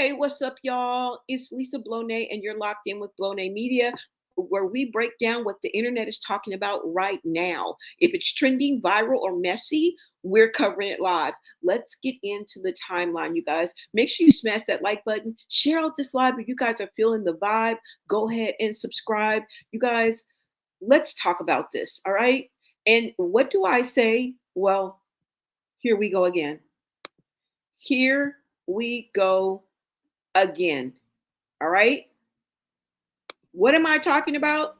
Hey, what's up, y'all? It's Lisa Blonay, and you're locked in with Blonay Media, where we break down what the internet is talking about right now. If it's trending, viral, or messy, we're covering it live. Let's get into the timeline, you guys. Make sure you smash that like button, share out this live. If you guys are feeling the vibe, go ahead and subscribe. You guys, let's talk about this, all right? And what do I say? Well, here we go again. Here we go again. All right. What am I talking about?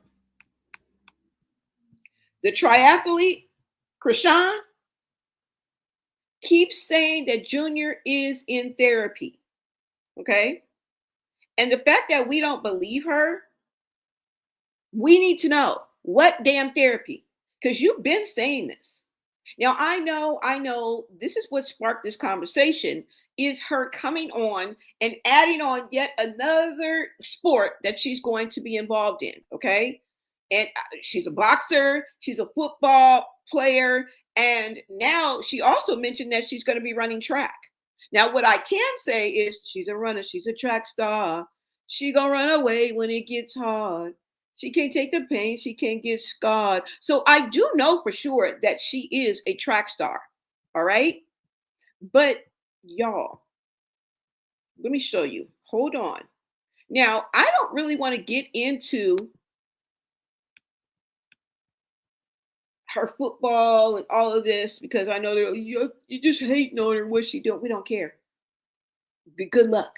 The triathlete, Chrisean, keeps saying that Junior is in therapy. Okay. And the fact that we don't believe her, we need to know what damn therapy, because you've been saying this. Now, I know this is what sparked this conversation is her coming on and adding on yet another sport that she's going to be involved in. Okay. And she's a boxer, she's a football player, and now she also mentioned that she's going to be running track. Now, what I can say is she's a runner, she's a track star. She gonna run away when it gets hard. She can't take the pain. She can't get scarred. So I do know for sure that she is a track star. All right. But y'all, let me show you. Hold on. Now, I don't really want to get into her football and all of this because I know they're you just hating on her. What she doing? We don't care. Good luck.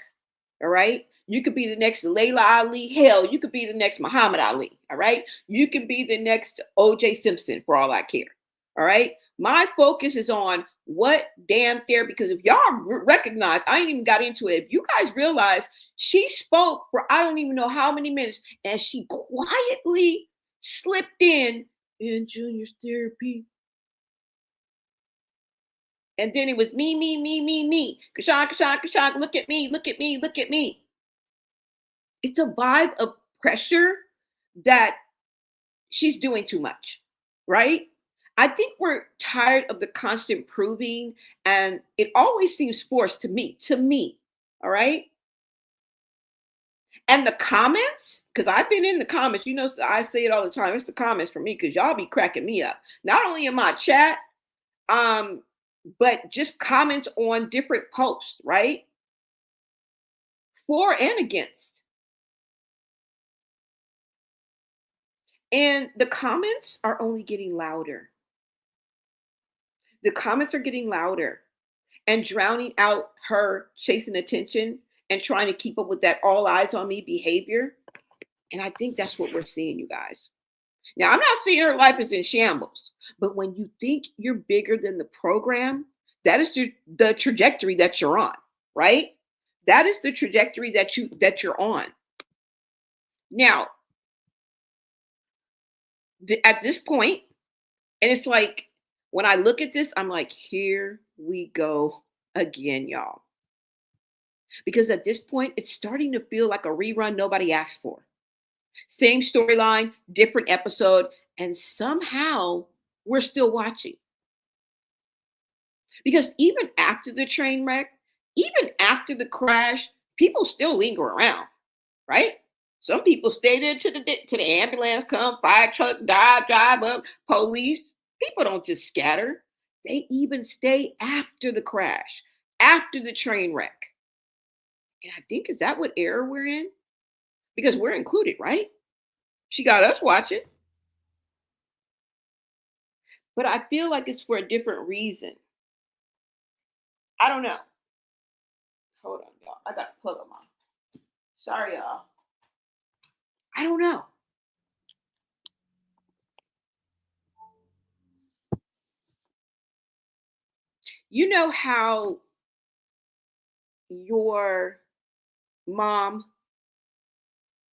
All right. You could be the next Layla Ali. Hell, you could be the next Muhammad Ali. All right. You can be the next OJ Simpson for all I care. All right. My focus is on what damn therapy, because if y'all recognize, I ain't even got into it. If you guys realize she spoke for I don't even know how many minutes and she quietly slipped in Junior's therapy. And then it was me. Kashan, look at me, look at me, look at me. It's a vibe of pressure that she's doing too much, right? I think we're tired of the constant proving, and it always seems forced to me, all right? And the comments, because I've been in the comments, you know, I say it all the time. It's the comments for me because y'all be cracking me up. Not only in my chat, but just comments on different posts, right? For and against. And the comments are only getting louder. The comments are getting louder and drowning out her chasing attention and trying to keep up with that all eyes on me behavior. And I think that's what we're seeing, you guys. Now, I'm not saying her life is in shambles, but when you think you're bigger than the program, that is the trajectory that you're on, right? That is the trajectory that you're on. Now, at this point, and it's like when I look at this, I'm like, here we go again, y'all. Because at this point, it's starting to feel like a rerun nobody asked for. Same storyline, different episode, and somehow we're still watching. Because even after the train wreck, even after the crash, people still linger around, right? Some people stay there to the ambulance come, fire truck, drive up, police. People don't just scatter. They even stay after the crash, after the train wreck. And I think, is that what era we're in? Because we're included, right? She got us watching. But I feel like it's for a different reason. I don't know. Hold on, y'all. I got to plug them on. Sorry, y'all. I don't know. You know how your mom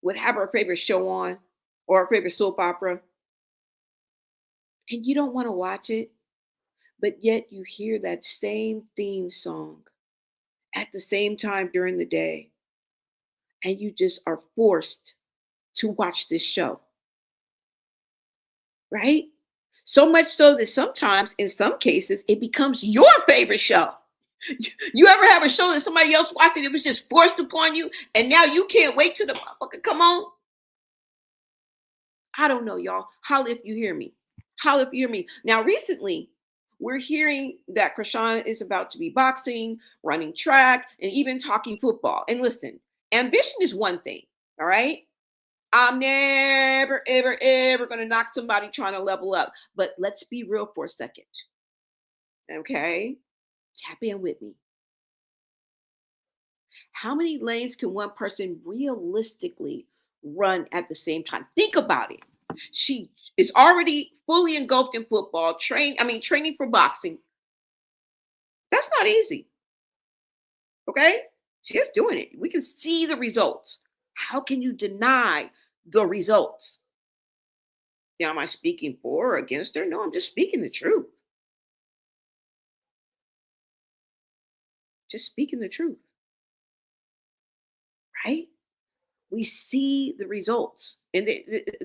would have her favorite show on or her favorite soap opera, and you don't want to watch it, but yet you hear that same theme song at the same time during the day, and you just are forced to watch this show, right? So much so that sometimes, in some cases, it becomes your favorite show. You ever have a show that somebody else watched it was just forced upon you, and now you can't wait till the motherfucker come on? I don't know, y'all. Holla if you hear me. Holla if you hear me. Now, recently, we're hearing that Chrisean is about to be boxing, running track, and even talking football. And listen, ambition is one thing, all right? I'm never, ever, ever going to knock somebody trying to level up. But let's be real for a second, okay? Tap in with me. How many lanes can one person realistically run at the same time? Think about it. She is already fully engulfed in football, training for boxing. That's not easy. Okay? She is doing it. We can see the results. How can you deny the results? Now, am I speaking for or against her? No, I'm just speaking the truth. Just speaking the truth. Right? We see the results. And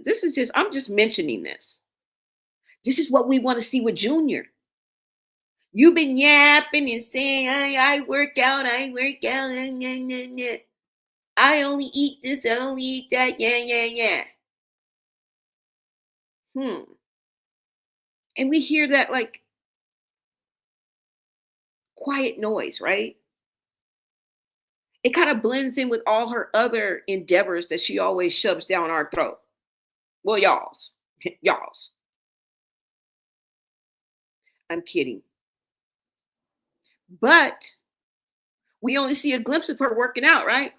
this is just, I'm just mentioning this. This is what we want to see with Junior. You've been yapping and saying, I work out, I work out. I only eat this, I only eat that. Yeah. And we hear that like quiet noise, right? It kind of blends in with all her other endeavors that she always shoves down our throat. Well, y'all's. Y'all's. I'm kidding. But we only see a glimpse of her working out, right?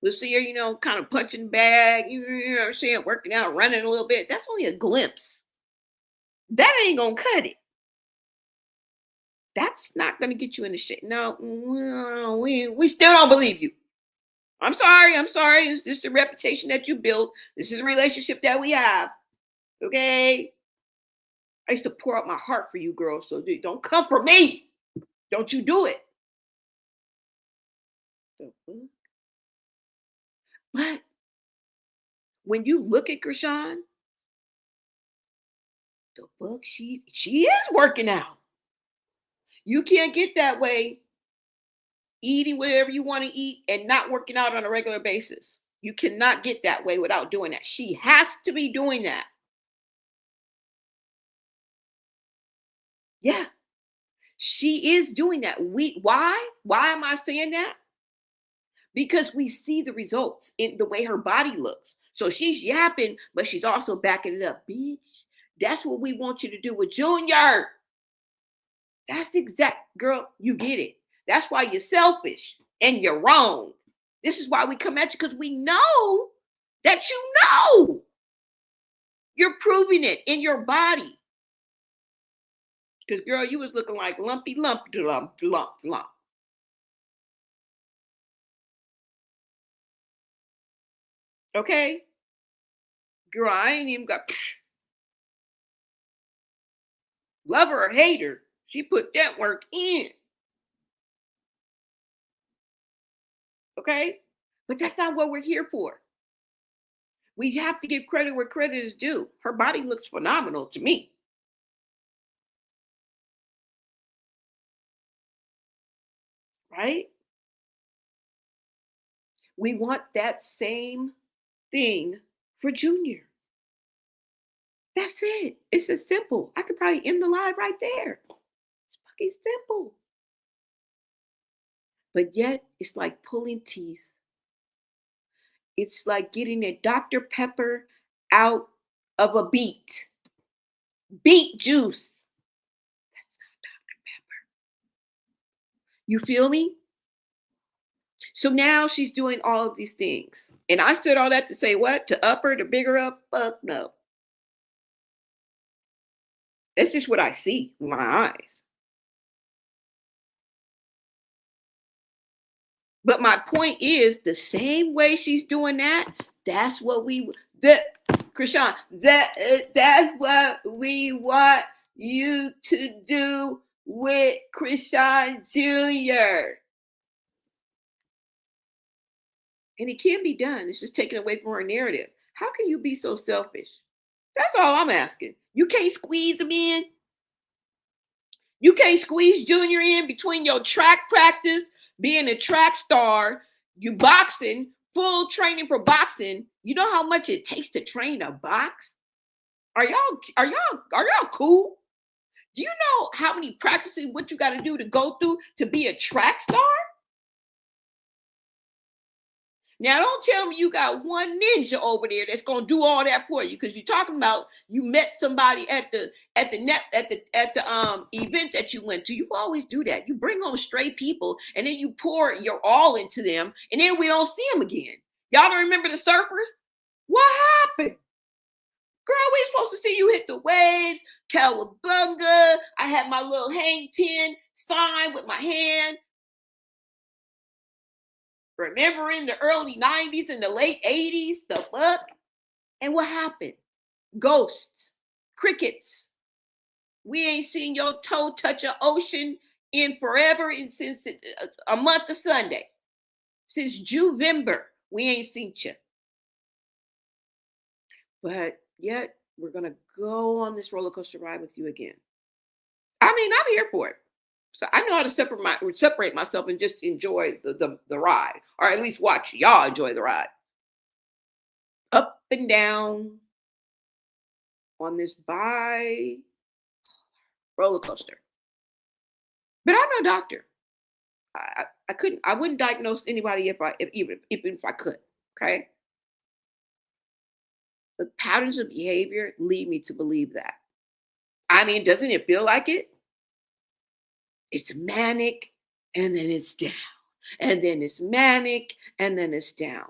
We'll see her, kind of punching bag, you know what I'm saying, working out, running a little bit. That's only a glimpse. That ain't gonna cut it. That's not gonna get you in the shape. No, we still don't believe you. I'm sorry. It's just a reputation that you built. This is a relationship that we have. Okay. I used to pour out my heart for you, girl. So don't come for me. Don't you do it. But when you look at Chrisean, the book, she is working out. You can't get that way eating whatever you want to eat and not working out on a regular basis. You cannot get that way without doing that. She has to be doing that. Yeah, she is doing that. Why? Why am I saying that? Because we see the results in the way her body looks. So she's yapping, but she's also backing it up. Bitch, that's what we want you to do with Junior. That's exact, girl, you get it. That's why you're selfish and you're wrong. This is why we come at you, because we know that you're proving it in your body. Because, girl, you was looking like lumpy lump. Okay? Girl, I ain't even got love her or hate her. She put that work in. Okay? But that's not what we're here for. We have to give credit where credit is due. Her body looks phenomenal to me. Right? We want that same thing for Junior. That's it. It's as simple. I could probably end the live right there. It's fucking simple. But yet, it's like pulling teeth. It's like getting a Dr. Pepper out of a beet. Beet juice. That's not Dr. Pepper. You feel me? So now she's doing all of these things. And I said all that to say what? To up her, to bigger up? Fuck no. That's just what I see with my eyes. But my point is the same way she's doing that, that's what Chrisean, that's what we want you to do with Chrisean Jr. And it can be done. It's just taken away from her narrative. How can you be so selfish? That's all I'm asking. You can't squeeze them in. You can't squeeze Junior in between your track practice, being a track star, you boxing, full training for boxing. You know how much it takes to train a box? Are y'all cool? Do you know how many practices what you got to do to go through to be a track star? Now, don't tell me you got one ninja over there that's gonna do all that for you, because you're talking about you met somebody at the event that you went to. You always do that. You bring on straight people, and then you pour your all into them, and then we don't see them again. Y'all don't remember the surfers? What happened? Girl, we supposed to see you hit the waves, cowabunga. I had my little hang 10 sign with my hand. Remember in the early 90s and the late 80s, the fuck? And what happened? Ghosts, crickets. We ain't seen your toe touch an ocean in forever, and since a month of Sunday. Since Juvember, we ain't seen you. But yet, we're going to go on this roller coaster ride with you again. I mean, I'm here for it. So I know how to separate myself and just enjoy the ride, or at least watch y'all enjoy the ride. Up and down on this roller coaster. But I'm no doctor. I wouldn't diagnose anybody even if I could. Okay. The patterns of behavior lead me to believe that. I mean, doesn't it feel like it? It's manic, and then it's down. And then it's manic, and then it's down.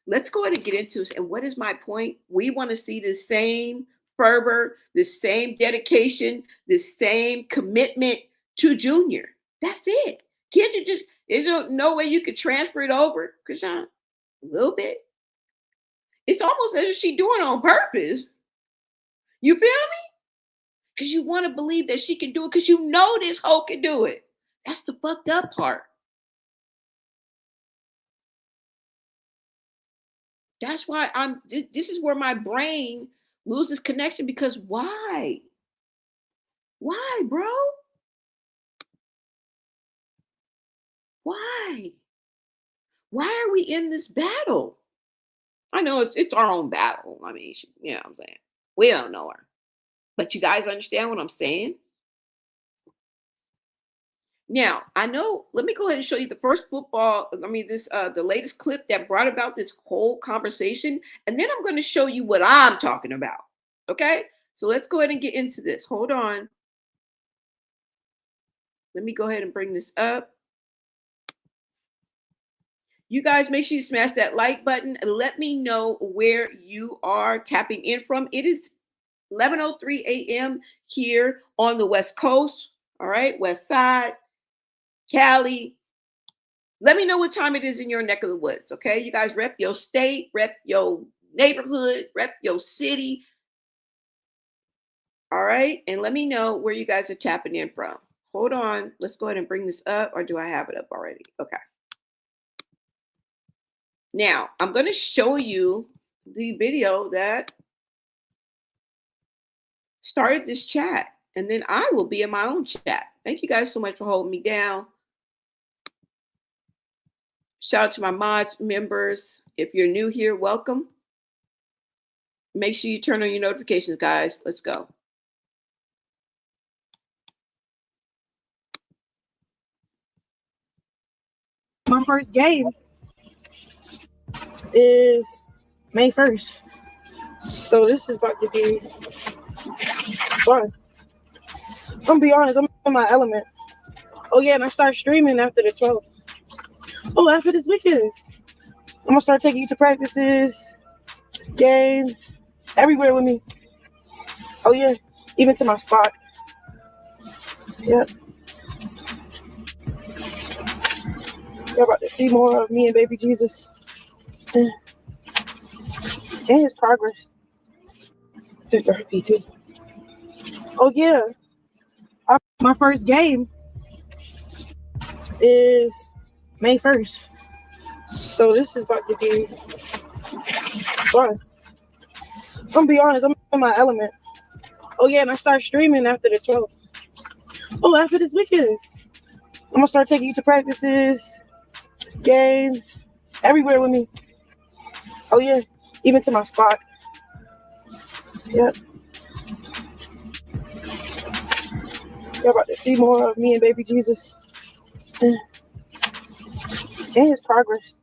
Let's go ahead and get into this. And what is my point? We want to see the same fervor, the same dedication, the same commitment to Junior. That's it. Can't you just, there's no way you could transfer it over, Chrisean? A little bit. It's almost as if she's doing it on purpose. You feel me? Because you want to believe that she can do it, because you know this hoe can do it. That's the fucked up part. That's why this is where my brain loses connection, because why? Why, bro? Why? Why are we in this battle? I know it's our own battle. I mean, you know what I'm saying? We don't know her. But you guys understand what I'm saying? Now, I know, let me go ahead and show you the first the latest clip that brought about this whole conversation. And then I'm going to show you what I'm talking about. Okay? So let's go ahead and get into this. Hold on. Let me go ahead and bring this up. You guys, make sure you smash that like button and let me know where you are tapping in from. It is 11:03 a.m. here on the West Coast. All right, West Side, Cali. Let me know what time it is in your neck of the woods. Okay, you guys rep your state, rep your neighborhood, rep your city. All right, and let me know where you guys are tapping in from. Hold on, let's go ahead and bring this up, or do I have it up already? Okay. Now, I'm going to show you the video that started this chat, and then I will be in my own chat. Thank you guys so much for holding me down. Shout out to my mods members. If you're new here, welcome. Make sure you turn on your notifications, guys. Let's go. My first game is May 1st. So this is about to be fun. I'm gonna be honest, I'm in my element. Oh yeah, and I start streaming after the 12th. Oh, after this weekend. I'm gonna start taking you to practices, games, everywhere with me. Oh yeah, even to my spot. Yep. You're about to see more of me and baby Jesus. And his progress through therapy too. Oh yeah, my first game is May 1st. So this is about to be fun. I'm gonna be honest, I'm in my element. Oh yeah, and I start streaming after the 12th. Oh, after this weekend, I'm gonna start taking you to practices, games, everywhere with me. Oh yeah, even to my spot. Yep. You're about to see more of me and baby Jesus and his progress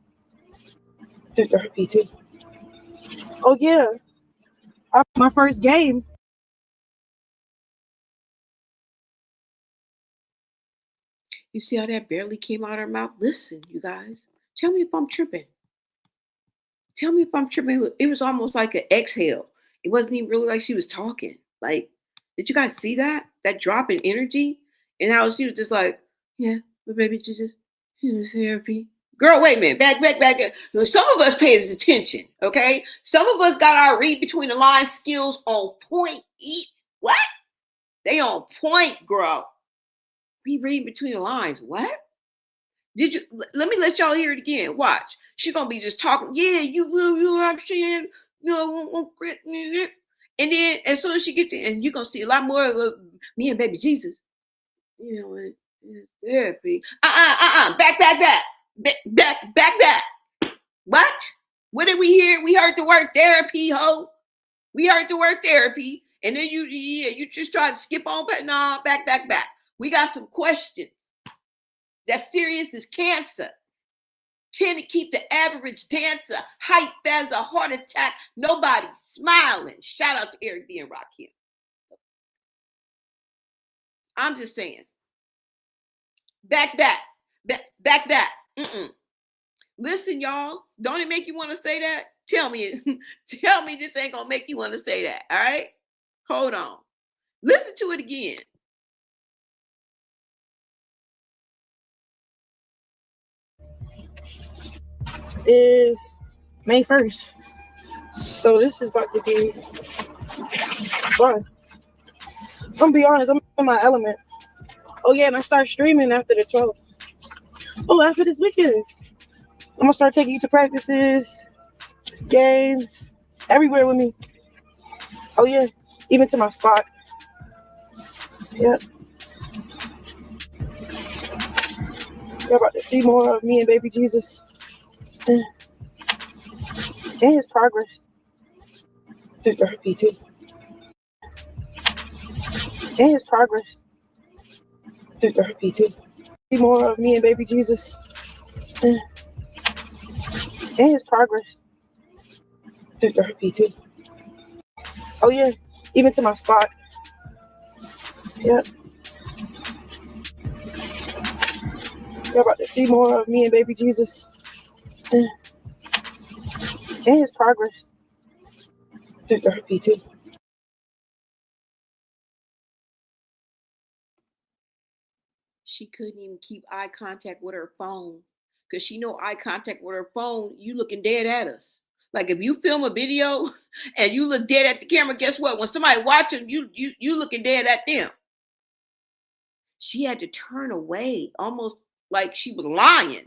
through therapy too. Oh yeah, my first game. You see how that barely came out of her mouth? Listen, you guys, tell me if I'm tripping. Tell me if I'm tripping. It was almost like an exhale. It wasn't even really like she was talking. Like, did you guys see that? That drop in energy? And how she was just like, yeah, but baby, just therapy. Girl, wait a minute. Back. Some of us pay attention, okay? Some of us got our read between the lines skills on point. What? They on point, girl. We read between the lines. What? Did you let me let y'all hear it again? Watch. She's gonna be just talking. Yeah, you will. You know what I'm saying? No, and then as soon as she gets in, and you're gonna see a lot more of me and baby Jesus. You know, therapy. Back. What? What did we hear? We heard the word therapy, ho. We heard the word therapy, and then you just try to skip on, but no, back. We got some questions. That's serious as cancer. Can it keep the average dancer hype as a heart attack? Nobody smiling. Shout out to Eric B. and Rakim. I'm just saying. Back. Mm-mm. Listen, y'all. Don't it make you want to say that? Tell me. Tell me this ain't going to make you want to say that. All right? Hold on. Listen to it again. Is May 1st. So this is about to be fun. I'm gonna be honest, I'm in my element. Oh yeah, and I start streaming after the 12th. Oh, after this weekend, I'm gonna start taking you to practices, games, everywhere with me. Oh yeah, even to my spot. Yep. You're about to see more of me and baby Jesus and his progress through therapy too. And his progress through therapy too. See more of me and baby Jesus and his progress through therapy too. Oh yeah, even to my spot. Yep. You're about to see more of me and baby Jesus and his progress through therapy too. She couldn't even keep eye contact with her phone because she know eye contact with her phone, you looking dead at us. Like if you film a video and you look dead at the camera, guess what? When somebody watching you looking dead at them. She had to turn away, almost like she was lying.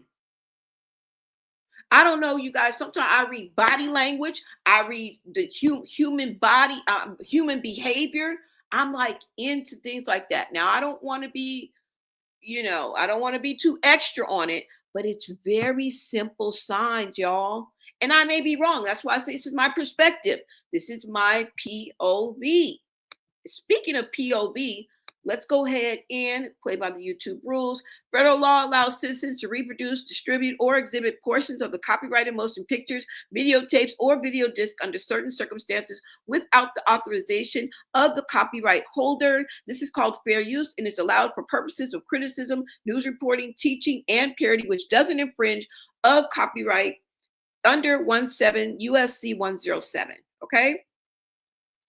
I don't know, you guys. Sometimes I read body language. I read the human body, human behavior. I'm like into things like that. Now I don't want to be I don't want to be too extra on it, but it's very simple signs, y'all. And I may be wrong. That's why I say this is my perspective. This is my POV. Speaking of POV, let's go ahead and play by the YouTube rules. Federal law allows citizens to reproduce, distribute, or exhibit portions of the copyrighted motion pictures, videotapes, or video disc under certain circumstances without the authorization of the copyright holder. This is called fair use and is allowed for purposes of criticism, news reporting, teaching, and parody, which doesn't infringe of copyright under 17 USC 107. Okay?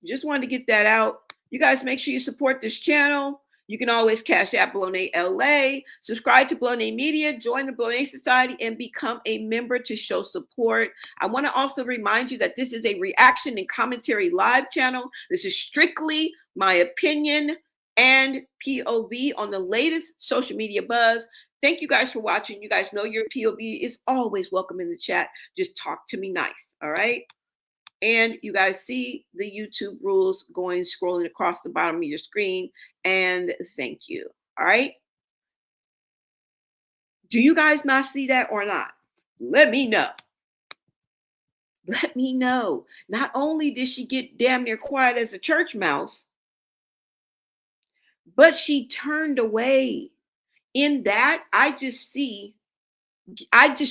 Just wanted to get that out. You guys make sure you support this channel. You can always cash out Bologna LA, subscribe to Bologna Media, join the Bologna Society, and become a member to show support. I want to also remind you that this is a reaction and commentary live channel. This is strictly my opinion and POV on the latest social media buzz. Thank you guys for watching. You guys know your POV is always welcome in the chat. Just talk to me nice. All right. And you guys see the YouTube rules going scrolling across the bottom of your screen. And thank you. All right. Do you guys not see that or not? Let me know. Let me know. Not only did she get damn near quiet as a church mouse, but she turned away. In that, I just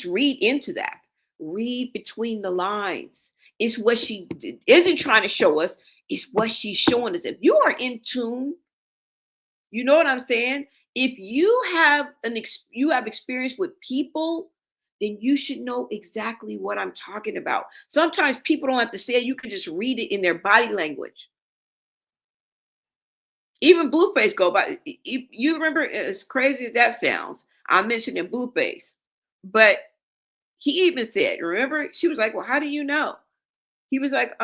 read into that. Read between the lines. It's what she isn't trying to show us, it's what she's showing us. If you are in tune, you know what I'm saying? If you have you have experience with people, then you should know exactly what I'm talking about. Sometimes people don't have to say it, you can just read it in their body language. Even Blueface go by. You remember, as crazy as that sounds, I mentioned in Blueface, but he even said, remember, she was like, well, how do you know? He was like,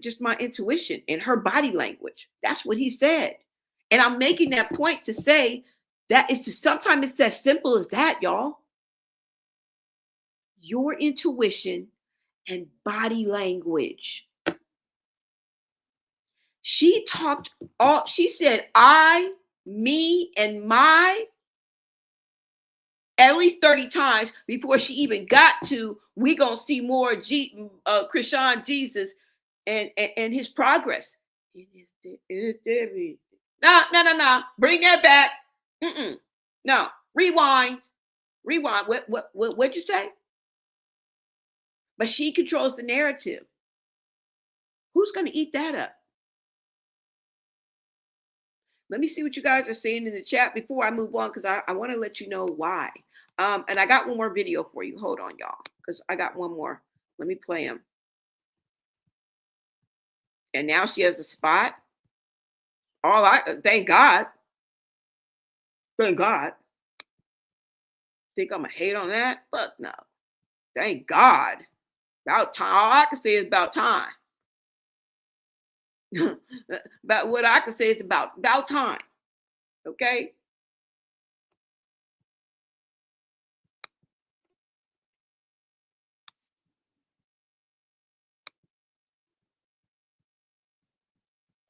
just my intuition and her body language. That's what he said. And I'm making that point to say that sometimes it's as simple as that, y'all. Your intuition and body language. She said, I, me, and my at least 30 times before she even got to, we gonna see more Chrisean Jesus and his progress. It is Debbie. No. Bring that back. No. Rewind. What'd you say? But she controls the narrative. Who's gonna eat that up? Let me see what you guys are saying in the chat before I move on, because I want to let you know why. And I got one more video for you. Hold on, y'all, because I got one more. Let me play him. And now she has a spot. Thank God. Thank God. Think I'm gonna hate on that? Fuck no. Thank God. About time. All I can say is about time. About what I can say is about time. Okay.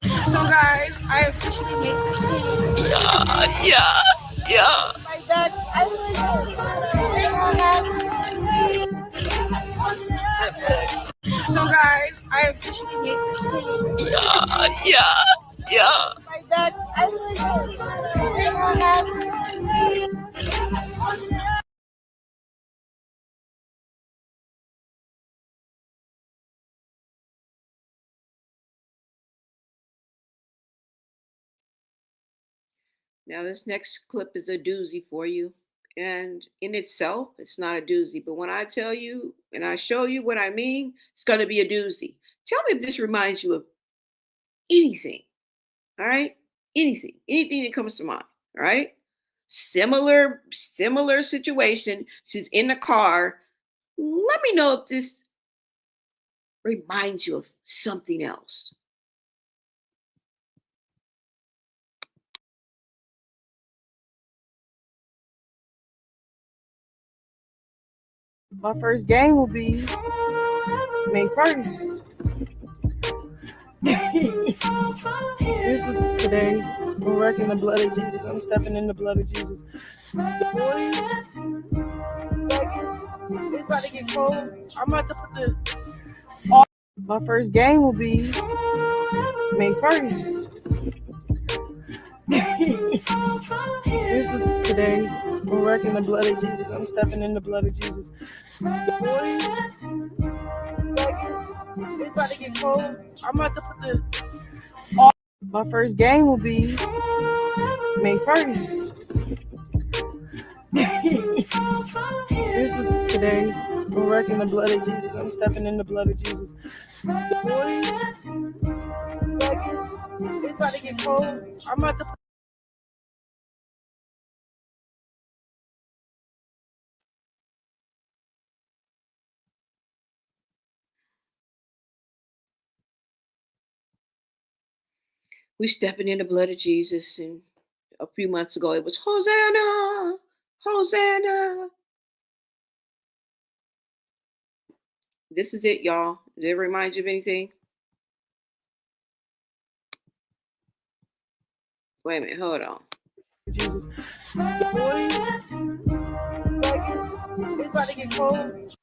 So guys, I officially made the team. Yeah. My dad, I was So guys, I officially made the team. Yeah. My dad, I was Now this next clip is a doozy for you. And in itself, it's not a doozy. But when I tell you and I show you what I mean, it's going to be a doozy. Tell me if this reminds you of anything. All right? Anything that comes to mind. All right? Similar situation. She's in the car. Let me know if this reminds you of something else. My first game will be May 1st. This was today. We're working the blood of Jesus. I'm stepping in the blood of Jesus. The boys, it's about to get cold. I'm about to put my first game will be May 1st. This was today. We're working the blood of Jesus. I'm stepping in the blood of Jesus. The boys, it's about to get cold. I'm about to put my first game will be May 1st. This was today. We're working the blood of Jesus. I'm stepping in the blood of Jesus. The boys, it's about to get cold. I'm about to We stepping in the blood of Jesus, and a few months ago it was Hosanna, Hosanna. This is it, y'all. Did it remind you of anything? Wait a minute, hold on. Jesus. Boy, it's about to get cold.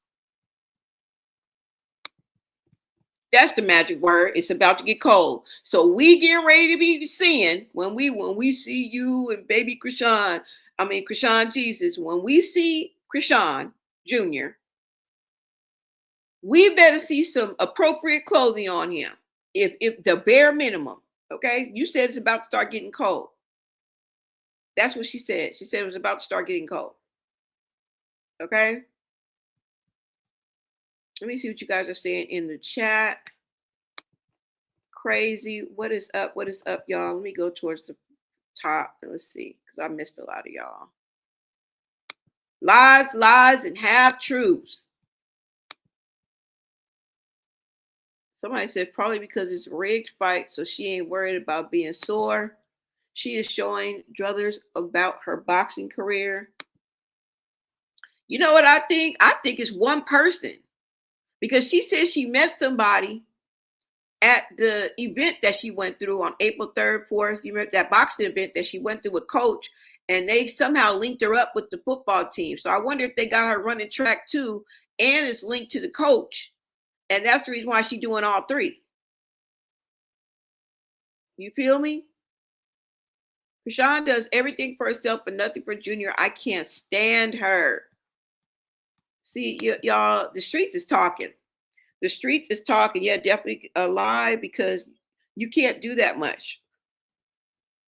That's the magic word. It's about to get cold. So we getting ready to be seeing when we see you and baby Chrisean, Chrisean Jesus, when we see Chrisean Jr., we better see some appropriate clothing on him. If the bare minimum, okay? You said it's about to start getting cold. That's what she said. She said it was about to start getting cold. Okay? Let me see what you guys are saying in the chat. Crazy. What is up? What is up, y'all? Let me go towards the top and let's see, because I missed a lot of y'all. Lies, and half truths. Somebody said probably because it's a rigged fight, so she ain't worried about being sore. She is showing druthers about her boxing career. You know what I think? I think it's one person, because she said she met somebody at the event that she went through on April 3rd, 4th. You remember that boxing event that she went through with Coach, and they somehow linked her up with the football team. So I wonder if they got her running track too, and it's linked to the coach. And that's the reason why she's doing all three. You feel me? Chrisean does everything for herself but nothing for Junior. I can't stand her. See, y'all, the streets is talking. The streets is talking. Yeah, definitely a lie, because you can't do that much.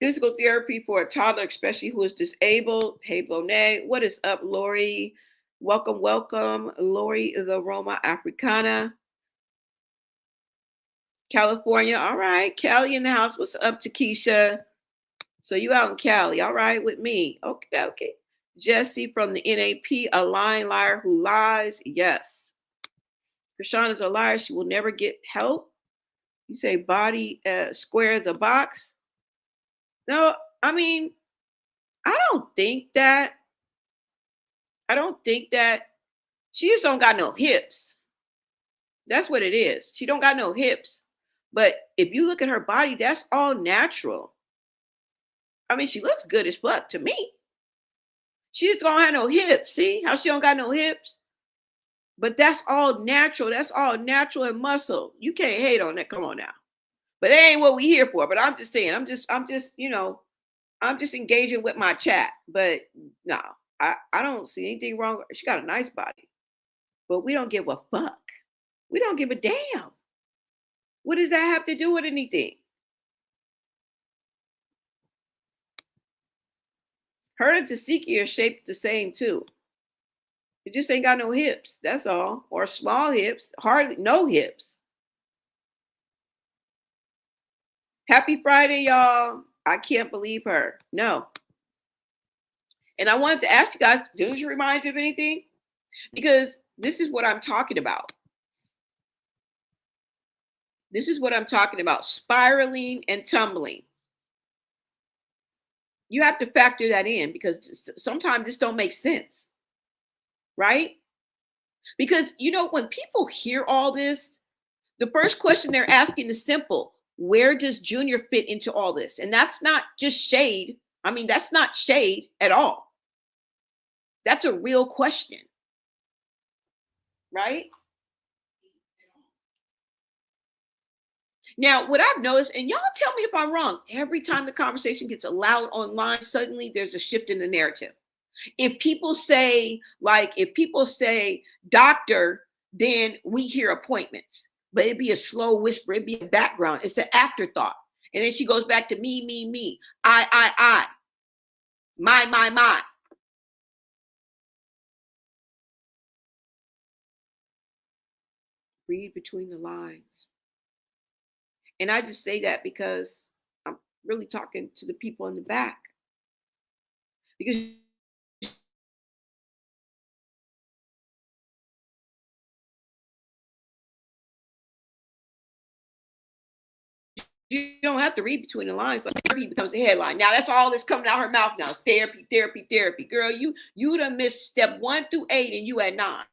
Physical therapy for a toddler, especially who is disabled. Hey, Bonet. What is up, Lori? Welcome, welcome, Lori, the Roma Africana. California. All right. Cali in the house. What's up, Takesha? So you out in Cali. All right, with me. Okay, okay. Jesse from the NAP, a lying liar who lies. Yes. Chrisean is a liar. She will never get help. You say body square as a box. No, I mean, I don't think that. She just don't got no hips. That's what it is. She don't got no hips. But if you look at her body, that's all natural. I mean, she looks good as fuck to me. She just don't have no hips. See how she don't got no hips? But that's all natural. That's all natural and muscle. You can't hate on that. Come on now. But that ain't what we here for. But I'm just saying, I'm just, I'm just engaging with my chat. But no, I don't see anything wrong. She got a nice body. But we don't give a fuck. We don't give a damn. What does that have to do with anything? Her and Tasiki are shaped the same too. It just ain't got no hips. That's all. Or small hips. Hardly no hips. Happy Friday, y'all. I can't believe her. No. And I wanted to ask you guys, does this remind you of anything? Because this is what I'm talking about. This is what I'm talking about. Spiraling and tumbling. You have to factor that in, because sometimes this don't make sense. Right? Because, when people hear all this, the first question they're asking is simple. Where does Junior fit into all this? And that's not just shade. I mean, that's not shade at all. That's a real question. Right? Now, what I've noticed, and y'all tell me if I'm wrong, every time the conversation gets allowed online, suddenly there's a shift in the narrative. If people say doctor, then we hear appointments. But it'd be a slow whisper. It'd be a background. It's an afterthought. And then she goes back to me. I. My. Read between the lines. And I just say that because I'm really talking to the people in the back. Because you don't have to read between the lines. Like therapy becomes the headline. Now that's all that's coming out her mouth now. It's therapy. Girl, you done missed step 1 through 8 and you at 9.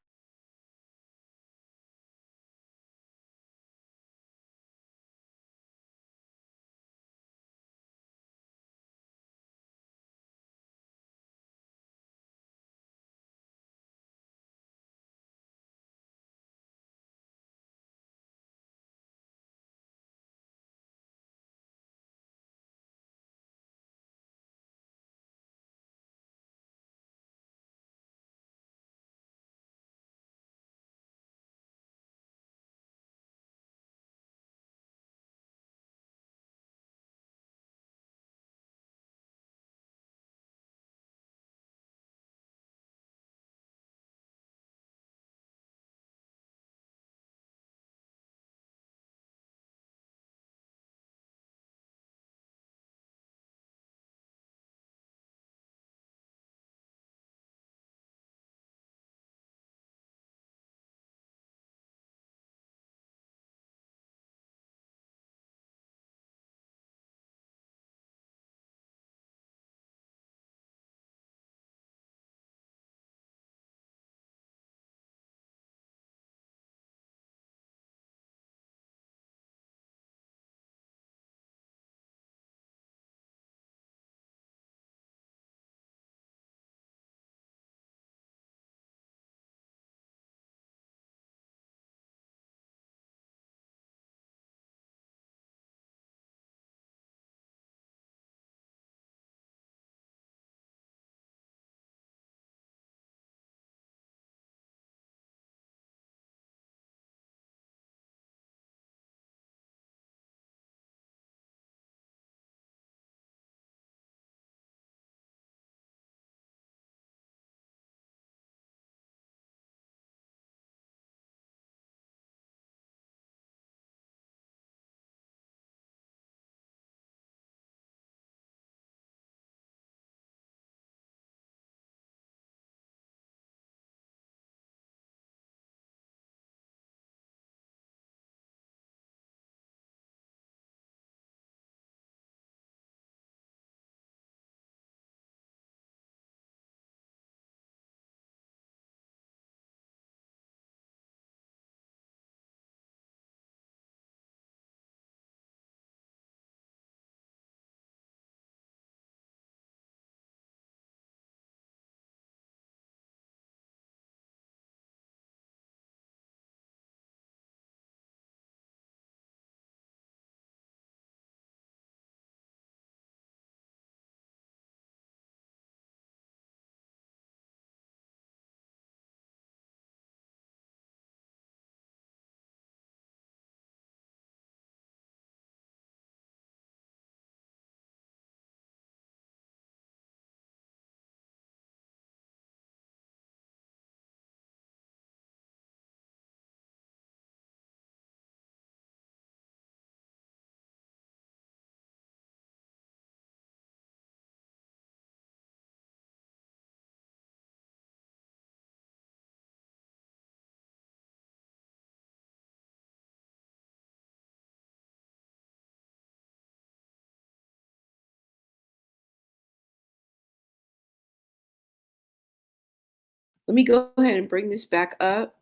Let me go ahead and bring this back up.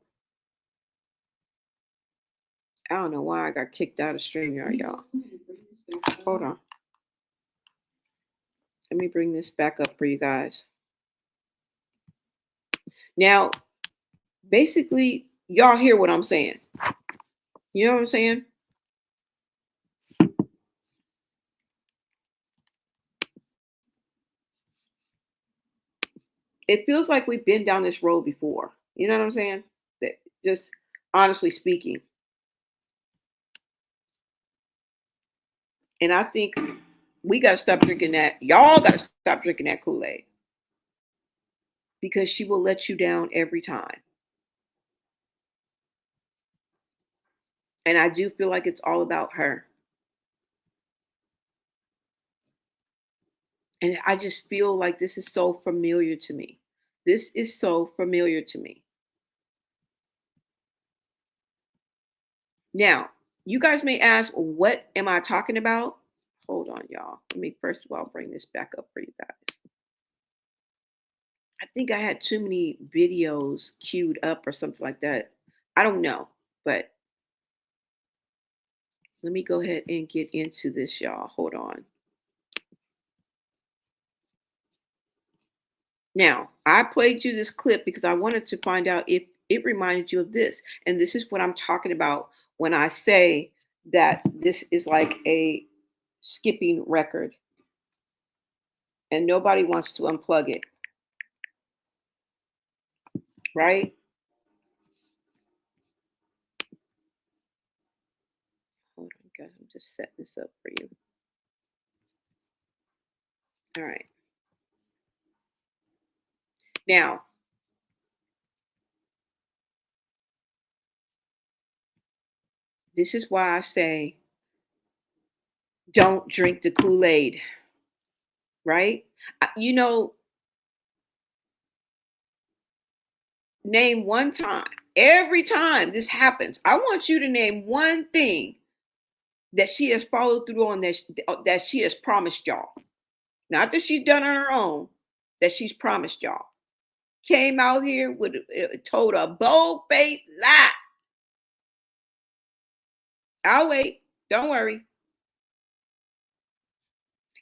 I don't know why I got kicked out of StreamYard, y'all. Hold on. Let me bring this back up for you guys. Now, basically, y'all hear what I'm saying. You know what I'm saying? It feels like we've been down this road before. You know what I'm saying? Just honestly speaking. And I think we got to stop drinking that. Y'all got to stop drinking that Kool-Aid. Because she will let you down every time. And I do feel like it's all about her. And I just feel like this is so familiar to me. This is so familiar to me. Now, you guys may ask, what am I talking about? Hold on, y'all. Let me first of all bring this back up for you guys. I think I had too many videos queued up or something like that. I don't know, but let me go ahead and get into this, y'all. Hold on. Now, I played you this clip because I wanted to find out if it reminded you of this. And this is what I'm talking about when I say that this is like a skipping record and nobody wants to unplug it. Right? Hold on, guys. I'm just setting this up for you. All right. Now, this is why I say don't drink the Kool-Aid. Right? You know, name one time. Every time this happens, I want you to name one thing that she has followed through on, that she has promised y'all. Not that she's done on her own, that she's promised y'all. Came out here with told a bold-faced lie. I'll wait. Don't worry.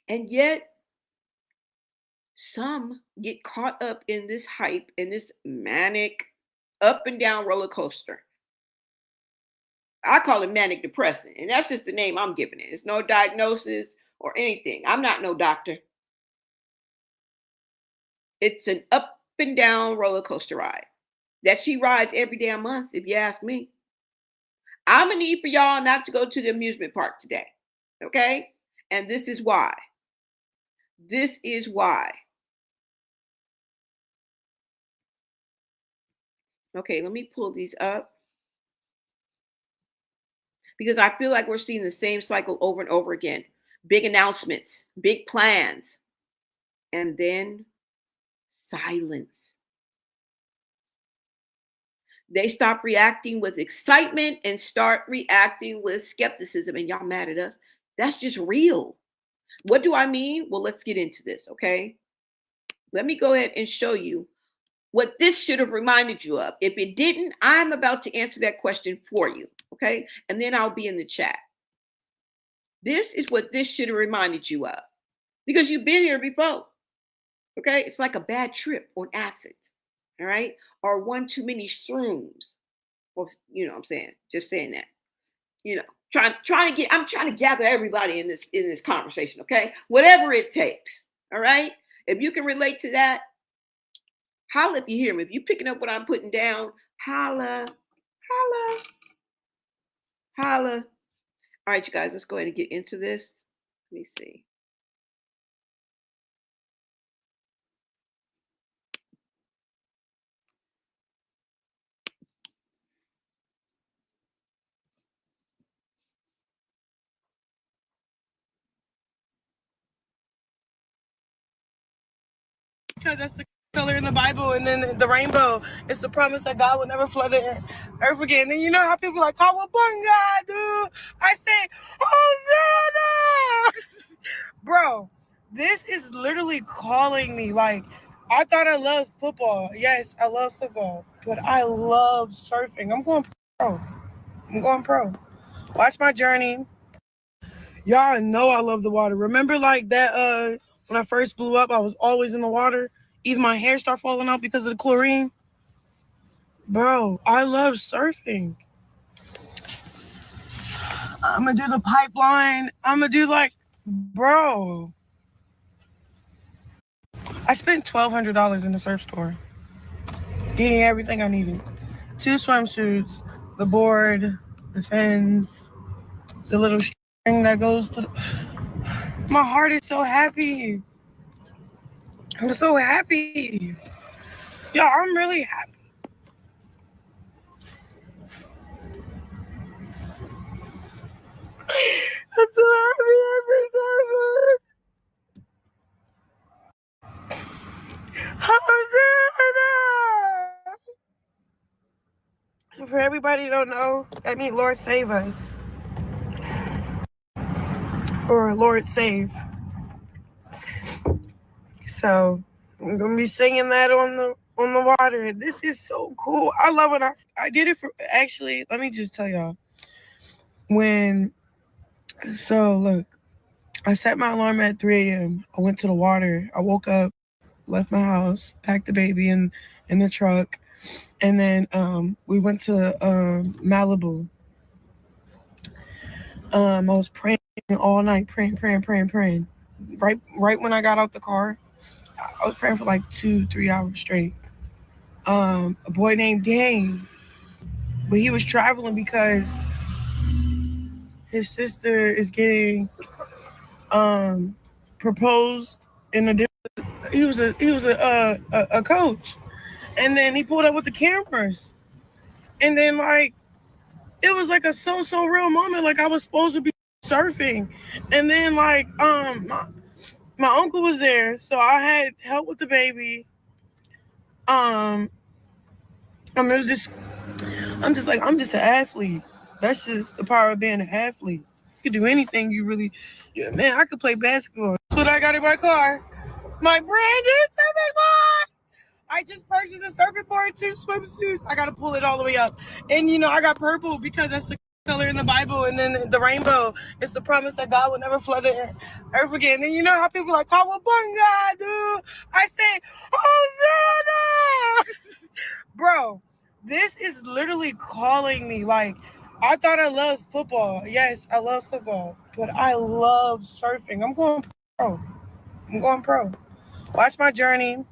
And yet, some get caught up in this hype, in this manic up and down roller coaster. I call it manic depressant, and that's just the name I'm giving it. It's no diagnosis or anything. I'm not no doctor. It's an up and down roller coaster ride that she rides every damn month, if you ask me. I'm gonna need for y'all not to go to the amusement park today, okay? And this is why. This is why. Okay, let me pull these up because I feel like we're seeing the same cycle over and over again. Big announcements, big plans, and then silence. They stop reacting with excitement and start reacting with skepticism, and y'all mad at us. That's just real. What do I mean? Well, let's get into this, okay? Let me go ahead and show you what this should have reminded you of. If it didn't, I'm about to answer that question for you, okay? And then I'll be in the chat. This is what this should have reminded you of because you've been here before, okay? It's like a bad trip on acid, all right? Or one too many shrooms. Well, you know what I'm saying? Just saying that. You know, trying to gather everybody in this conversation, okay? Whatever it takes. All right. If you can relate to that, holla if you hear me. If you picking up what I'm putting down, holla, holla, holla. All right, you guys, let's go ahead and get into this. Let me see. Because that's the color in the Bible, and then the rainbow is the promise that God will never flood the earth again. And you know how people are like, "Kawabunga, dude." I say, "Oh no, no." Bro, this is literally calling me. Like, I thought I loved football. Yes, I love football, but I love surfing. I'm going pro. I'm going pro. Watch my journey. Y'all know I love the water. Remember like that when I first blew up, I was always in the water. Even my hair started falling out because of the chlorine. Bro, I love surfing. I'm gonna do the pipeline. I'm gonna do like, bro. I spent $1,200 in the surf store, getting everything I needed. 2 swimsuits, the board, the fins, the little string that goes to the... My heart is so happy. I'm so happy. Yeah, I'm really happy. I'm so happy. For everybody who don't know, that means Lord save us. Or Lord save. So I'm gonna be singing that on the water. This is so cool. I love it. I did it for actually, let me just tell y'all. Look, I set my alarm at 3 a.m. I went to the water. I woke up, left my house, packed the baby in the truck, and then we went to Malibu. I was praying all night, praying. Right when I got out the car, I was praying for like 2-3 hours straight. A boy named Dane, but he was traveling because his sister is getting proposed in a different. He was a coach, and then he pulled up with the cameras, and then like it was like a so real moment. Like I was supposed to be surfing, and then like my uncle was there, so I had help with the baby. It was just I'm just an athlete. That's just the power of being an athlete. You can do anything you really. Yeah, man, I could play basketball. That's what I got in my car. My brand new surfing board. I just purchased a surfing board, 2 swimsuits. I gotta pull it all the way up, and I got purple because that's the color in the Bible, and then the rainbow. It's the promise that God will never flood the earth again. And you know how people are like, "Kawabunga, dude." I say, "Hosanna." Bro, this is literally calling me. Like, I thought I loved football. Yes, I love football, but I love surfing. I'm going pro. I'm going pro. Watch my journey.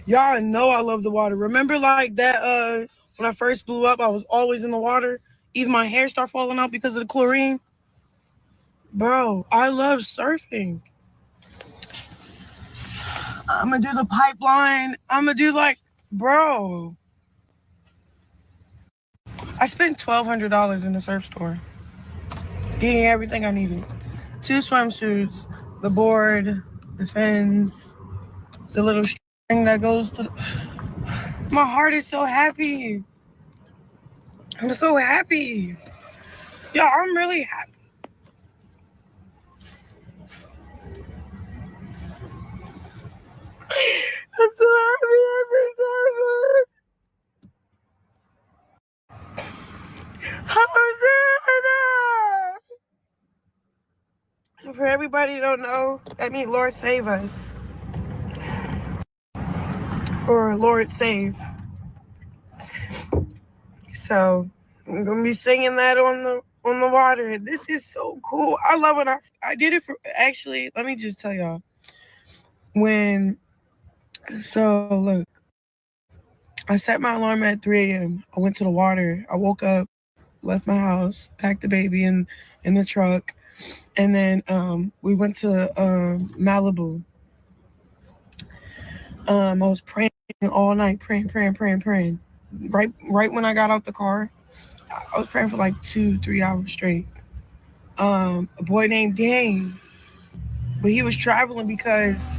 Y'all know I love the water. Remember like that when I first blew up, I was always in the water. Even my hair started falling out because of the chlorine. Bro, I love surfing. I'm gonna do the pipeline. I'm gonna do like, bro. I spent $1,200 in the surf store, getting everything I needed. 2 swimsuits, the board, the fins, the little string that goes to the... My heart is so happy. I'm so happy. Yeah, I'm really happy. I'm so happy. For everybody who don't know, that means Lord save us. Or Lord save. So I'm gonna be singing that on the water. This is so cool. I love it. I did it for actually, let me just tell y'all. Look, I set my alarm at 3 a.m. I went to the water. I woke up, left my house, packed the baby in the truck, and then we went to Malibu. I was praying all night, praying. Right when I got out the car, I was praying for like 2-3 hours straight. A boy named Dane, but he was traveling because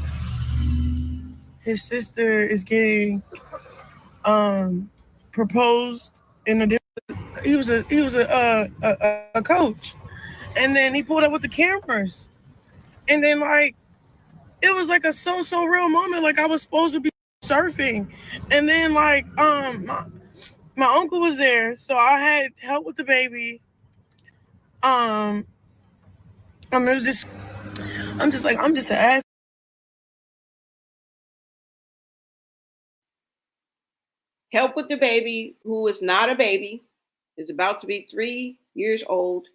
his sister is getting proposed in a different. He was a coach, and then he pulled up with the cameras, and then like it was like a so real moment. Like I was supposed to be surfing, and then like my uncle was there, so I had help with the baby. Um, it was just I'm just an ass. Help with the baby, who is not a baby, is about to be 3 years old,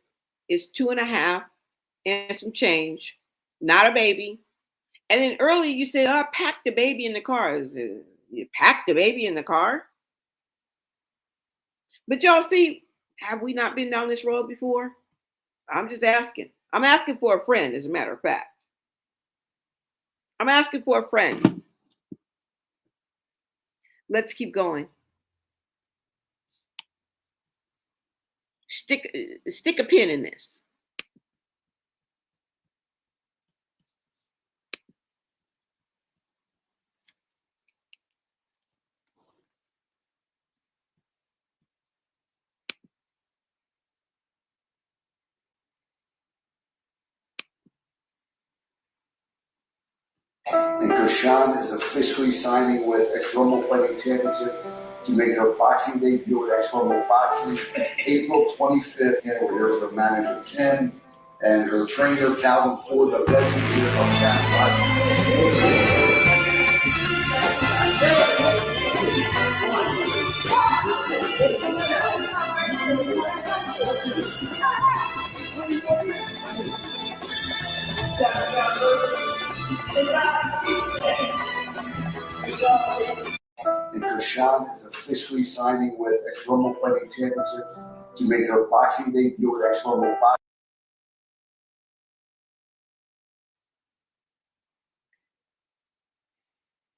is 2.5 and some change, not a baby. And then earlier you said, "Oh, I packed the baby in the car." You packed the baby in the car? But y'all see, have we not been down this road before? I'm just asking. I'm asking for a friend, as a matter of fact. I'm asking for a friend. Let's keep going. Stick a pin in this. And Chrisean is officially signing with Ex-Rumble Fighting Championships to make her boxing debut with Ex-Rumble Boxing April 25th. And we're here with her manager, Ken, and her trainer, Calvin Ford, the legend here of Cat Boxing. And Chrisean is officially signing with Ex-Rumble Fighting Championships to make her boxing debut with Ex-Rumble Boxing.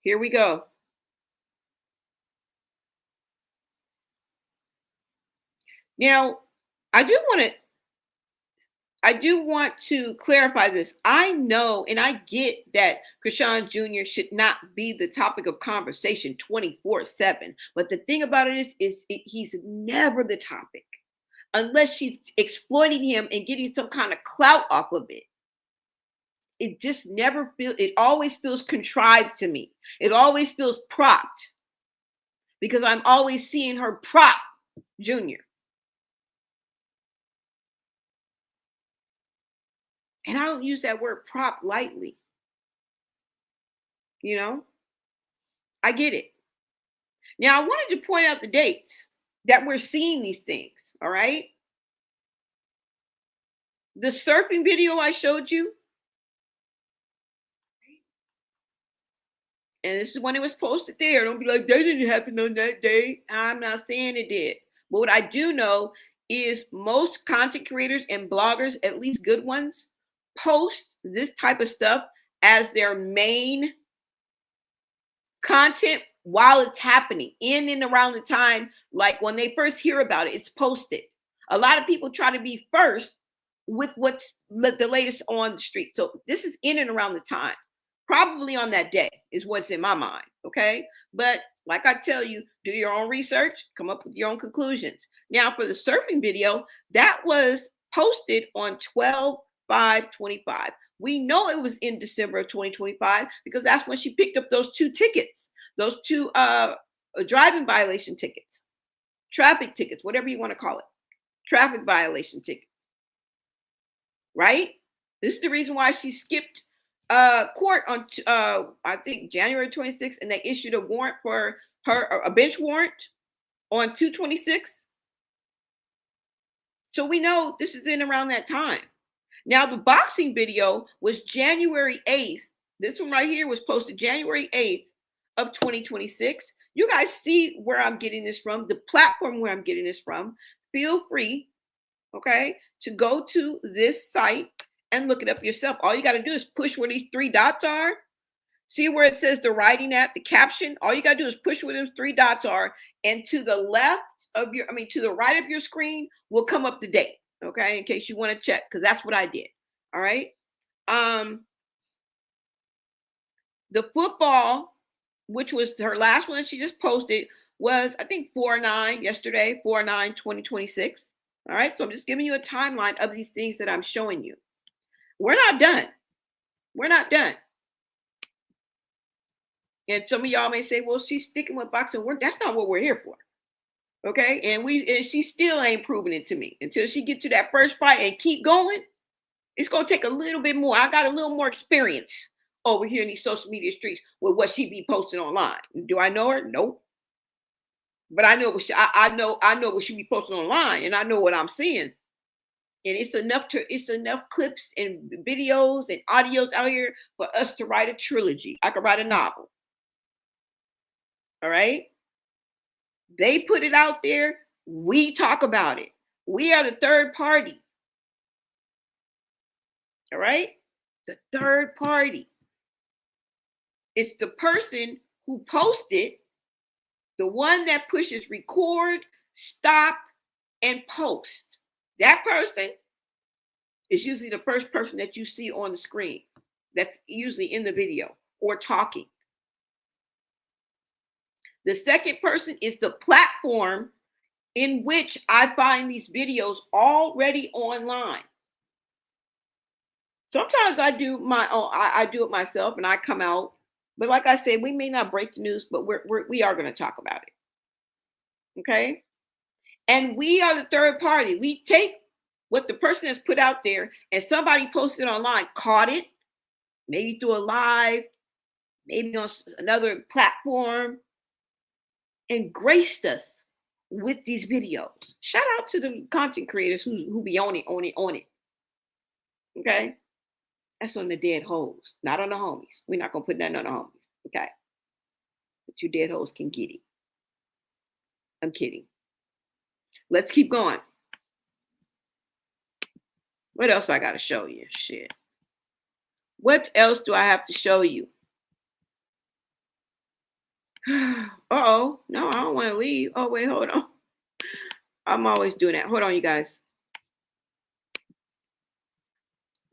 Here we go. Now, I do want to clarify this. I know and I get that Chrisean Jr. should not be the topic of conversation 24/7. But the thing about it is he's never the topic unless she's exploiting him and getting some kind of clout off of it. It just never feels, it always feels contrived to me. It always feels propped because I'm always seeing her prop Junior. And I don't use that word prop lightly. You know, I get it. Now, I wanted to point out the dates that we're seeing these things. All right. The surfing video I showed you, and this is when it was posted there. Don't be like, that didn't happen on that day. I'm not saying it did. But what I do know is most content creators and bloggers, at least good ones, post this type of stuff as their main content while it's happening, in and around the time, like when they first hear about it, it's posted. A lot of people try to be first with what's the latest on the street. So this is in and around the time, probably on that day is what's in my mind. Okay. But like I tell you, do your own research, come up with your own conclusions. Now, for the surfing video, that was posted on 12/5/25. We know it was in December of 2025 because that's when she picked up those 2 tickets, those 2 driving violation tickets, traffic tickets, whatever you want to call it, traffic violation tickets, right? This is the reason why she skipped court on I think January 26th, and they issued a warrant for her, a bench warrant on 2/26. So we know this is in around that time. Now, the boxing video was January 8th. This one right here was posted January 8th of 2026. You guys see where I'm getting this from, the platform where I'm getting this from. Feel free, okay, to go to this site and look it up yourself. All you got to do is push where these 3 dots are. See where it says the writing at, the caption? All you got to do is push where those 3 dots are, and to the left of your, to the right of your screen will come up the date, okay, in case you want to check, because that's what I did. All right. The football, which was her last one that she just posted, was I think 4/9 yesterday, 4/9/2026. All right. So I'm just giving you a timeline of these things that I'm showing you. We're not done. We're not done. And some of y'all may say, well, she's sticking with boxing work. That's not what we're here for. Okay. And she still ain't proving it to me until she get to that first fight and keep going. It's going to take a little bit more. I got a little more experience over here in these social media streets with what she be posting online. Do I know her? Nope. But I know what I know what she be posting online, and I know what I'm seeing. And it's enough clips and videos and audios out here for us to write a trilogy. I could write a novel. All right. They put it out there. We talk about it. We are the third party. All right. The third party. It's the person who posted, the one that pushes record, stop, and post. That person is usually the first person that you see on the screen. That's usually in the video or talking. The second person is the platform in which I find these videos already online. Sometimes I do my own, I do it myself and I come out. But like I said, we may not break the news, but we are going to talk about it. Okay. And we are the third party. We take what the person has put out there and somebody posted online, caught it, maybe through a live, maybe on another platform, and graced us with these videos. Shout out to the content creators who be on it. Okay. That's on the dead hoes, not on the homies. We're not going to put nothing on the homies. Okay. But you dead hoes can get it. I'm kidding. Let's keep going. What else I got to show you? Shit. What else do I have to show you? Uh-oh. No, I don't want to leave. Oh, wait, hold on. I'm always doing that. Hold on, you guys.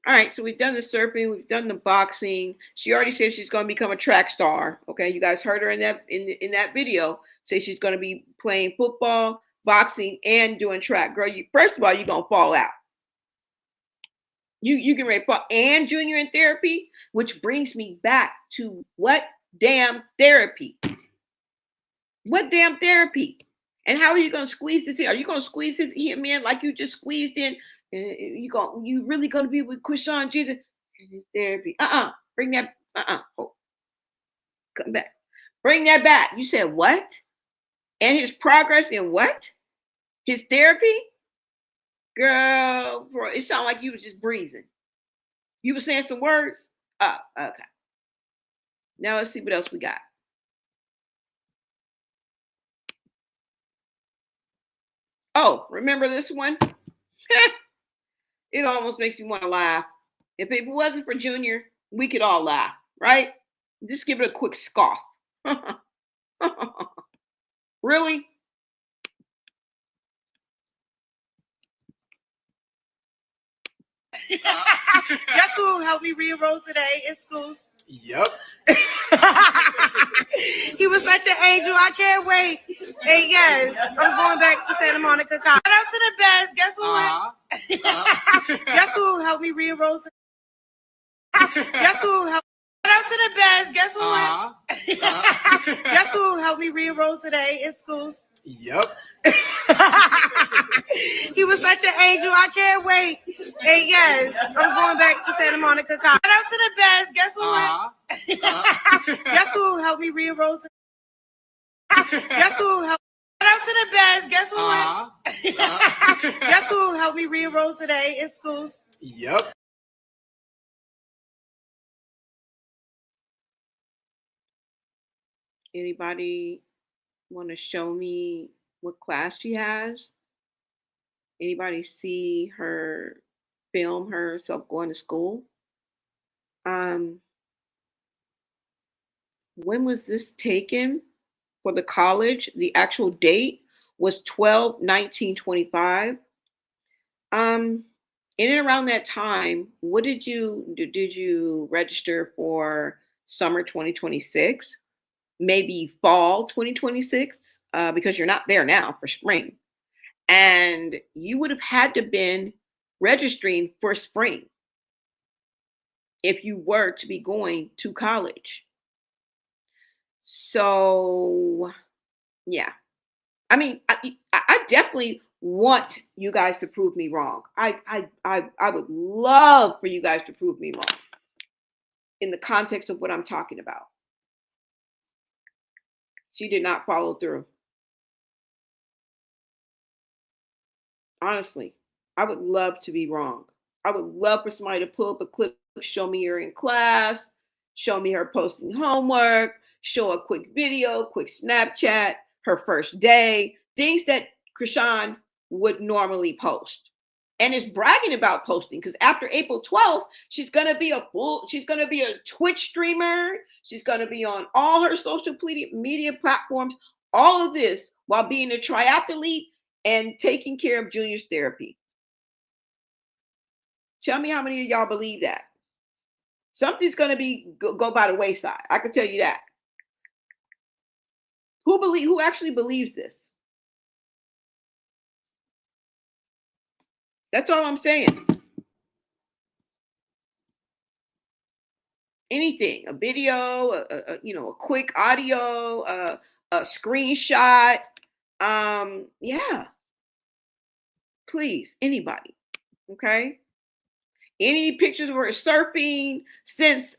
All right, so we've done the surfing, we've done the boxing. She already said she's going to become a track star. Okay, you guys heard her in that video say she's going to be playing football, boxing, and doing track. Girl, first of all, you're going to fall out. You can ready to fall, and junior in therapy, which brings me back to what damn therapy? What damn therapy? And how are you going to squeeze this in? Are you going to squeeze him in like you just squeezed in? You really gonna be with Chrisean Jesus and his therapy? Bring that. Oh, come back. Bring that back. You said what? And his progress in what? His therapy? Girl, bro, it sounded like you was just breathing. You were saying some words? Oh, okay. Now let's see what else we got. Oh, remember this one? It almost makes me want to laugh. If it wasn't for Junior, we could all laugh, right? Just give it a quick scoff. Really? Guess who helped me re-enroll today in schools? Yep. He was such an angel. I can't wait. And yes, I'm going back to Santa Monica College. Shout out to the best. Guess who? Guess who helped me re-enroll today? Guess who helped? Shout out to the best. Guess who? Guess who helped me re-enroll today in schools? Yep. He was such an angel. I can't wait. And yes, I'm going back to Santa Monica College. Shout out to the best. Guess who? Guess who helped me re-enroll today? Guess who helped? Shout out to the best. Guess who? Guess who helped me re-enroll today in schools? Yep. Anybody want to show me what class she has? Anybody see her film herself going to school? When was this taken for the college? The actual date was 12/19/25. In and around that time, what did you register for summer 2026? Maybe fall 2026, because you're not there now for spring. And you would have had to been registering for spring if you were to be going to college. So, yeah. I mean, I definitely want you guys to prove me wrong. I would love for you guys to prove me wrong in the context of what I'm talking about. She did not follow through. Honestly, I would love to be wrong. I would love for somebody to pull up a clip, show me her in class, show me her posting homework, show a quick video, quick Snapchat, her first day, things that Chrisean would normally post. And is bragging about posting because after April 12th, she's gonna be a Twitch streamer. She's gonna be on all her social media platforms, all of this while being a triathlete and taking care of Junior's therapy. Tell me how many of y'all believe that. Something's going to go by the wayside. I can tell you that. Who actually believes this? That's all I'm saying. Anything, a video, a quick audio, a screenshot. Yeah. Please, anybody. Okay. Any pictures of her surfing since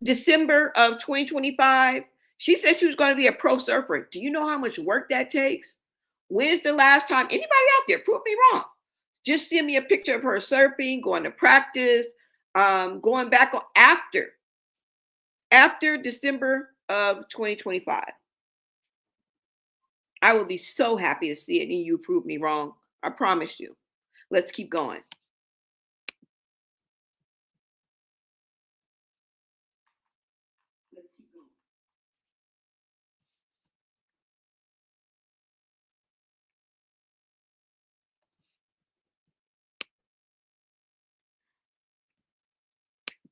December of 2025. She said she was going to be a pro surfer. Do you know how much work that takes? When is the last time anybody out there, prove me wrong, just send me a picture of her surfing, going to practice, going back on after December of 2025. I will be so happy to see it, and you prove me wrong. I promise you. Let's keep going.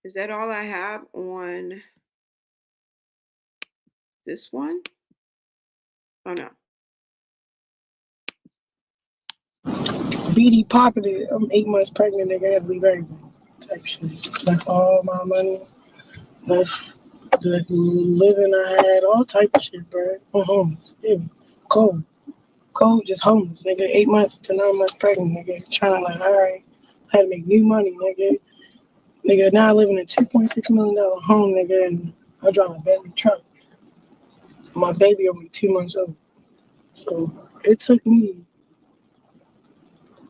Is that all I have on this one? Oh no. BD pocketed. I'm 8 months pregnant. Nigga, I had to leave everything. Type shit. Left all my money. Left the living I had. All type of shit, bro. I'm homeless. Yeah. Cold. Cold, just homeless, nigga. 8 months to 9 months pregnant, nigga. Trying like, all right. Had to make new money, nigga. Nigga, now I live in a $2.6 million home, nigga, and I drive a Bentley truck. My baby only 2 months old. So it took me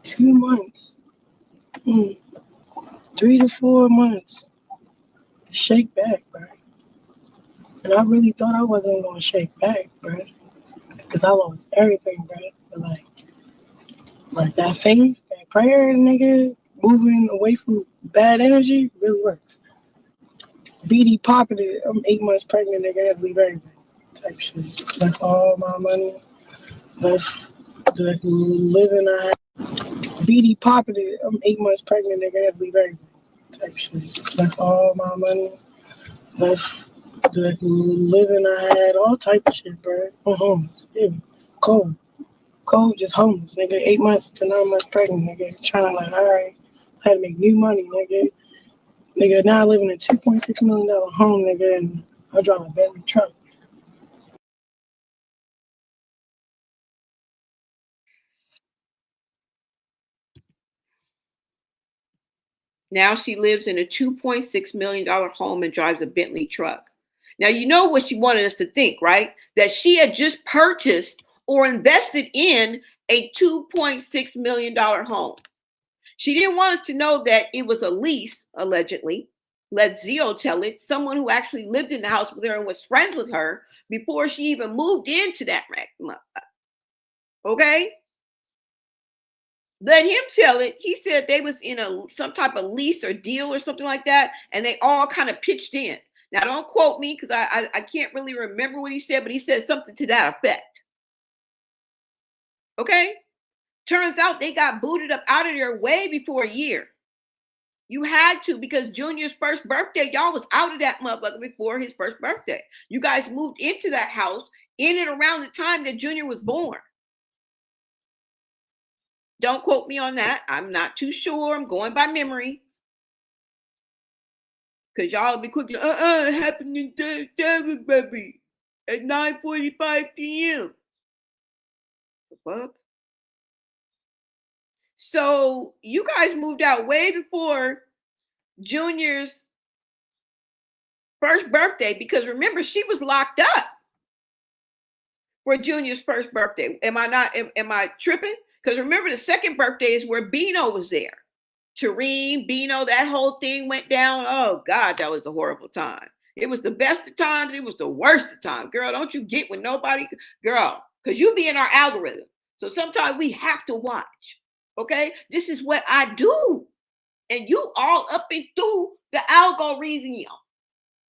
2 months, 3 to 4 months to shake back, bro. And I really thought I wasn't going to shake back, bro. Because I lost everything, bro. But like that faith, that prayer, nigga, moving away from bad energy really works. BD pocketed. I'm 8 months pregnant, nigga. I had to leave everything. Type shit. Left all my money. Left the living I had. BD pocketed. I'm 8 months pregnant, nigga. I had to leave everything. Type shit. Left all my money. Left the living I had. All type of shit, bro. I'm homeless. Yeah. Cold. Cold, just homeless, nigga. 8 months to 9 months pregnant, nigga. Trying like, all right. Had to make new money, nigga. Nigga, now I live in a $2.6 million home, nigga, and I drive a Bentley truck. Now she lives in a $2.6 million home and drives a Bentley truck. Now, you know what she wanted us to think, right? That she had just purchased or invested in a $2.6 million home. She didn't want us to know that it was a lease, allegedly. Let Zio tell it. Someone who actually lived in the house with her and was friends with her before she even moved into that rack. Okay? Let him tell it. He said they was in some type of lease or deal or something like that, and they all kind of pitched in. Now, don't quote me because I can't really remember what he said, but he said something to that effect. Okay? Turns out they got booted up out of there way before a year. You had to because Junior's first birthday, y'all was out of that motherfucker before his first birthday. You guys moved into that house in and around the time that Junior was born. Don't quote me on that. I'm not too sure. I'm going by memory. Because y'all be quick, it happened in Thanksgiving, baby, at 9:45 p.m. The fuck? So you guys moved out way before Junior's first birthday, because remember, she was locked up for Junior's first birthday. Am I tripping? Because remember, the second birthday is where Bino was there. Tareen, Bino, that whole thing went down. Oh God, that was a horrible time. It was the best of times. It was the worst of times. Girl, don't you get with nobody, girl, because you be in our algorithm. So sometimes we have to watch. Okay, this is what I do, and you all up and through the algorithm.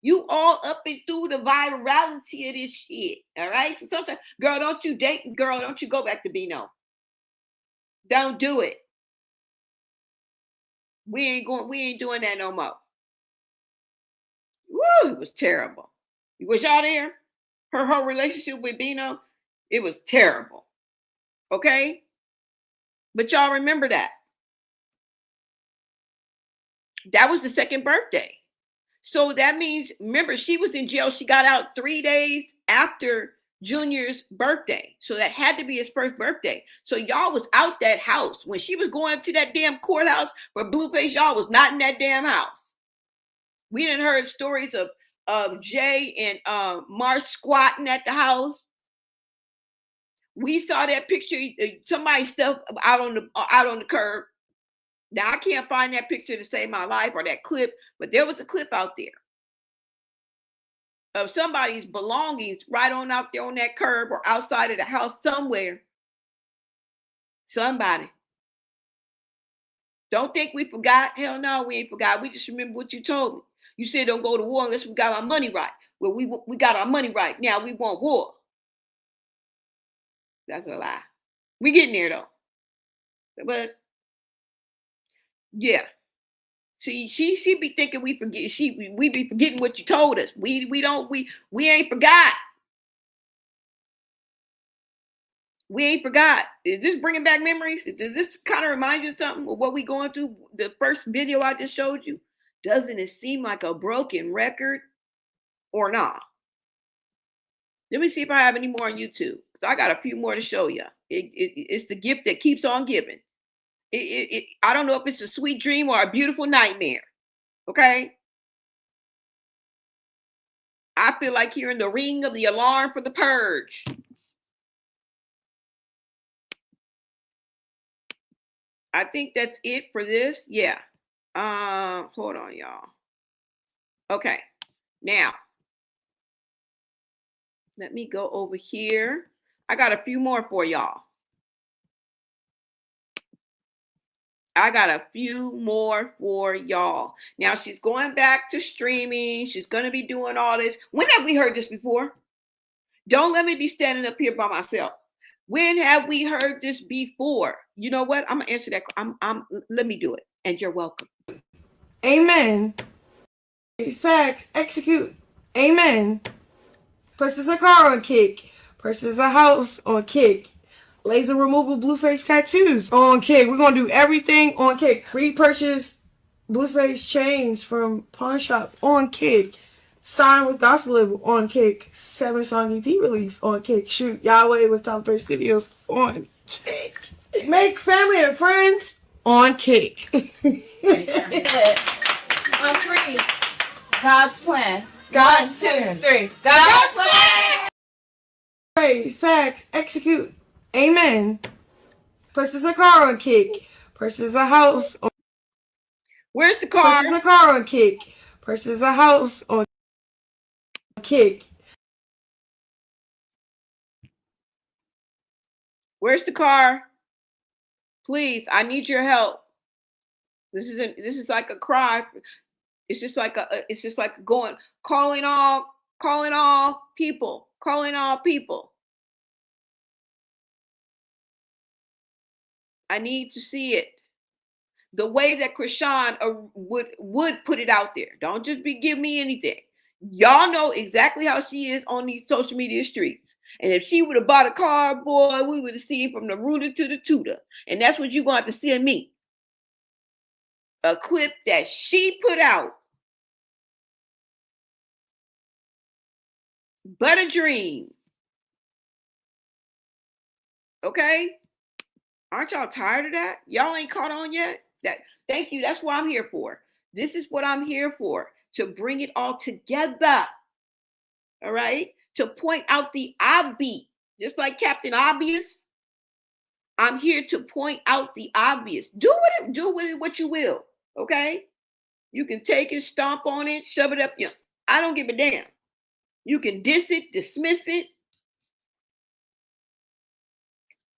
You all up and through the virality of this shit. All right. So sometimes, girl, don't you date, girl, don't you go back to Bino. Don't do it. We ain't doing that no more. Woo, it was terrible. Was y'all there? Her whole relationship with Bino, it was terrible. Okay? But y'all remember that. That was the second birthday. So that means, remember, she was in jail. She got out 3 days after Junior's birthday. So that had to be his first birthday. So y'all was out that house. When she was going to that damn courthouse for Blueface, y'all was not in that damn house. We didn't heard stories of Jay and Marsh squatting at the house. We saw that picture, somebody stuff out on the curb. Now I can't find that picture to save my life or that clip, but there was a clip out there of somebody's belongings right on out there on that curb or outside of the house somewhere. Somebody. Don't think we forgot. Hell no, we ain't forgot. We just remember what you told me. You said don't go to war unless we got our money right. Well, we got our money right. Now we want war. That's a lie. We getting there though. But yeah. See, she be thinking we forget. We be forgetting what you told us. We ain't forgot. We ain't forgot. Is this bringing back memories? Does this kind of remind you of something of what we going through? The first video I just showed you. Doesn't it seem like a broken record or not? Let me see if I have any more on YouTube. I got a few more to show you. It's the gift that keeps on giving. I don't know if it's a sweet dream or a beautiful nightmare. Okay. I feel like hearing the ring of the alarm for the purge. I think that's it for this. Yeah. Hold on, y'all. Okay. Now, let me go over here. I got a few more for y'all. Now she's going back to streaming. She's going to be doing all this. When have we heard this before? Don't let me be standing up here by myself. When have we heard this before? You know what? I'm going to answer that. Let me do it. And you're welcome. Amen. Facts. Execute. Amen. Purchase a car on Kick. Purchase a house on Kick. Laser removal Blueface tattoos on Kick. We're going to do everything on Kick. Repurchase Blueface chains from Pawn Shop on Kick. Sign with Gospel Label on Kick. 7-song EP release on Kick. Shoot Yahweh with Tyler Perry Studios on Kick. Make family and friends on Kick. On 3. God's plan. God's 1, 2, 3. God's plan. Pray, facts, execute. Amen. Purchase a car on Kick. Purchase a house on Where's the car? Purchase a car on Kick. Purchase a house on Kick. Where's the car? Please, I need your help. This is like a cry. It's just like calling all people. I need to see it. The way that Chrisean would put it out there. Don't just give me anything. Y'all know exactly how she is on these social media streets. And if she would have bought a car, boy, we would have seen from the rooter to the tutor. And that's what you're going to have to see in me. A clip that she put out but a dream. Okay? Aren't y'all tired of that? Y'all ain't caught on yet? Thank you. That's what I'm here for. This is what I'm here for, to bring it all together. All right? To point out the obvious. Just like Captain Obvious, I'm here to point out the obvious. Do with it what you will. Okay? You can take it, stomp on it, shove it up. I don't give a damn. You can diss it, dismiss it,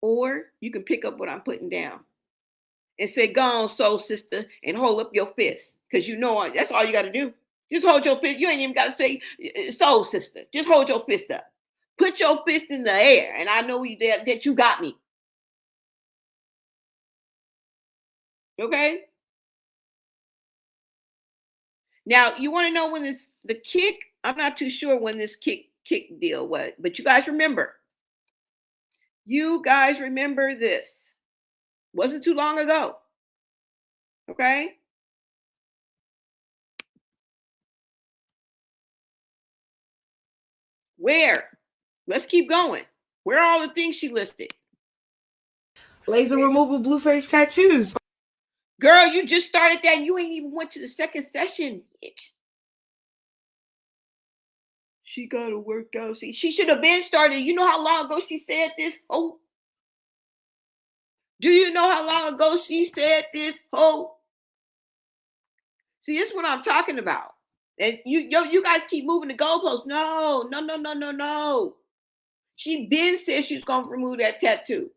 or you can pick up what I'm putting down and say, "Go on, soul sister," and hold up your fist, because that's all you got to do. Just hold your fist. You ain't even got to say, "Soul sister." Just hold your fist up. Put your fist in the air, and I know that you got me. Okay. Now, you want to know when the kick? I'm not too sure when this kick deal was, but you guys remember. You guys remember this. Wasn't too long ago. Okay? Where? Let's keep going. Where are all the things she listed? Laser removal blue face tattoos. Girl, you just started that and you ain't even went to the second session, bitch. She got to work out. See, she should have been started. You know how long ago she said this? Oh. Do you know how long ago she said this? Oh. See, this is what I'm talking about. And you guys keep moving the goalposts. No. She been said she's gonna remove that tattoo.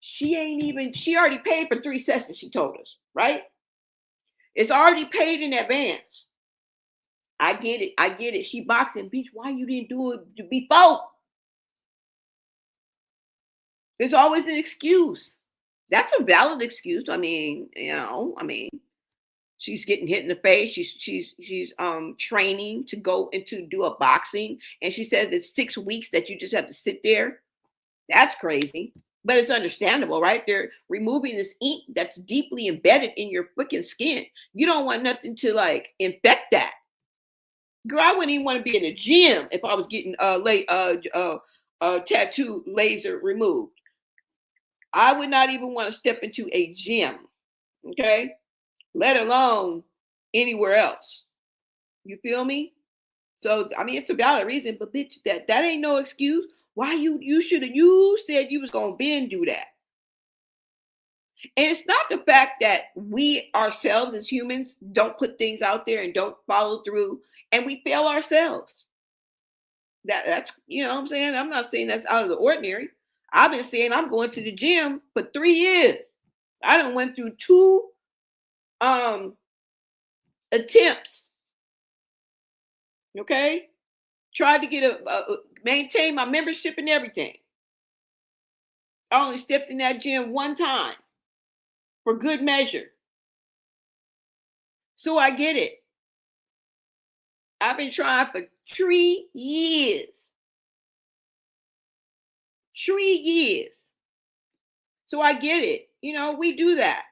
She already paid for 3 sessions, she told us, right? It's already paid in advance. I get it. She boxing, bitch. Why you didn't do it before? There's always an excuse. That's a valid excuse. She's getting hit in the face. She's training to go into do a boxing, and she says it's 6 weeks that you just have to sit there. That's crazy, but it's understandable, right? They're removing this ink that's deeply embedded in your freaking skin. You don't want nothing to like infect that. Girl, I wouldn't even want to be in a gym if I was getting tattoo laser removed. I would not even want to step into a gym, okay? Let alone anywhere else. You feel me? So it's a valid reason, but bitch, that ain't no excuse. Why you said you was gonna bend do that. And it's not the fact that we ourselves as humans don't put things out there and don't follow through, and we fail ourselves. That's what I'm saying. I'm not saying that's out of the ordinary. I've been saying I'm going to the gym for 3 years. I done went through 2 attempts. Okay, tried to get maintain my membership and everything. I only stepped in that gym 1 time for good measure. So I get it. I've been trying for 3 years. 3 years. So I get it. We do that.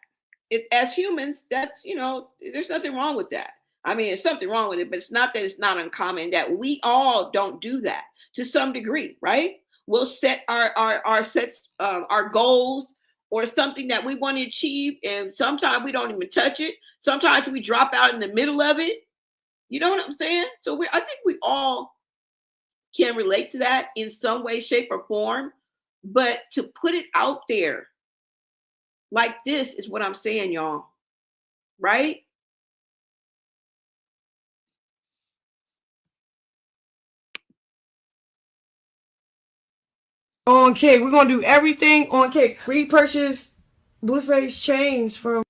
As humans, that's, there's nothing wrong with that. There's something wrong with it, but it's not that it's not uncommon that we all don't do that to some degree, right? We'll set our goals or something that we want to achieve, and sometimes we don't even touch it. Sometimes we drop out in the middle of it. You know what I'm saying? So I think we all can relate to that in some way, shape, or form. But to put it out there like this is what I'm saying, y'all. Right? On Kick, we're gonna do everything on Kick. Repurchase Blueface chains from.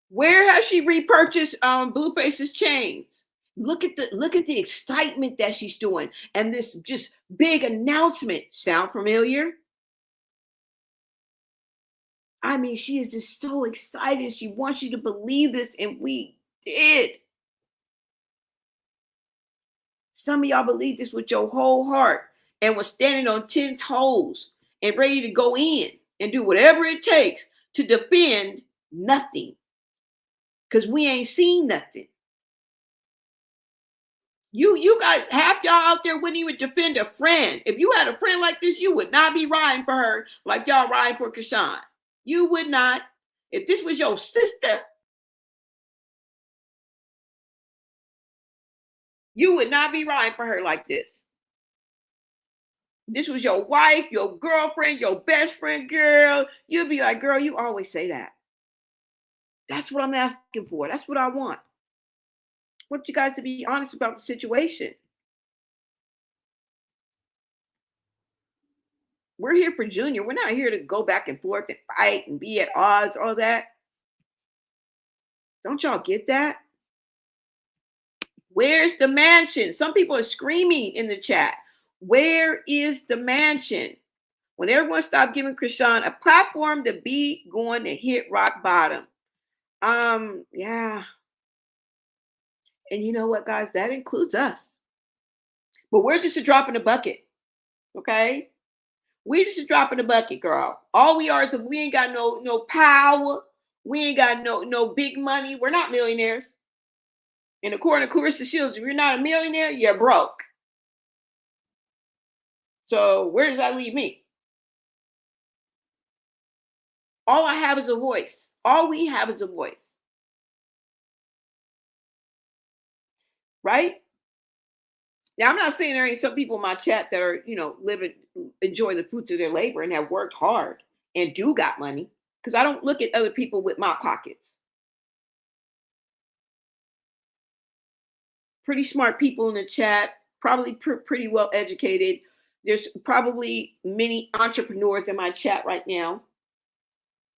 Where has she repurchased Blueface's chains? Look at the excitement that she's doing, and this just big announcement. Sound familiar? She is just so excited. She wants you to believe this, and we did. Some of y'all believe this with your whole heart and was standing on 10 toes and ready to go in and do whatever it takes to defend nothing. Because we ain't seen nothing. You guys, half y'all out there wouldn't even defend a friend. If you had a friend like this, you would not be riding for her like y'all riding for Chrisean. You would not. If this was your sister, you would not be riding for her like this. This was your wife, your girlfriend, your best friend, girl. You'd be like, girl, you always say that. That's what I'm asking for. That's what I want. I want you guys to be honest about the situation. We're here for Junior. We're not here to go back and forth and fight and be at odds, all that. Don't y'all get that? Where's the mansion? Some people are screaming in the chat. Where is the mansion? When everyone stopped giving Chrisean a platform to be going to hit rock bottom. Yeah. And you know what, guys? That includes us. But we're just a drop in the bucket. Okay? We just a drop in the bucket, girl. All we are is we ain't got no power. We ain't got no big money. We're not millionaires. And according to Clarissa Shields, if you're not a millionaire, you're broke. So where does that leave me? All I have is a voice. All we have is a voice. Right? Now, I'm not saying there ain't some people in my chat that are, enjoy the fruits of their labor and have worked hard and do got money. Because I don't look at other people with my pockets. Pretty smart people in the chat, probably pretty well educated. There's probably many entrepreneurs in my chat right now.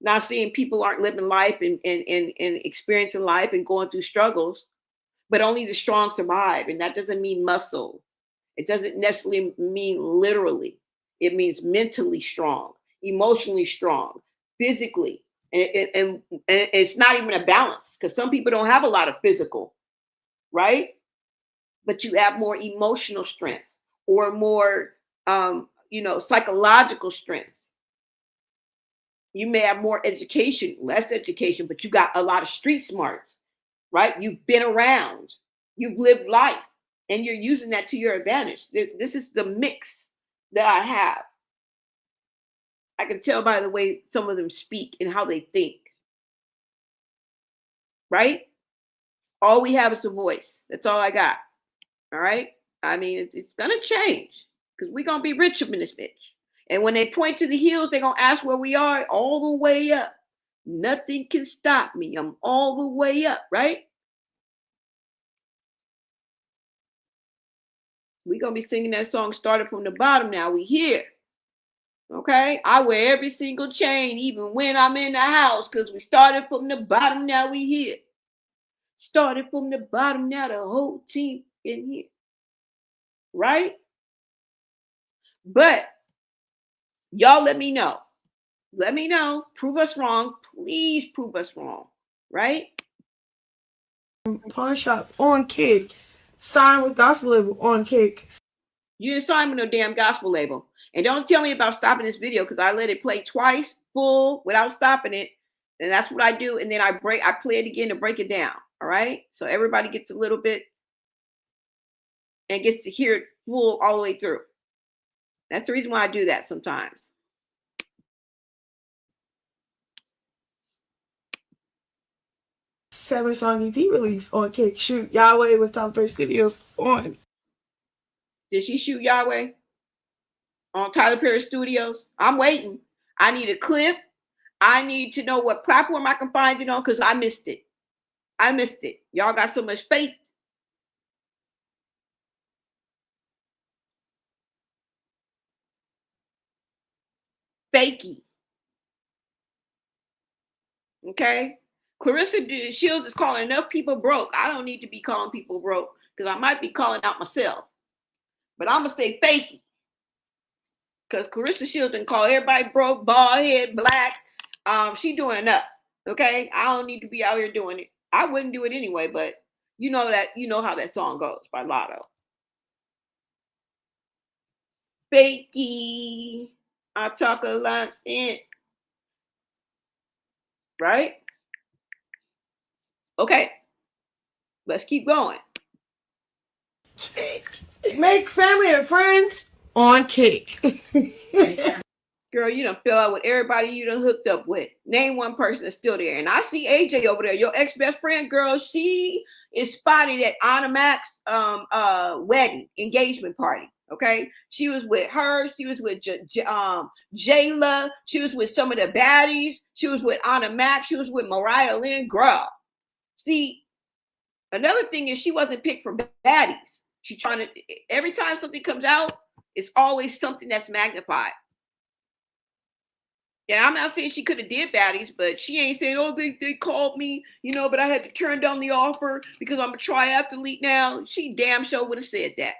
Not saying people aren't living life and experiencing life and going through struggles, but only the strong survive. And that doesn't mean muscle. It doesn't necessarily mean literally. It means mentally strong, emotionally strong, physically. And it's not even a balance because some people don't have a lot of physical, right? But you have more emotional strength or more, psychological strength. You may have more education, less education, but you got a lot of street smarts, right? You've been around, you've lived life, and you're using that to your advantage. This is the mix that I have. I can tell by the way some of them speak and how they think, right? All we have is a voice. That's all I got. All right. I mean, it's going to change because we're going to be rich up in this bitch. And when they point to the hills, they're going to ask where we are all the way up. Nothing can stop me. I'm all the way up, right? We're going to be singing that song started from the bottom now. We here. Okay? I wear every single chain, even when I'm in the house, because we started from the bottom, now we here. Started from the bottom, now the whole team in here. Right? But y'all let me know. Let me know. Prove us wrong. Please prove us wrong. Right? Pawn shop on Kick. Sign with gospel label on Kick. You didn't sign with no damn gospel label. And don't tell me about stopping this video because I let it play twice, full, without stopping it. And that's what I do. And then I play it again to break it down. All right. So everybody gets a little bit and gets to hear it full all the way through. That's the reason why I do that sometimes. 7-song EP release on Kick. Shoot Yahweh with Top Bird Studios on. Did she shoot Yahweh on Tyler Perry Studios? I'm waiting. I need a clip. I need to know what platform I can find it on because I missed it. I missed it. Y'all got so much faith. Fakey. Okay? Clarissa Shields is calling enough people broke. I don't need to be calling people broke because I might be calling out myself. But I'm going to stay fakey. Because Clarissa Shields can call everybody broke, bald head, black. She doing enough. Okay? I don't need to be out here doing it. I wouldn't do it anyway, but you know how that song goes by Lotto. Fakey. I talk a lot in. Right? Okay. Let's keep going. Make family and friends on Cake. Girl, you done fell out with everybody you done hooked up with. Name one person that's still there. And I see AJ over there, your ex-best friend, girl. She is spotted at Anna Mac's wedding engagement party. Okay, she was with her. She was with Jayla. She was with some of the baddies. She was with Anna Mac. She was with Mariah Lynn. Girl, see, another thing is she wasn't picked for baddies. She trying to, every time something comes out, it's always something that's magnified. And I'm not saying she could have did baddies, but she ain't saying, oh, they called me, you know, but I had to turn down the offer because I'm a triathlete now. She damn sure would have said that.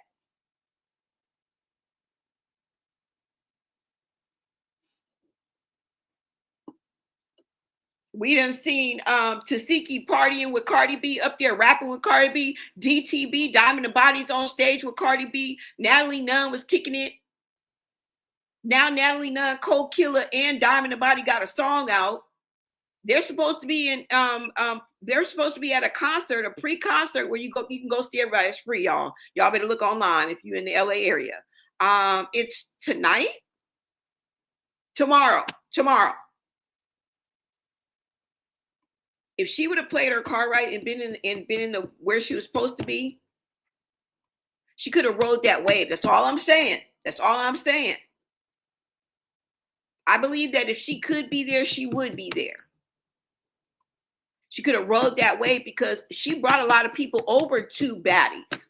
We done seen Tasiki partying with Cardi B, up there rapping with Cardi B. DTB, Diamond the Body's on stage with Cardi B. Natalie Nunn was kicking it. Now Natalie Nunn, Cold Killer, and Diamond the Body got a song out. They're supposed to be in they're supposed to be at a concert, a pre-concert where you can go see everybody. It's free, y'all. Y'all better look online if you're in the LA area. It's tonight, tomorrow. If she would have played her card right and been in the where she was supposed to be, she could have rode that wave. That's all I'm saying. I believe that if she could be there, she would be there. She could have rode that wave because she brought a lot of people over to baddies.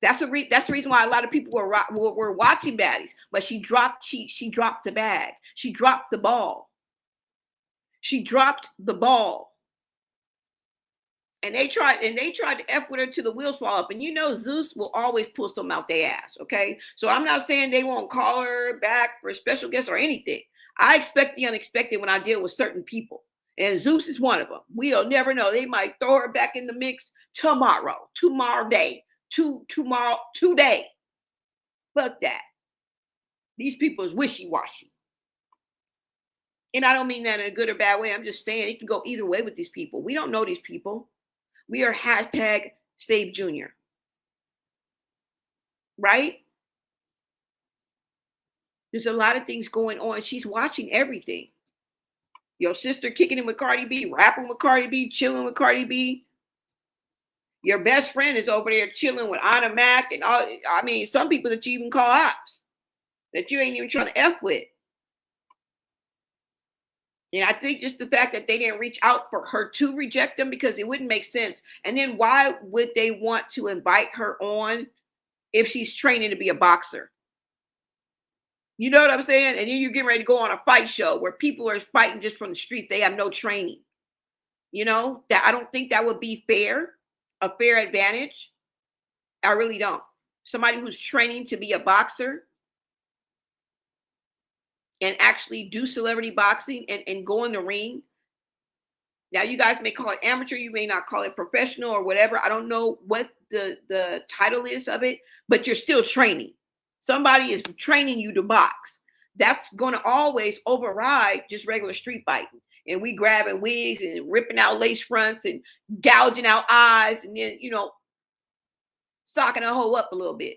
That's the reason why a lot of people were watching baddies. But she dropped the bag. She dropped the ball. And they tried to F with her till the wheels fall up. And you know Zeus will always pull something out their ass, okay? So I'm not saying they won't call her back for a special guest or anything. I expect the unexpected when I deal with certain people. And Zeus is one of them. We'll never know. They might throw her back in the mix tomorrow day. Today. Fuck that. These people is wishy-washy. And I don't mean that in a good or bad way. I'm just saying it can go either way with these people. We don't know these people. We are hashtag Save Junior. Right? There's a lot of things going on. She's watching everything. Your sister kicking it with Cardi B, rapping with Cardi B, chilling with Cardi B. Your best friend is over there chilling with Anna Mac and all. I mean, some people that you even call ops that you ain't even trying to F with. And I think just the fact that they didn't reach out for her to reject them because it wouldn't make sense. And then why would they want to invite her on if she's training to be a boxer? You know what I'm saying? And then you're getting ready to go on a fight show where people are fighting just from the street. They have no training. You know, that I don't think that would be fair, a fair advantage. I really don't. Somebody who's training to be a boxer and actually do celebrity boxing and go in the ring. Now, you guys may call it amateur. You may not call it professional or whatever. I don't know what the title is of it, but you're still training. Somebody is training you to box. That's going to always override just regular street fighting. And we grabbing wigs and ripping out lace fronts and gouging out eyes and then, you know, socking a hoe up a little bit.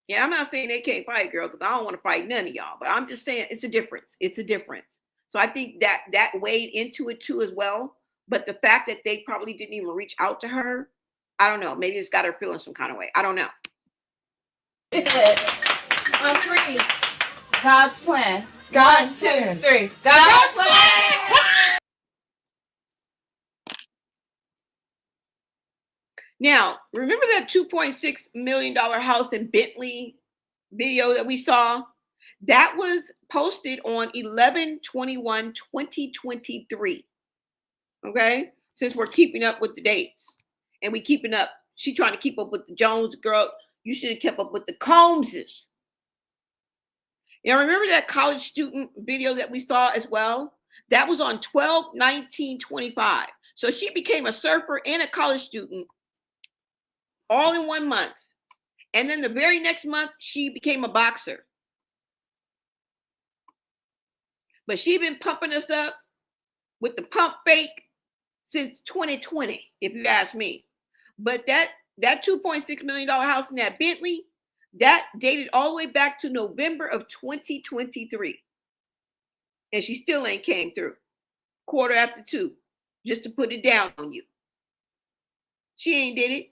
Yeah, I'm not saying they can't fight, girl, because I don't want to fight none of y'all. But I'm just saying it's a difference. It's a difference. So I think that weighed into it too as well. But the fact that they probably didn't even reach out to her, I don't know. Maybe it's got her feeling some kind of way. I don't know. On three. God's plan. God's 1, 2, plan. 3. God's plan. Now, remember that $2.6 million house in Bentley video that we saw? That was posted on 11/21/2023. Okay? Since we're keeping up with the dates. And we keeping up. She trying to keep up with the Jones girl. You should have kept up with the Combses. Now, remember that college student video that we saw as well? That was on 12/19/25. So she became a surfer and a college student all in 1 month. And then the very next month, she became a boxer. But she been pumping us up with the pump fake since 2020, if you ask me. But that $2.6 million house in that Bentley, that dated all the way back to November of 2023. And she still ain't came through. 2:15, just to put it down on you. She ain't did it.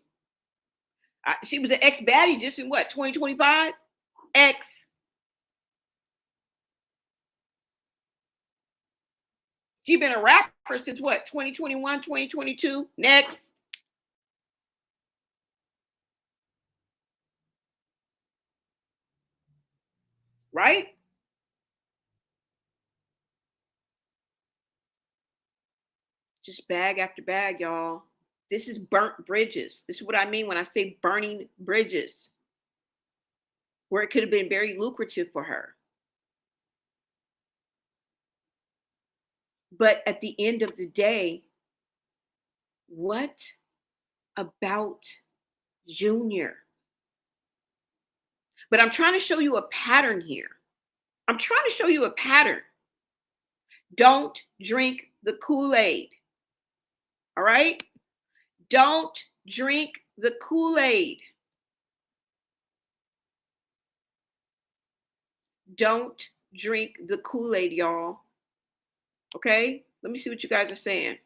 She was an ex-baddie just in what, 2025? Ex. She been a rapper since what, 2021, 2022? Next. Right? Just bag after bag, y'all. This is burnt bridges. This is what I mean when I say burning bridges, where it could have been very lucrative for her. But at the end of the day, what about Junior? But I'm trying to show you a pattern here. I'm trying to show you a pattern. Don't drink the Kool-Aid. All right? Don't drink the Kool-Aid. Don't drink the Kool-Aid, y'all. Okay? Let me see what you guys are saying.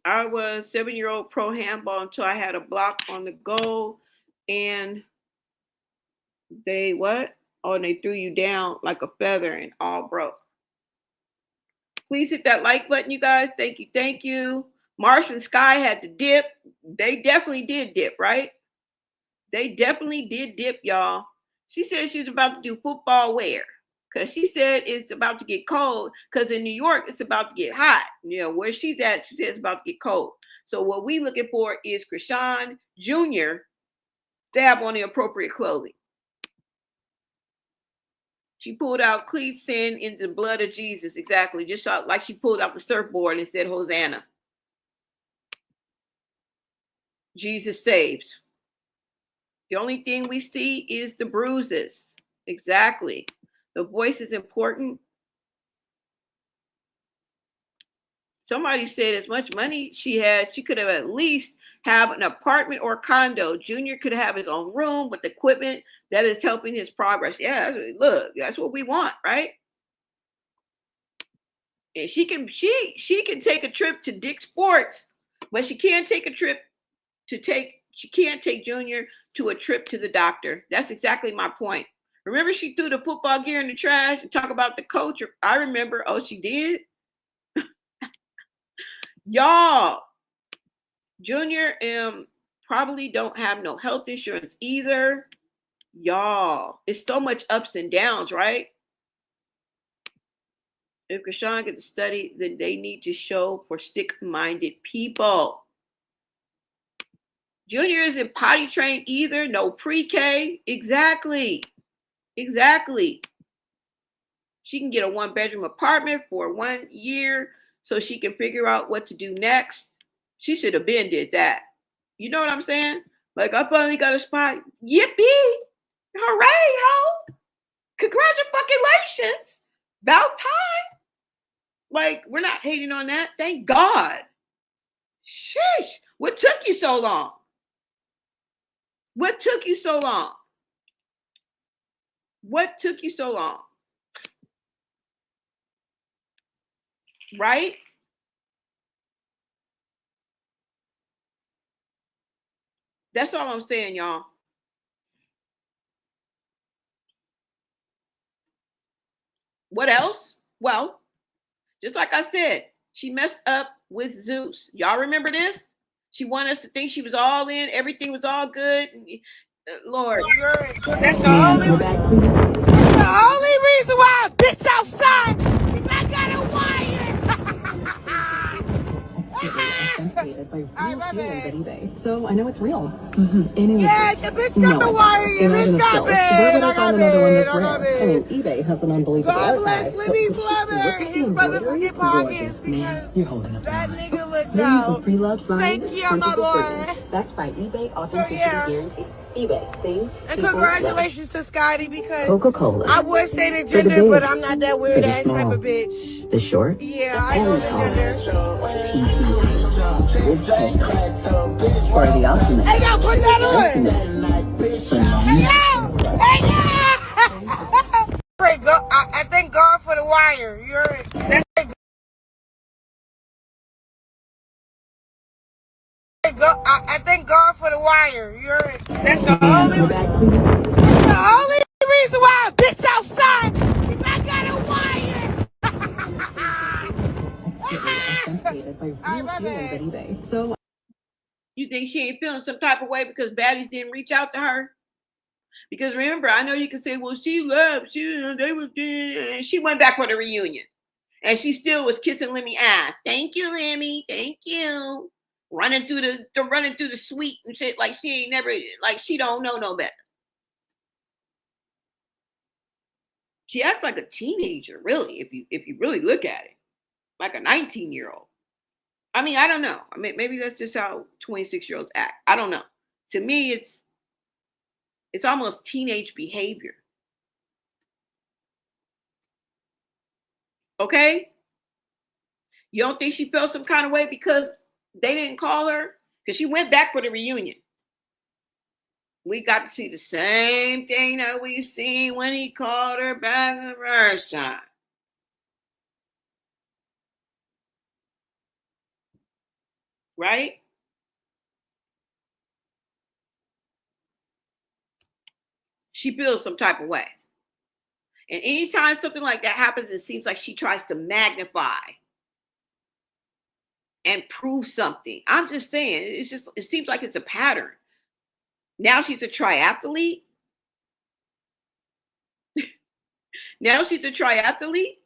I was 7-year-old pro handball until I had a block on the goal, and they what? Oh, and they threw you down like a feather and all broke. Please hit that like button, you guys. Thank you. Thank you. Mars and Sky had to dip. They definitely did dip, right? They definitely did dip, y'all. She said she's about to do football wear because she said it's about to get cold because in New York, it's about to get hot. You know, where she's at, she said it's about to get cold. So what we looking for is Chrisean Jr. to have on the appropriate clothing. She pulled out cleats sin in the blood of Jesus. Exactly. Just like she pulled out the surfboard and said, Hosanna. Jesus saves. The only thing we see is the bruises. Exactly. The voice is important. Somebody said as much money she had, she could have at least have an apartment or condo. Junior could have his own room with equipment that is helping his progress. Yeah, that's what we want, right? And she can take a trip to Dick's Sports, but she can't take Junior to a trip to the doctor. That's exactly my point. Remember, she threw the football gear in the trash and talk about the coach. I remember. Oh, she did. Y'all, Junior probably don't have no health insurance either. Y'all, it's so much ups and downs, right? If Chrisean gets to study, then they need to show for stick-minded people. Junior isn't potty trained either. No pre-K. Exactly. She can get a 1-bedroom apartment for 1 year so she can figure out what to do next. She should have been did that. You know what I'm saying? Like, I finally got a spot. Yippee! Hooray, ho! Congratulations! About time. Like, we're not hating on that. Thank God. Sheesh. What took you so long? What took you so long? What took you so long? Right? That's all I'm saying, y'all. What else? Well, just like I said, she messed up with Zeus. Y'all remember this? She wanted us to think she was all in. Everything was all good. Lord. That's the only reason why I bitch outside is I got a wire. Authenticated by real humans at eBay. eBay, so I know it's real. Yeah, the bitch got the wire. Your bitch got Where would bad. I I got find another one bad. that's I got rare? I mean, bad. eBay has an unbelievable God bless archive. Libby But just Flubber, look at his the embroidery. motherfucking pockets Gorgeous. because Man, you're holding up the that line. nigga looked Millions out. of pre-loved finds, Thank you, my purchase boy. approved. Backed by eBay authenticity yeah. guarantee. eBay, things, And people, congratulations to Scotty because Coca-Cola. I would say the For the gender, but big, I'm not that weird ass type of bitch. the short, Yeah, I know and the the tall. gender. Risk takers. For the optimist. Hey, yo, put that on. Pessimist. Hey, yo. Hey, yo. Pray God, I thank God for the wire. I thank God for the wire. That's the only. Back, please. The only reason why I bitch outside is I got a wire. Expertly authenticated by real humans at eBay. So You think she ain't feeling some type of way because baddies didn't reach out to her? Because remember, I know you can say, well, she left. She went back for the reunion. And she still was kissing Lemmy ass. Thank you, Lemmy. Thank you. Running through the suite and shit like she ain't never, like she don't know no better. She acts like a teenager, really, if you really look at it. Like a 19-year-old. I mean, I don't know. I mean, maybe that's just how 26-year-olds act. I don't know. To me, it's almost teenage behavior. Okay? You don't think she felt some kind of way because they didn't call her? Because she went back for the reunion. We got to see the same thing that we seen when he called her back the first time. Right? She feels some type of way. And anytime something like that happens, it seems like she tries to magnify and prove something. I'm just saying, it seems like it's a pattern. Now she's a triathlete. Now she's a triathlete.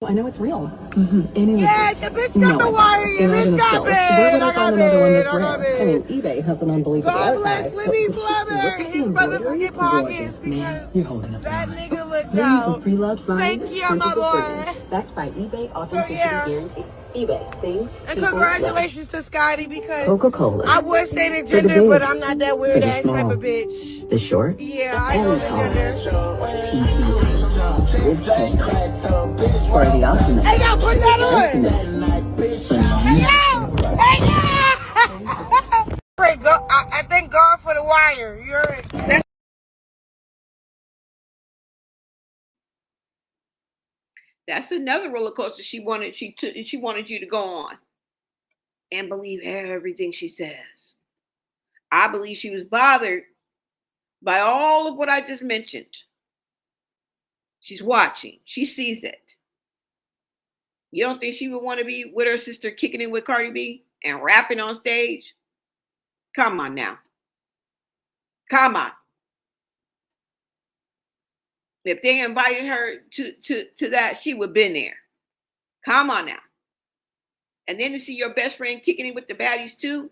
I know it's real. Yeah, the bitch got the wire. Your bitch got bad. Where would I find another one that's I got rare? I mean, eBay has an unbelievable God archive. bless Libby But just look Flubber, at the his embroidery. motherfucking pockets Gorgeous. because Man, you're holding up the that line. nigga looked Millions out. of pre-loved finds, Thank you, my purchase boy. approved. Backed by eBay authenticity yeah. guarantee. eBay, things, And people, congratulations to Scotty because Coca-Cola. I would say the For the gender, big, but I'm not that weird for the ass type small, of bitch. the short, Yeah, I and know the the tall. gender. Risk takers. For the optimist. Hey, yo, put that on. Pessimist. Hey, yo. Hey, yo. Pray God, I thank God for the wire. That's another roller coaster she wanted you to go on and believe everything she says. I believe she was bothered by all of what I just mentioned. She's watching. She sees it. You don't think she would want to be with her sister kicking it with Cardi B and rapping on stage? Come on now. Come on. If they invited her to that, she would have been there. Come on now. And then to see your best friend kicking it with the baddies too.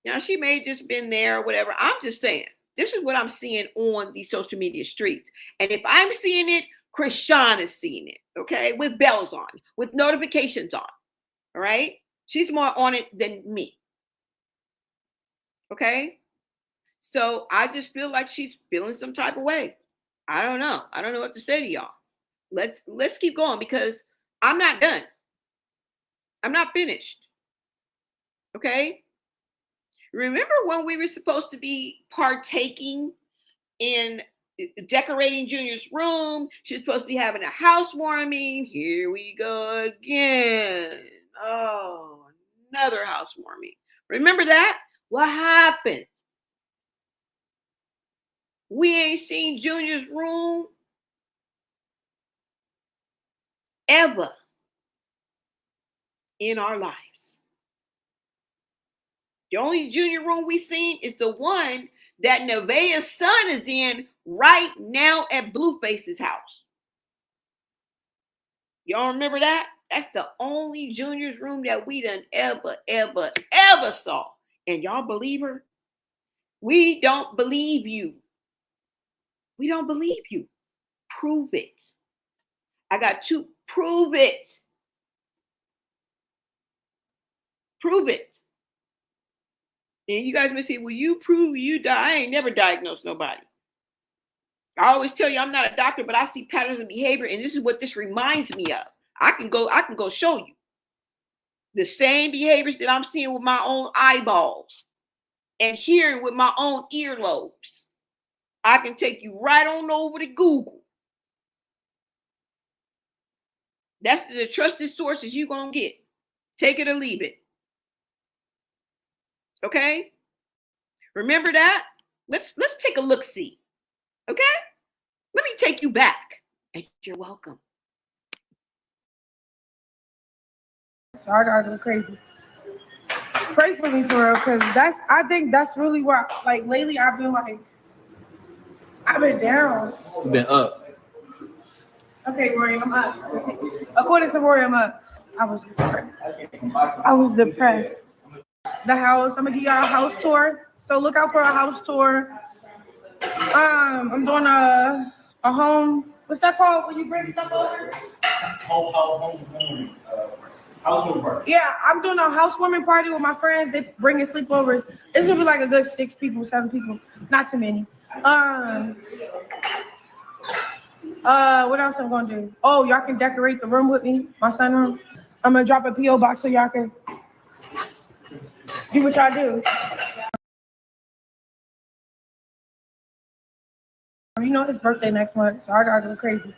Now she may have just been there or whatever. I'm just saying. This is what I'm seeing on these social media streets. And if I'm seeing it, Chrisean is seeing it, okay? With bells on, with notifications on, all right? She's more on it than me, okay? So I just feel like she's feeling some type of way. I don't know. I don't know what to say to y'all. Let's keep going because I'm not done. I'm not finished, okay? Remember when we were supposed to be partaking in decorating Junior's room? She's supposed to be having a housewarming. Here we go again. Oh, another housewarming. Remember that? What happened? We ain't seen Junior's room ever in our lives. The only Junior room we seen is the one that Nevaeh's son is in right now at Blueface's house. Y'all remember that? That's the only Junior's room that we done ever saw. And y'all believe her? We don't believe you. We don't believe you. Prove it. I got to prove it. Prove it. And you guys may say, well, you prove you die. I ain't never diagnosed nobody. I always tell you I'm not a doctor, but I see patterns of behavior, and this is what this reminds me of. I can go show you the same behaviors that I'm seeing with my own eyeballs and hearing with my own earlobes. I can take you right on over to Google. That's the trusted sources you're gonna get. Take it or leave it. Okay? Remember that? Let's take a look-see. Okay? Let me take you back. And you're welcome. So I gotta go crazy. Pray for me for real, because I think that's really what, like, lately I've been down. You've been up. Okay, Rory, I'm up. According to Rory, I'm up. I was depressed. The house, I'm gonna give y'all a house tour. So look out for a house tour. I'm doing a home, what's that called when you bring stuff over? Housewarming party. Yeah, I'm doing a housewarming party with my friends. They bringing sleepovers. It's gonna be like a good 6 people, 7 people, not too many. What else I'm gonna do? Oh, y'all can decorate the room with me, my sunroom. I'm gonna drop a PO box so y'all can do what y'all do. You know his birthday next month, so I gotta go crazy.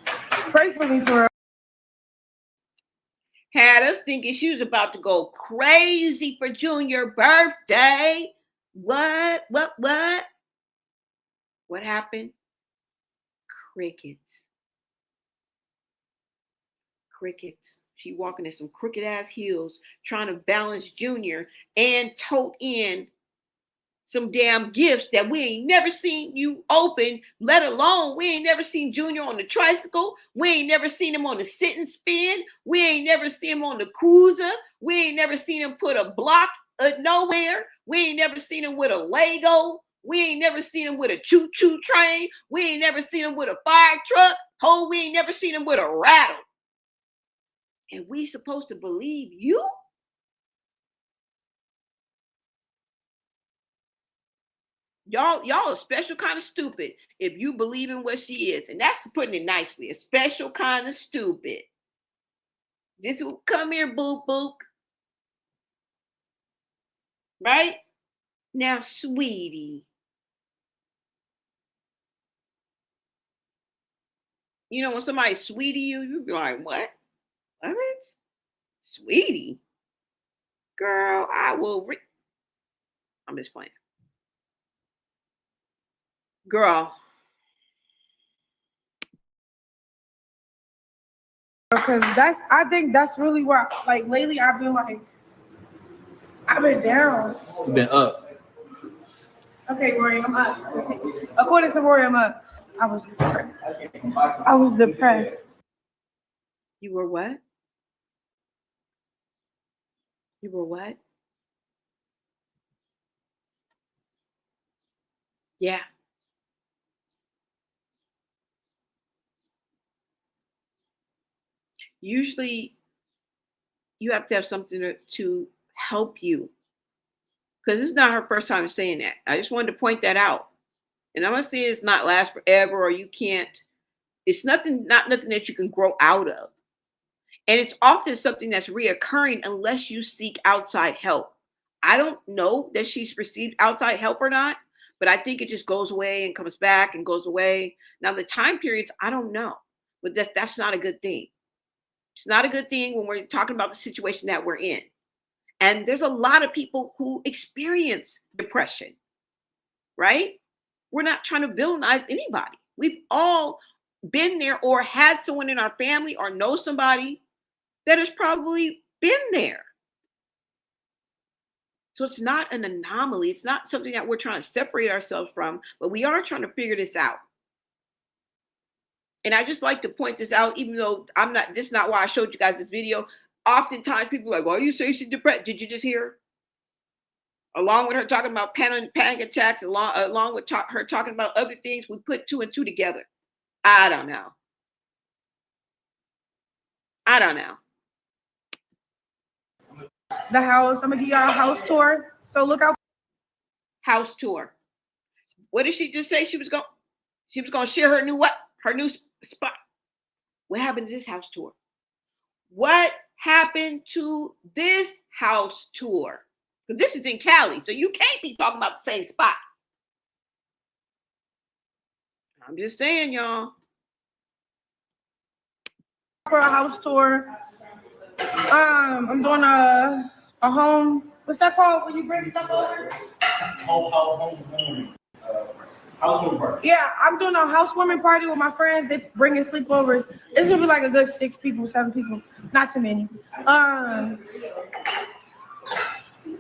Pray for me for real. Had us thinking she was about to go crazy for Junior birthday. What? What happened? Crickets. She walking in some crooked ass heels, trying to balance Junior and tote in some damn gifts that we ain't never seen you open, let alone we ain't never seen Junior on the tricycle. We ain't never seen him on the sit and spin. We ain't never seen him on the cruiser. We ain't never seen him put a block nowhere. We ain't never seen him with a Lego. We ain't never seen him with a choo-choo train. We ain't never seen him with a fire truck. We ain't never seen him with a rattle. And we supposed to believe you? Y'all a special kind of stupid if you believe in what she is. And that's putting it nicely. A special kind of stupid. This will come here, boop, boop. Right? Now, sweetie. You know, when somebody's sweetie you be like, what? What? Sweetie? Girl, I will I'm just playing. Girl. Because I think that's really what, like, lately I've been down. You've been up. Okay, Rory, I'm up. According to Rory, I'm up. I was depressed. You were what? You were what? Yeah. Usually you have to have something to help you. Because it's not her first time saying that. I just wanted to point that out. And I'm going to say it's not last forever or you can't. It's not nothing that you can grow out of. And it's often something that's reoccurring unless you seek outside help. I don't know that she's received outside help or not, but I think it just goes away and comes back and goes away. Now, the time periods, I don't know, but that's not a good thing. It's not a good thing when we're talking about the situation that we're in. And there's a lot of people who experience depression, right? We're not trying to villainize anybody. We've all been there or had someone in our family or know somebody that has probably been there. So it's not an anomaly. It's not something that we're trying to separate ourselves from, but we are trying to figure this out. And I just like to point this out, even though this is not why I showed you guys this video. Oftentimes people are like, well, you say she's depressed. Did you just hear her? Along with her talking about panic attacks, along with her talking about other things, we put 2 and 2 together. I don't know. The house. I'm gonna give y'all a house tour. So look out. House tour. What did she just say? She was going to share her new spot. What happened to this house tour? What happened to this house tour? Because this is in Cali, so you can't be talking about the same spot. I'm just saying, y'all. For a house tour. I'm doing a home. What's that called when you bring stuff over? Housewarming party. Yeah, I'm doing a housewarming party with my friends. They bringing sleepovers. It's gonna be like a good 6 people, 7 people, not too many.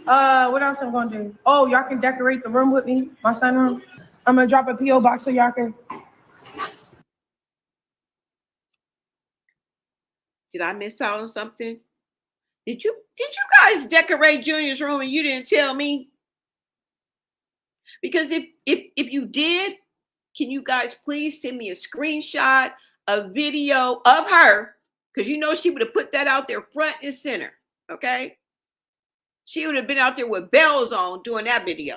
What else I'm gonna do? Oh, y'all can decorate the room with me, my sunroom. I'm gonna drop a PO box so y'all can. Did I miss out on something? Did you guys decorate Junior's room and you didn't tell me? Because if you did, can you guys please send me a screenshot, a video of her? Because you know she would have put that out there front and center. Okay? She would have been out there with bells on doing that video.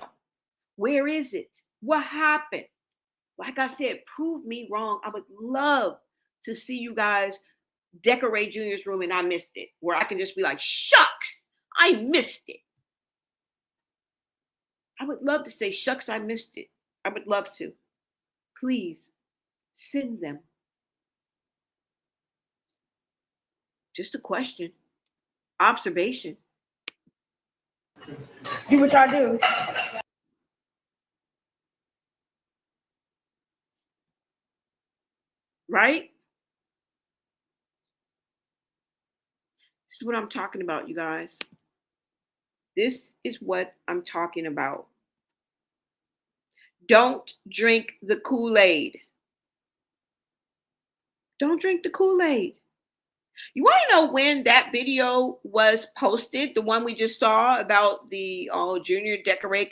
Where is it? What happened? Like I said, prove me wrong. I would love to see you guys decorate Junior's room and I missed it. Where I can just be like, shucks, I missed it. I would love to say, shucks, I missed it. I would love to. Please send them. Just a question. Observation. Do what y'all do. Right? This is what I'm talking about, you guys. This is what I'm talking about. Don't drink the Kool-Aid. Don't drink the Kool-Aid. You want to know when that video was posted? The one we just saw about the Junior decorate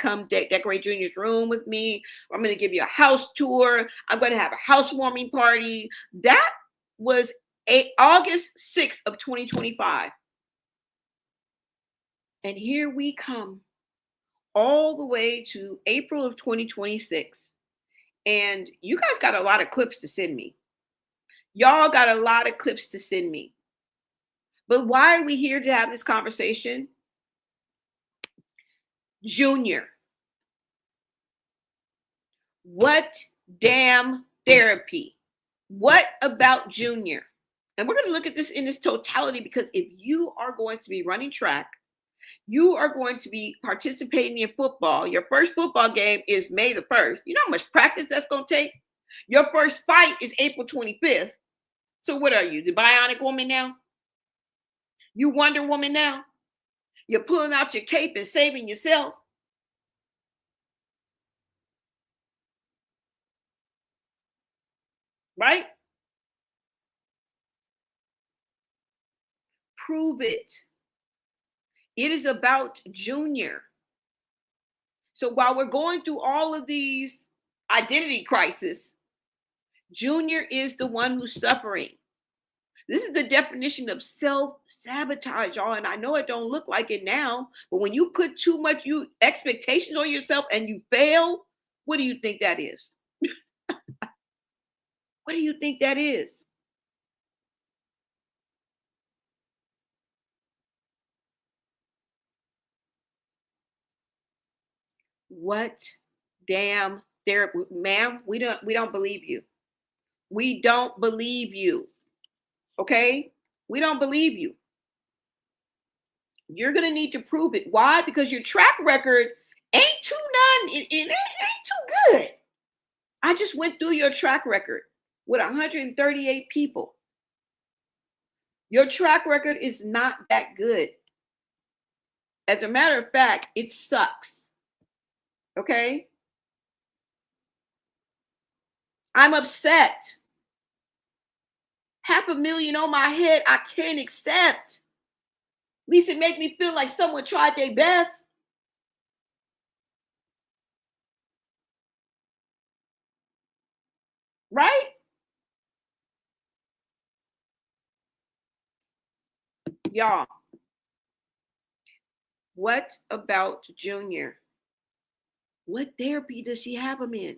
Junior's room with me. I'm going to give you a house tour. I'm going to have a housewarming party. That was August 6th of 2025. And here we come all the way to April of 2026. And you guys got a lot of clips to send me. Y'all got a lot of clips to send me. But why are we here to have this conversation? Junior. What damn therapy? What about Junior? And we're going to look at this in its totality, because if you are going to be running track, you are going to be participating in football. Your first football game is May the 1st. You know how much practice that's going to take? Your first fight is April 25th. So what are you, the Bionic Woman now? You Wonder Woman now? You're pulling out your cape and saving yourself? Right? Prove it. It is about Junior. So while we're going through all of these identity crises, Junior is the one who's suffering. This is the definition of self-sabotage, y'all. And I know it don't look like it now, but when you put too much expectations on yourself and you fail, what do you think that is? What do you think that is? What damn therapy, ma'am? We don't believe you. We don't believe you. Okay? We don't believe you. You're gonna need to prove it. Why? Because your track record ain't too it ain't too good. I just went through your track record with 138 people. Your track record is not that good. As a matter of fact, it sucks. Okay? I'm upset. $500,000 on my head, I can't accept. At least it make me feel like someone tried their best. Right? Y'all, what about Junior? What therapy does she have him in?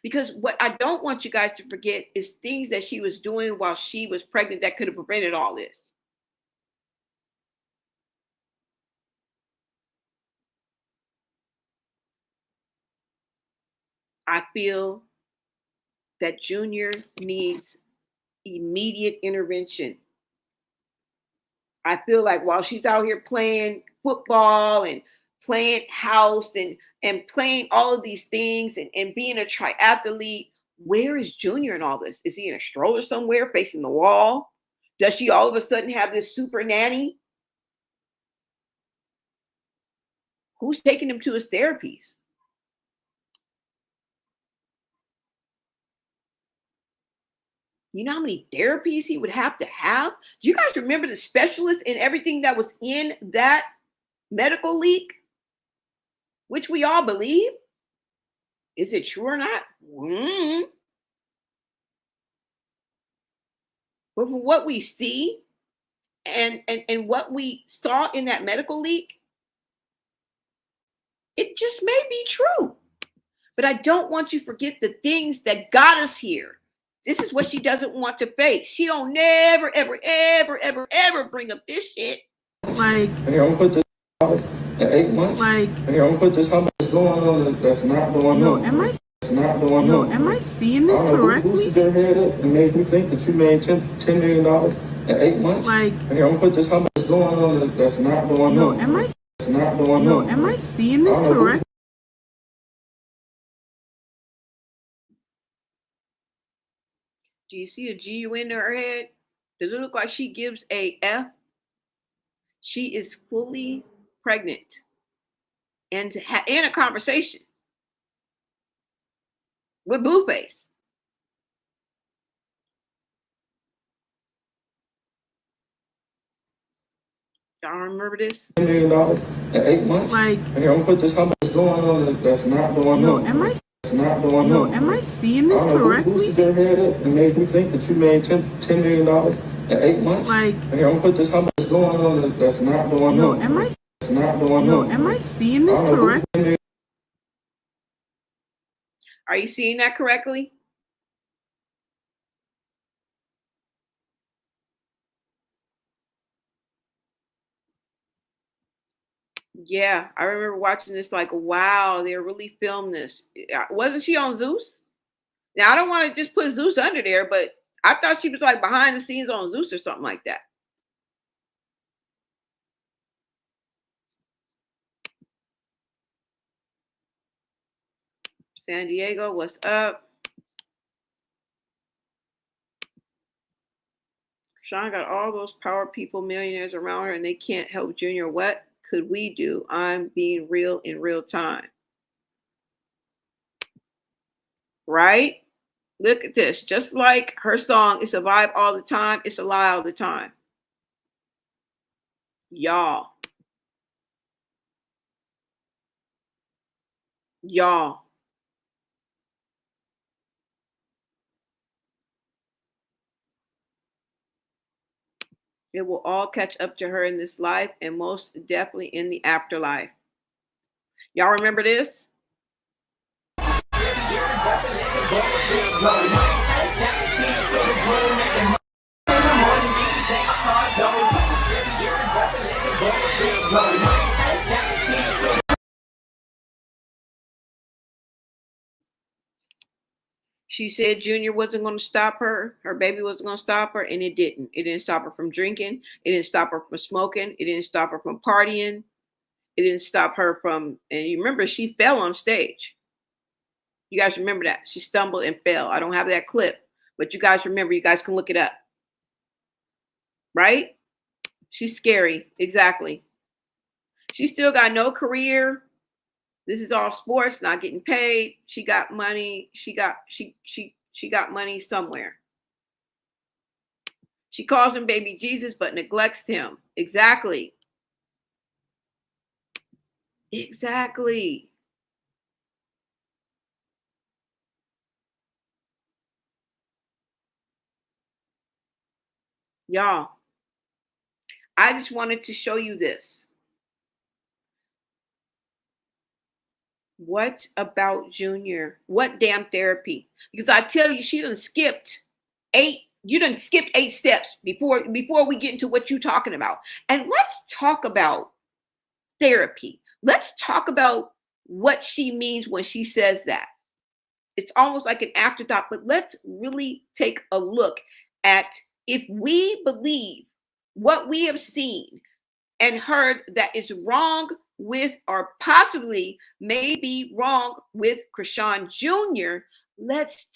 Because what I don't want you guys to forget is things that she was doing while she was pregnant that could have prevented all this. I feel that Junior needs immediate intervention. I feel like while she's out here playing football and playing house and playing all of these things and being a triathlete, where is Junior in all this? Is he in a stroller somewhere facing the wall? Does she all of a sudden have this super nanny? Who's taking him to his therapies? You know how many therapies he would have to have? Do you guys remember the specialist and everything that was in that medical leak? Which we all believe. Is it true or not? But from what we see and what we saw in that medical leak, it just may be true. But I don't want you to forget the things that got us here. This is what she doesn't want to face. She don't never, ever, ever, ever, ever bring up this shit. Like, here, I'm gonna put this in 8 months. Like, here, I'm gonna put this. How much is going on that's not going on? Am I? That's not going on. Am I seeing this correctly? Who boosted your head up and made you think that you made $10 million in 8 months? Like, here, I'm gonna put this. How much is going on that's not going on? Am I? That's not going on. Am I seeing this correctly? Do you see a G-U in her head? Does it look like she gives a F? She is fully pregnant and in a conversation with Blueface. Y'all remember this? $10 million in 8 months. Like, here, I'm gonna put this. How much is going on that's not going on? Am I? Not going on. Am I seeing this correctly? Who boosted your head up and made you think that you made $10 million in 8 months? Like, here, I'm gonna put this. How much is going on that's not going on? Am I? That's not going on. Am I seeing this correctly? Are you seeing that correctly? Yeah, I remember watching this like, wow, they really filmed this. Wasn't she on Zeus? Now, I don't want to just put Zeus under there, but I thought she was like behind the scenes on Zeus or something like that. San Diego, what's up? Sean got all those power people, millionaires around her, and they can't help Junior. What could we do? I'm being real in real time. Right? Look at this. Just like her song, it's a vibe all the time. It's a lie all the time. Y'all. It will all catch up to her in this life and most definitely in the afterlife. Y'all remember this? She said Junior wasn't going to stop her. Her baby wasn't going to stop her, and it didn't. It didn't stop her from drinking. It didn't stop her from smoking. It didn't stop her from partying. It didn't stop her from, and you remember, she fell on stage. You guys remember that. She stumbled and fell. I don't have that clip, but you guys remember. You guys can look it up. Right? She's scary. Exactly. She still got no career. This is all sports, not getting paid. She got money. She got money somewhere. She calls him baby Jesus, but neglects him. Exactly. Exactly. Y'all, I just wanted to show you this. What about Junior? What damn therapy? Because I tell you, she done skipped 8. You done skipped 8 steps before we get into what you're talking about. And let's talk about therapy. Let's talk about what she means when she says that. It's almost like an afterthought, but let's really take a look at if we believe what we have seen and heard that is wrong with, or possibly maybe wrong with Chrisean Jr., let's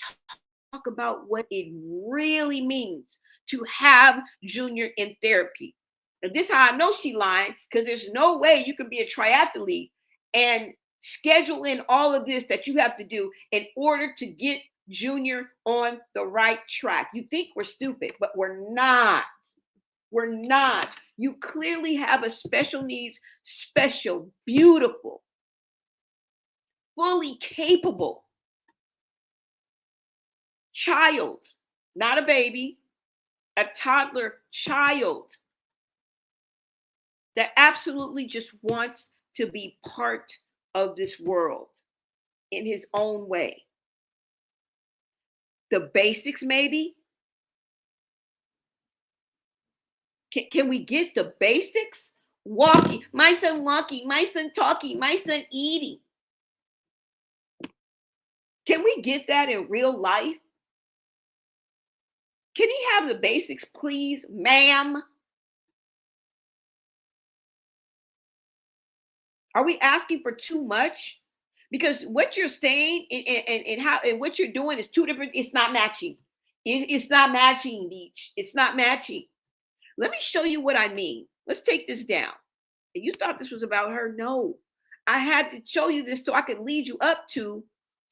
talk about what it really means to have Junior in therapy. And this is how I know she lying, because there's no way you can be a triathlete and schedule in all of this that you have to do in order to get Junior on the right track. You think we're stupid, but we're not. We're not. You clearly have a special needs, special, beautiful, fully capable child, not a baby, a toddler child that absolutely just wants to be part of this world in his own way. The basics, maybe. Can we get the basics? Walking, my son walking, my son talking, my son eating. Can we get that in real life? Can he have the basics, please, ma'am? Are we asking for too much? Because what you're saying and how and what you're doing is two different. It's not matching. It's not matching, Beach. It's not matching. Let me show you what I mean. Let's take this down. And you thought this was about her? No. I had to show you this so I could lead you up to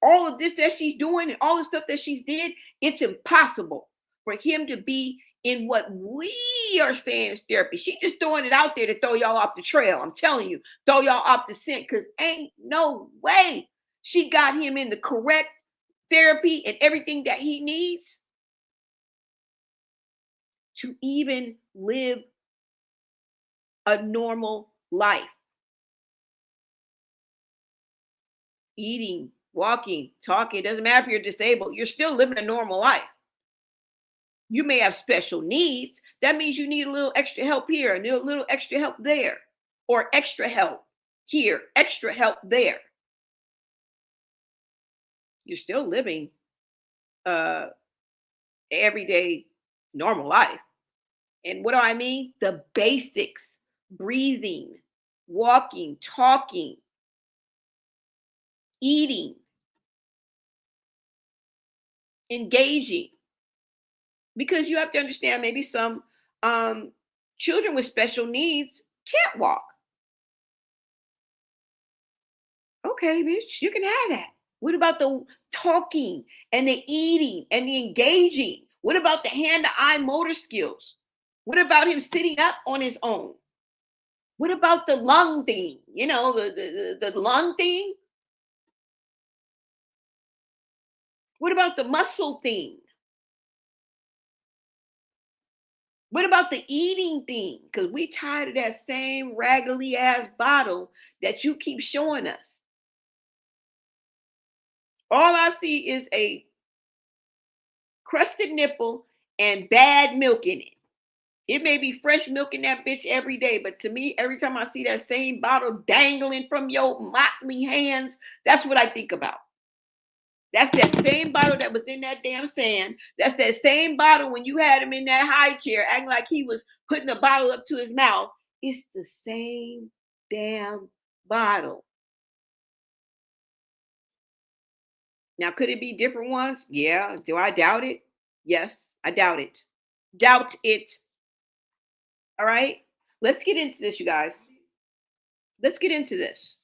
all of this that she's doing and all the stuff that she's did. It's impossible for him to be in what we are saying is therapy. She's just throwing it out there to throw y'all off the trail. I'm telling you, throw y'all off the scent, because ain't no way she got him in the correct therapy and everything that he needs to even live a normal life. Eating, walking, talking, it doesn't matter if you're disabled, you're still living a normal life. You may have special needs. That means you need a little extra help here and a little extra help there, or extra help here, extra help there. You're still living everyday normal life. And what do I mean? The basics: breathing, walking, talking, eating, engaging. Because you have to understand, maybe some children with special needs can't walk. Okay, bitch, you can have that. What about the talking and the eating and the engaging? What about the hand-to-eye motor skills? What about him sitting up on his own? What about the lung thing? You know, the lung thing? What about the muscle thing? What about the eating thing? Because we tired of that same raggedy ass bottle that you keep showing us. All I see is a crusted nipple and bad milk in it. It may be fresh milk in that bitch every day, but to me, every time I see that same bottle dangling from your motley hands, that's what I think about. That's that same bottle that was in that damn sand. That's that same bottle when you had him in that high chair acting like he was putting the bottle up to his mouth. It's the same damn bottle. Now, could it be different ones? Yeah. Do I doubt it? Yes, I doubt it. Doubt it. All right. Let's get into this, you guys. Let's get into this.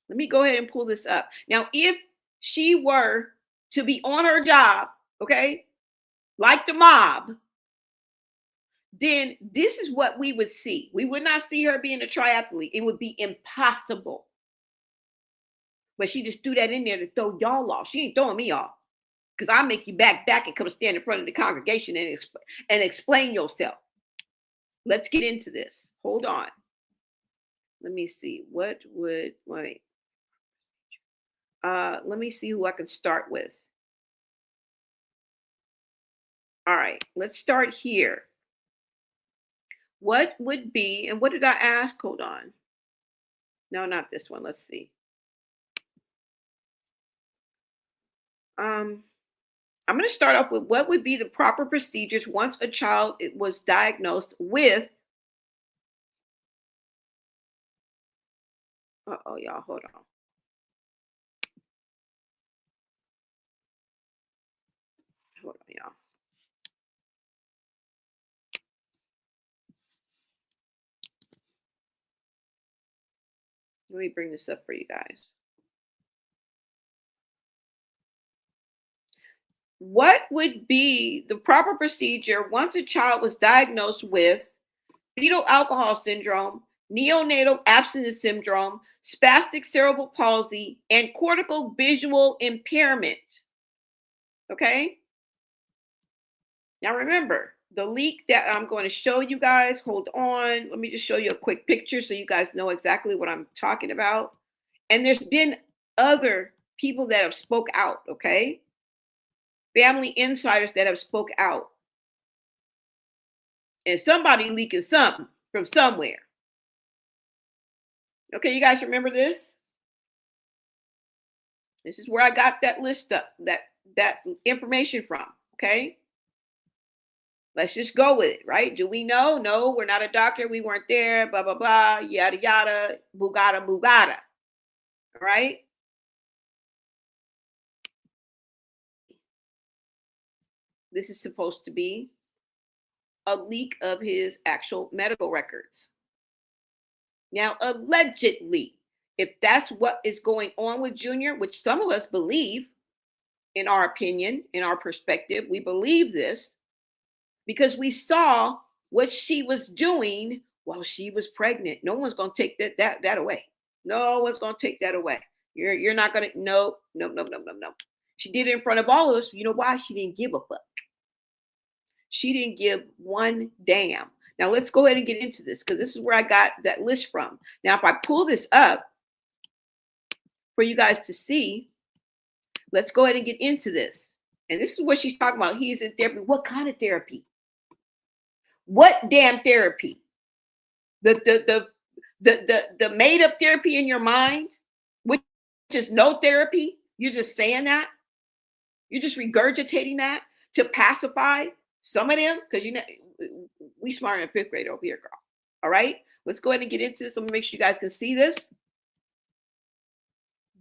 Let me go ahead and pull this up. Now, if she were to be on her job, okay, like the mob, then this is what we would see. We would not see her being a triathlete. It would be impossible. But she just threw that in there to throw y'all off. She ain't throwing me off. Because I'll make you back and come stand in front of the congregation and explain yourself. Let's get into this. Hold on. Let me see. Let me see who I can start with. All right, let's start here. What would be, and what did I ask? Hold on. No, not this one. Let's see. I'm going to start off with what would be the proper procedures once a child was diagnosed with. Uh-oh, y'all, hold on. Hold on, y'all. Let me bring this up for you guys. What would be the proper procedure once a child was diagnosed with fetal alcohol syndrome, neonatal abstinence syndrome, spastic cerebral palsy, and cortical visual impairment? Okay? Now remember, the leak that I'm going to show you guys, hold on. Let me just show you a quick picture so you guys know exactly what I'm talking about. And there's been other people that have spoke out, okay? Family insiders that have spoke out. And somebody leaking something from somewhere. Okay, you guys remember this? This is where I got that list up, that information from, okay? Let's just go with it, right? Do we know? No, we're not a doctor. We weren't there, blah, blah, blah, yada, yada, boogada, boogada. All right? This is supposed to be a leak of his actual medical records. Now, allegedly, if that's what is going on with Junior, which some of us believe, in our opinion, in our perspective, we believe this because we saw what she was doing while she was pregnant. No one's going to take that away. No one's going to take that away. You're not going to, no. She did it in front of all of us. You know why? She didn't give a fuck. She didn't give one damn. Now let's go ahead and get into this because this is where I got that list from. Now, if I pull this up for you guys to see, let's go ahead and get into this. And this is what she's talking about. He's in therapy. What kind of therapy? What damn therapy? The made up therapy in your mind, which is no therapy. You're just saying that. You're just regurgitating that to pacify some of them, because you know we smarter in fifth grade over here, girl. All right, let's go ahead and get into this. Let me make sure you guys can see this.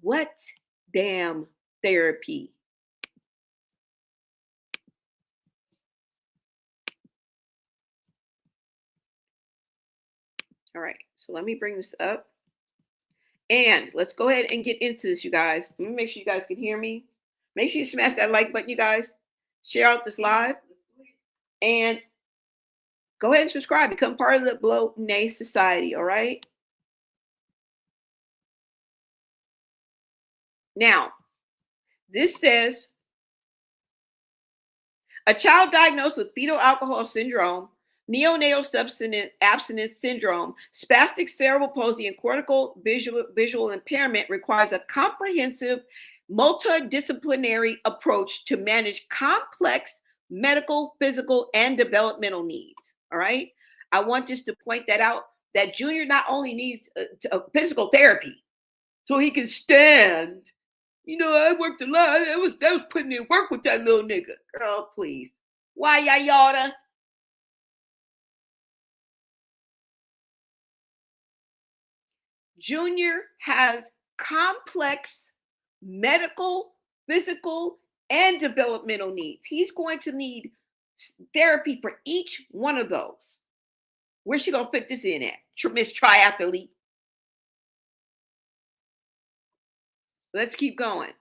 What damn therapy? All right, so let me bring this up. And let's go ahead and get into this, you guys. Let me make sure you guys can hear me. Make sure you smash that like button, you guys. Share out this live. And go ahead and subscribe. Become part of the Blow Nay Society, all right? Now, this says, a child diagnosed with fetal alcohol syndrome, neonatal substance abstinence syndrome, spastic cerebral palsy, and cortical visual impairment requires a comprehensive multidisciplinary approach to manage complex medical, physical, and developmental needs. All right. I want just to point that out, that Junior not only needs a physical therapy so he can stand. You know, I worked a lot. That was putting in work with that little nigga. Girl, please. Why yada? Junior has complex medical, physical, and developmental needs. He's going to need therapy for each one of those. Where's she going to fit this in at? Miss Triathlete. Let's keep going.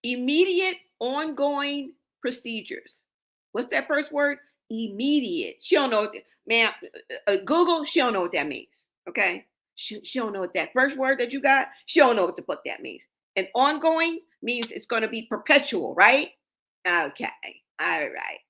Immediate ongoing procedures. What's that first word? Immediate. She don't know what ma'am. Google, she don't know what that means. Okay. She don't know what that first word that you got, she don't know what the fuck that means. And ongoing means it's going to be perpetual, right? Okay. All right.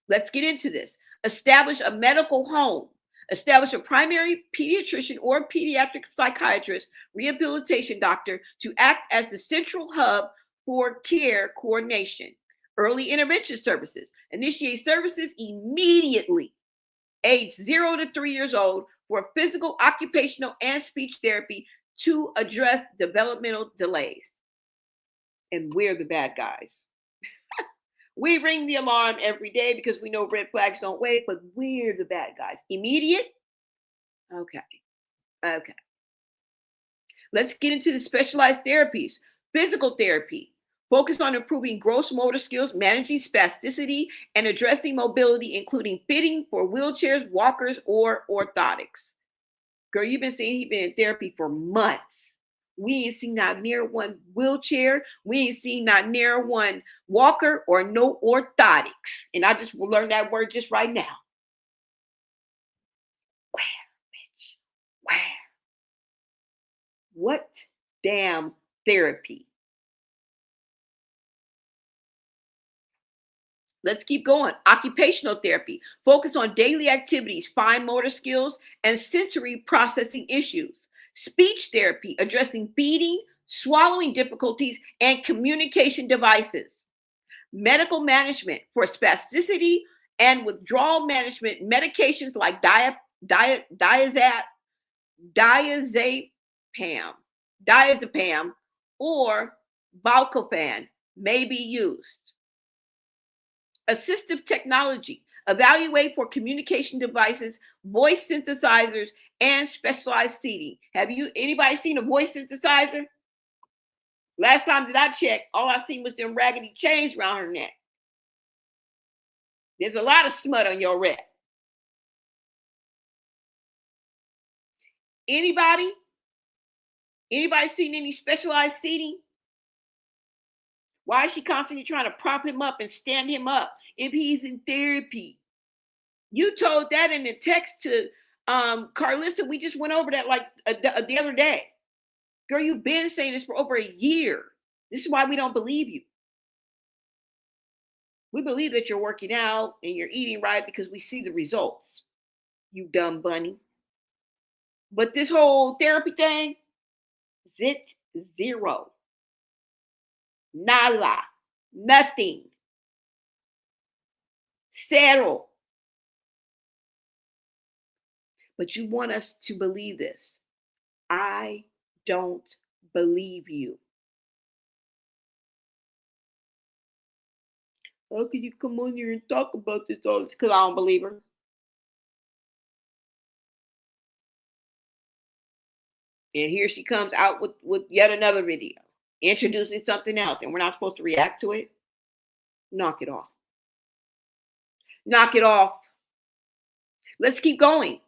Let's get into this. Establish a medical home. Establish a primary pediatrician or pediatric psychiatrist, rehabilitation doctor to act as the central hub for care coordination. Early intervention services. Initiate services immediately. Age 0 to 3 years old for physical, occupational, and speech therapy to address developmental delays. And we're the bad guys. We ring the alarm every day because we know red flags don't wave, but we're the bad guys. Immediate? Okay. Let's get into the specialized therapies. Physical therapy. Focus on improving gross motor skills, managing spasticity, and addressing mobility, including fitting for wheelchairs, walkers, or orthotics. Girl, you've been saying he's been in therapy for months. We ain't seen not near one wheelchair. We ain't seen not near one walker or no orthotics. And I just will learn that word just right now. Where, bitch? Where? What damn therapy? Let's keep going. Occupational therapy. Focus on daily activities, fine motor skills, and sensory processing issues. Speech therapy, addressing feeding, swallowing difficulties, and communication devices. Medical management for spasticity and withdrawal management, medications like diazepam, or Valcofan may be used. Assistive technology. Evaluate for communication devices, voice synthesizers, and specialized seating. Have anybody seen a voice synthesizer? Last time that I checked, all I seen was them raggedy chains around her neck. There's a lot of smut on your rep. Anybody seen any specialized seating? Why is she constantly trying to prop him up and stand him up if he's in therapy? You told that in the text to Carlissa. We just went over that like the other day. Girl, you've been saying this for over a year. This is why we don't believe you. We believe that you're working out and you're eating right because we see the results. You dumb bunny. But this whole therapy thing, zero. Nada. Nothing. Zero. But you want us to believe this. I don't believe you. How can you come on here and talk about this all this? Because I don't believe her. And here she comes out with yet another video, introducing something else, and we're not supposed to react to it? Knock it off. Knock it off. Let's keep going.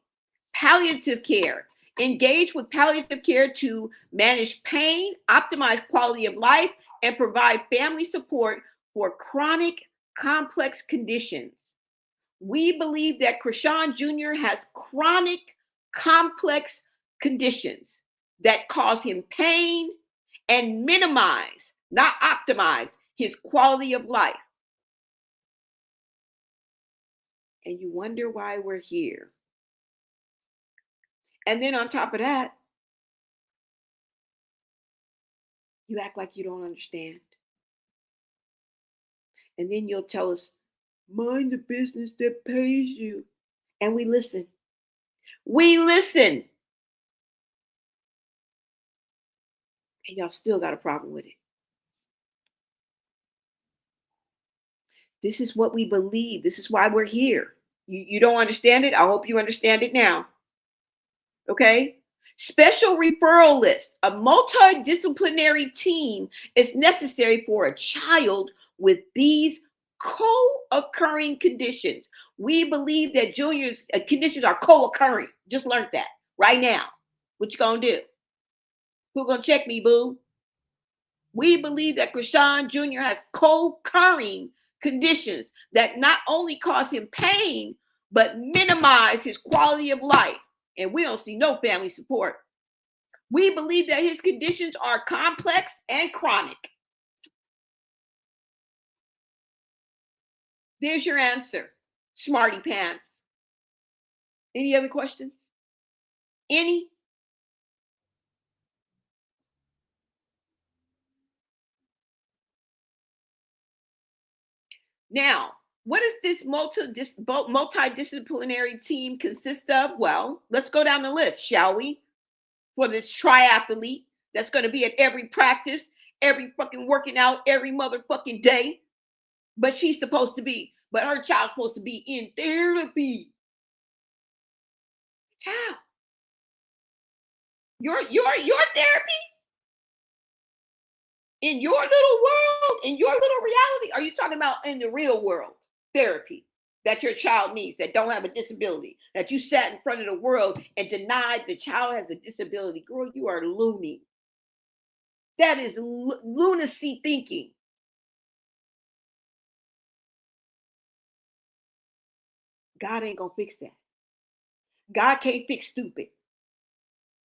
Palliative care. Engage with palliative care to manage pain, optimize quality of life, and provide family support for chronic, complex conditions. We believe that Chrisean Jr. has chronic, complex conditions that cause him pain and minimize, not optimize, his quality of life. And you wonder why we're here. And then on top of that, you act like you don't understand. And then you'll tell us, mind the business that pays you. And we listen. We listen. And y'all still got a problem with it. This is what we believe. This is why we're here. You don't understand it? I hope you understand it now. Okay? Special referral list. A multidisciplinary team is necessary for a child with these co-occurring conditions. We believe that Junior's conditions are co-occurring. Just learned that right now. What you gonna do? Who gonna check me, boo? We believe that Chrisean Jr. has co-occurring conditions that not only cause him pain, but minimize his quality of life. And we don't see no family support. We believe that his conditions are complex and chronic. There's your answer, smarty pants. Any other questions? Any? Now, what does this multidisciplinary team consist of? Well, let's go down the list, shall we? For this triathlete that's going to be at every practice, every fucking working out, every motherfucking day. But she's supposed to be, but her child's supposed to be in therapy. Child. Your therapy? In your little world, in your little reality? Are you talking about in the real world therapy that your child needs, that don't have a disability, that you sat in front of the world and denied the child has a disability? Girl, you are loony. That is lunacy thinking. God ain't gonna fix that. God can't fix stupid.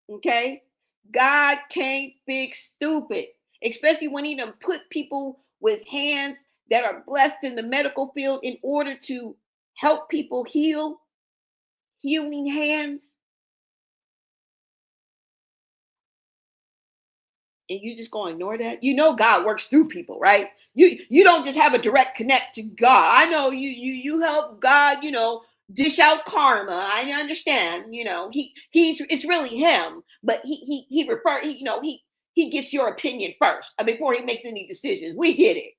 Okay? God can't fix stupid, especially when he done put people with hands that are blessed in the medical field in order to help people heal. Healing hands. And you just gonna ignore that? You know God works through people, right? You don't just have a direct connect to God. I know you help God, dish out karma. I understand, it's really him, but he gets your opinion first before he makes any decisions. We get it.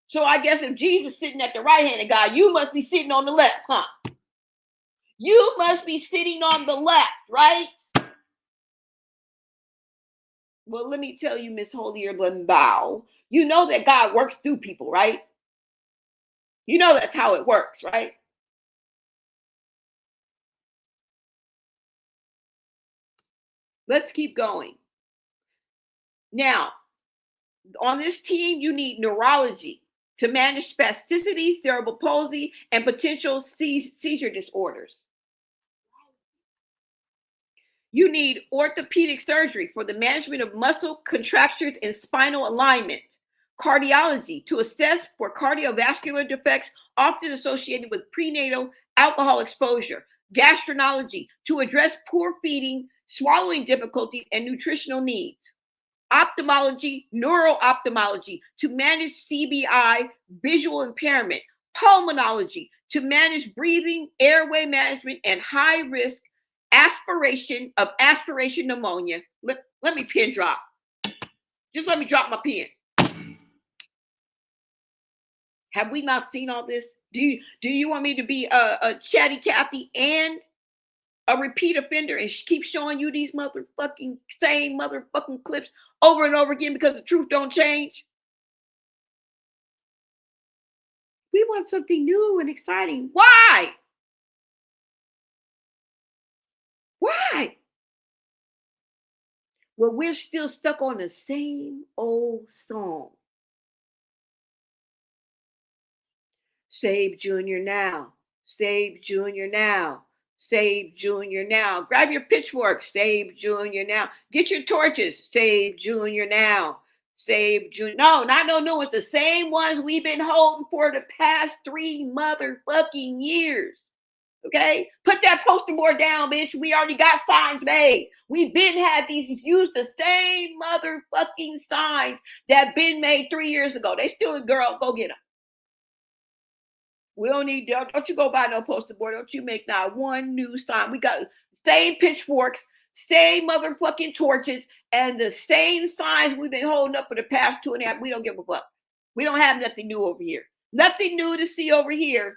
So I guess if Jesus sitting at the right hand of God, you must be sitting on the left, huh? You must be sitting on the left, right? Well, let me tell you, Miss Holier than Thou, you know that God works through people, right? You know that's how it works, right? Let's keep going. Now, on this team, you need neurology to manage spasticity, cerebral palsy, and potential seizure disorders. You need orthopedic surgery for the management of muscle contractures and spinal alignment. Cardiology to assess for cardiovascular defects often associated with prenatal alcohol exposure. Gastroenterology to address poor feeding, swallowing difficulties, and nutritional needs. Ophthalmology, neuro-ophthalmology to manage CBI, visual impairment. Pulmonology to manage breathing, airway management, and high risk aspiration pneumonia. Let me pin drop. Just let me drop my pen. Have we not seen all this? Do you want me to be a chatty Cathy and a repeat offender and keep showing you these same motherfucking clips over and over again because the truth don't change? We want something new and exciting. Why? Why? Well, we're still stuck on the same old song. Save Junior now. Save Junior now. Save Junior now. Grab your pitchfork. Save Junior now. Get your torches. Save Junior now. Save Junior. No, not no new ones. The same ones we've been holding for the past 3 motherfucking years. Okay? Put that poster board down, bitch. We already got signs made. We've been had these, used the same motherfucking signs that been made 3 years ago. They still, girl, go get them. We don't need, don't you go buy no poster board. Don't you make not one new sign. We got same pitchforks, same motherfucking torches, and the same signs we've been holding up for the past 2.5. We don't give a fuck. We don't have nothing new over here. Nothing new to see over here.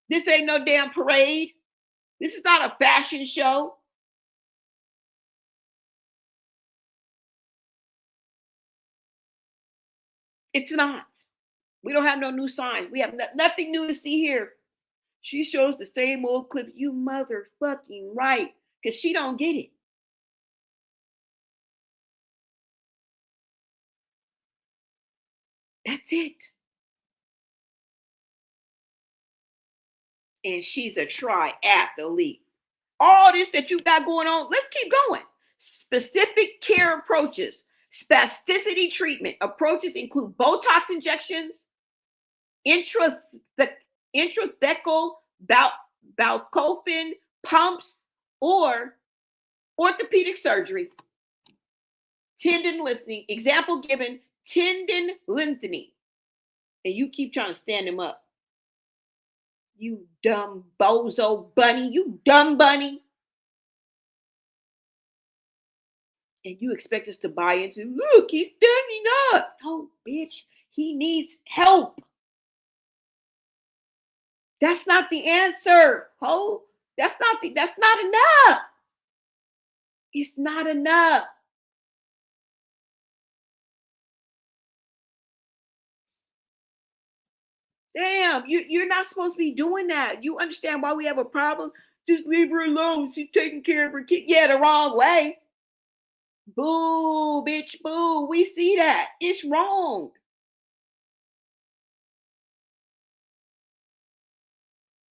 This ain't no damn parade. This is not a fashion show. It's not. We don't have no new signs. We have nothing new to see here. She shows the same old clip. You motherfucking right. Because she don't get it. That's it. And she's a triathlete. All this that you got going on, let's keep going. Specific care approaches. Spasticity treatment approaches include Botox injections, intrathecal baclofen pumps, or orthopedic surgery. Tendon lengthening. Example given, tendon lengthening. And you keep trying to stand them up. You dumb bozo bunny. You dumb bunny. And you expect us to buy into, look, he's standing up. No, bitch. He needs help. That's not the answer, ho. That's not enough. It's not enough. Damn, you're not supposed to be doing that. You understand why we have a problem? Just leave her alone. She's taking care of her kid. Yeah, the wrong way. Boo, bitch, boo. We see that. It's wrong.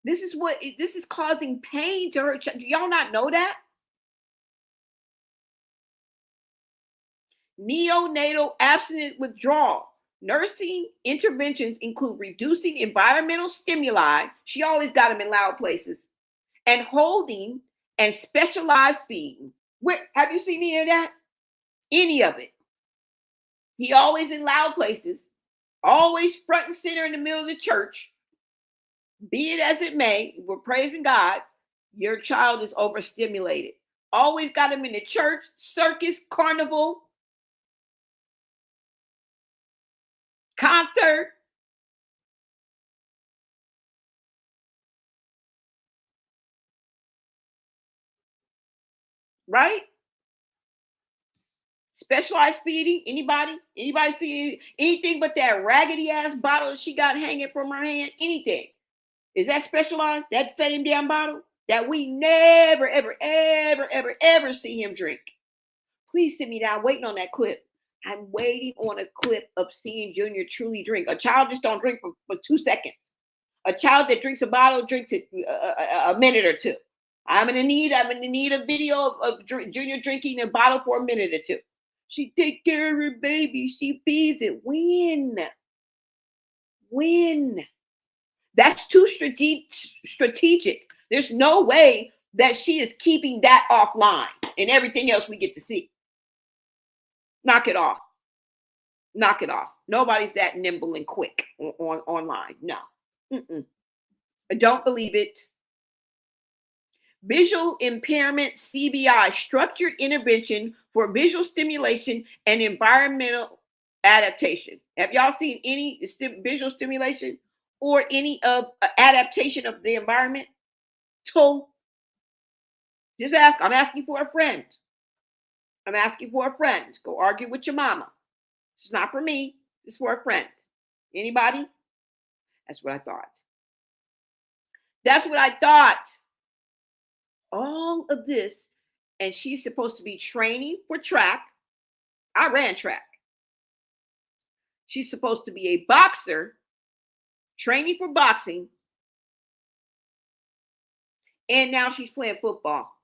This is causing pain to her. Do y'all not know that? Neonatal abstinence withdrawal. Nursing interventions include reducing environmental stimuli. She always got them in loud places. And holding and specialized feeding. Have you seen any of that? Any of it? He always in loud places, always front and center in the middle of the church. Be it as it may, we're praising God. Your child is overstimulated. Always got him in the church, circus, carnival, concert. Right? Specialized feeding. Anybody see anything but that raggedy ass bottle she got hanging from her hand? Anything? Is that specialized? That same damn bottle that we never, ever, ever, ever, ever see him drink? Please send me that. I'm waiting on that clip. I'm waiting on a clip of seeing Junior truly drink. A child just don't drink for 2 seconds. A child that drinks a bottle drinks it a minute or two. I'm gonna need a video of Junior drinking a bottle for a minute or two. She take care of her baby. She feeds it. When? That's too strategic. There's no way that she is keeping that offline and everything else we get to see. Knock it off. Knock it off. Nobody's that nimble and quick online. No. I don't believe it. Visual impairment, CBI, structured intervention for visual stimulation and environmental adaptation. Have y'all seen any visual stimulation or any of adaptation of the environment? So just ask. I'm asking for a friend. I'm asking for a friend. Go argue with your mama. It's not for me. It's for a friend. Anybody? That's what I thought. That's what I thought. All of this, and she's supposed to be training for track. I ran track. She's supposed to be a boxer, training for boxing, and now she's playing football.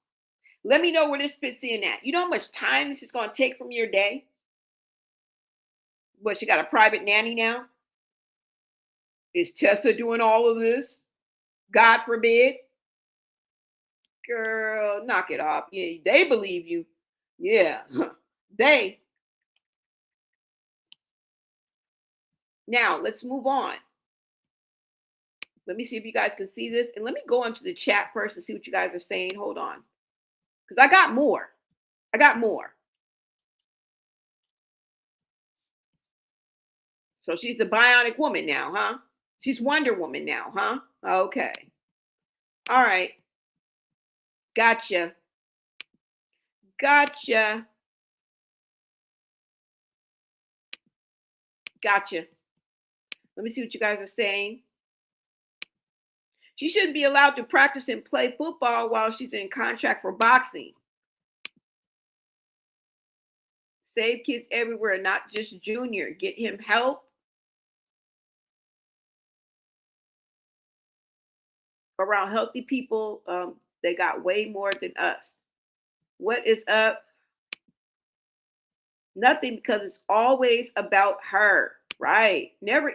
Let me know where this fits in at. You know how much time this is going to take from your day? What, she got a private nanny now? Is Tessa doing all of this? God forbid. Girl, knock it off. Yeah, they believe you. Yeah, they. Now, let's move on. Let me see if you guys can see this. And let me go onto the chat first and see what you guys are saying. Hold on. Because I got more. So she's a bionic woman now, huh? She's Wonder Woman now, huh? Okay. All right. Gotcha. Let me see what you guys are saying. She shouldn't be allowed to practice and play football while she's in contract for boxing. Save kids everywhere, not just Junior. Get him help. around healthy people, they got way more than us. What is up? Nothing, because it's always about her, right? Never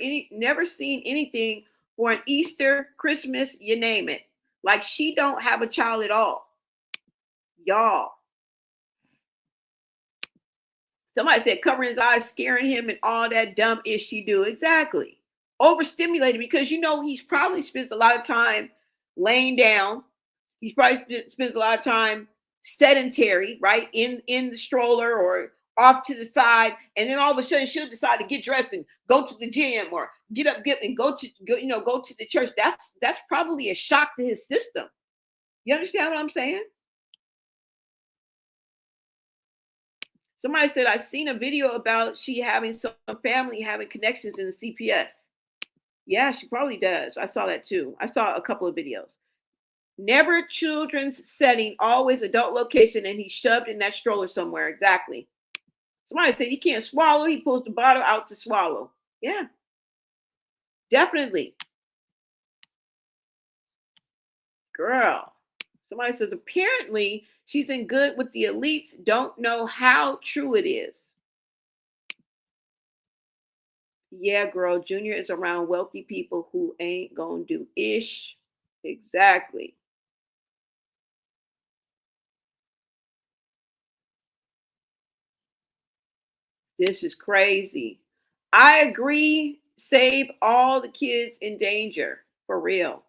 seen anything for an Easter, Christmas, you name it. Like she don't have a child at all. Y'all. Somebody said covering his eyes, scaring him, and all that dumb ish she do. Exactly. Overstimulated, because he's probably spends a lot of time laying down. He's probably spends a lot of time sedentary, right? In the stroller or off to the side, and then all of a sudden she'll decide to get dressed and go to the gym or get up, and go to the church. That's probably a shock to his system. You understand what I'm saying? Somebody said, I've seen a video about she having some family having connections in the CPS. Yeah, she probably does. I saw that too. I saw a couple of videos. Never children's setting, always adult location, and he's shoved in that stroller somewhere. Exactly. Somebody said he can't swallow. He pulls the bottle out to swallow. Yeah, definitely. Girl. Somebody says, apparently she's in good with the elites. Don't know how true it is. Yeah, girl. Junior is around wealthy people who ain't gonna do ish. Exactly. This is crazy. I agree. Save all the kids in danger. For real.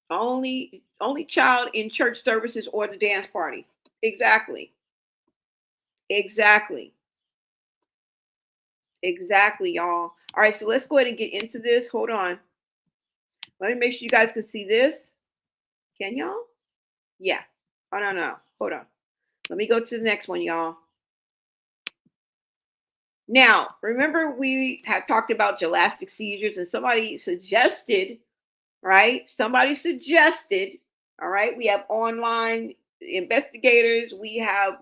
Only child in church services or the dance party. Exactly. Exactly. Exactly, y'all. All right, so let's go ahead and get into this. Hold on. Let me make sure you guys can see this. Can y'all? Yeah. Oh, no. Hold on. Let me go to the next one, y'all. Now, remember we had talked about gelastic seizures, and somebody suggested, right? All right, we have online investigators, we have,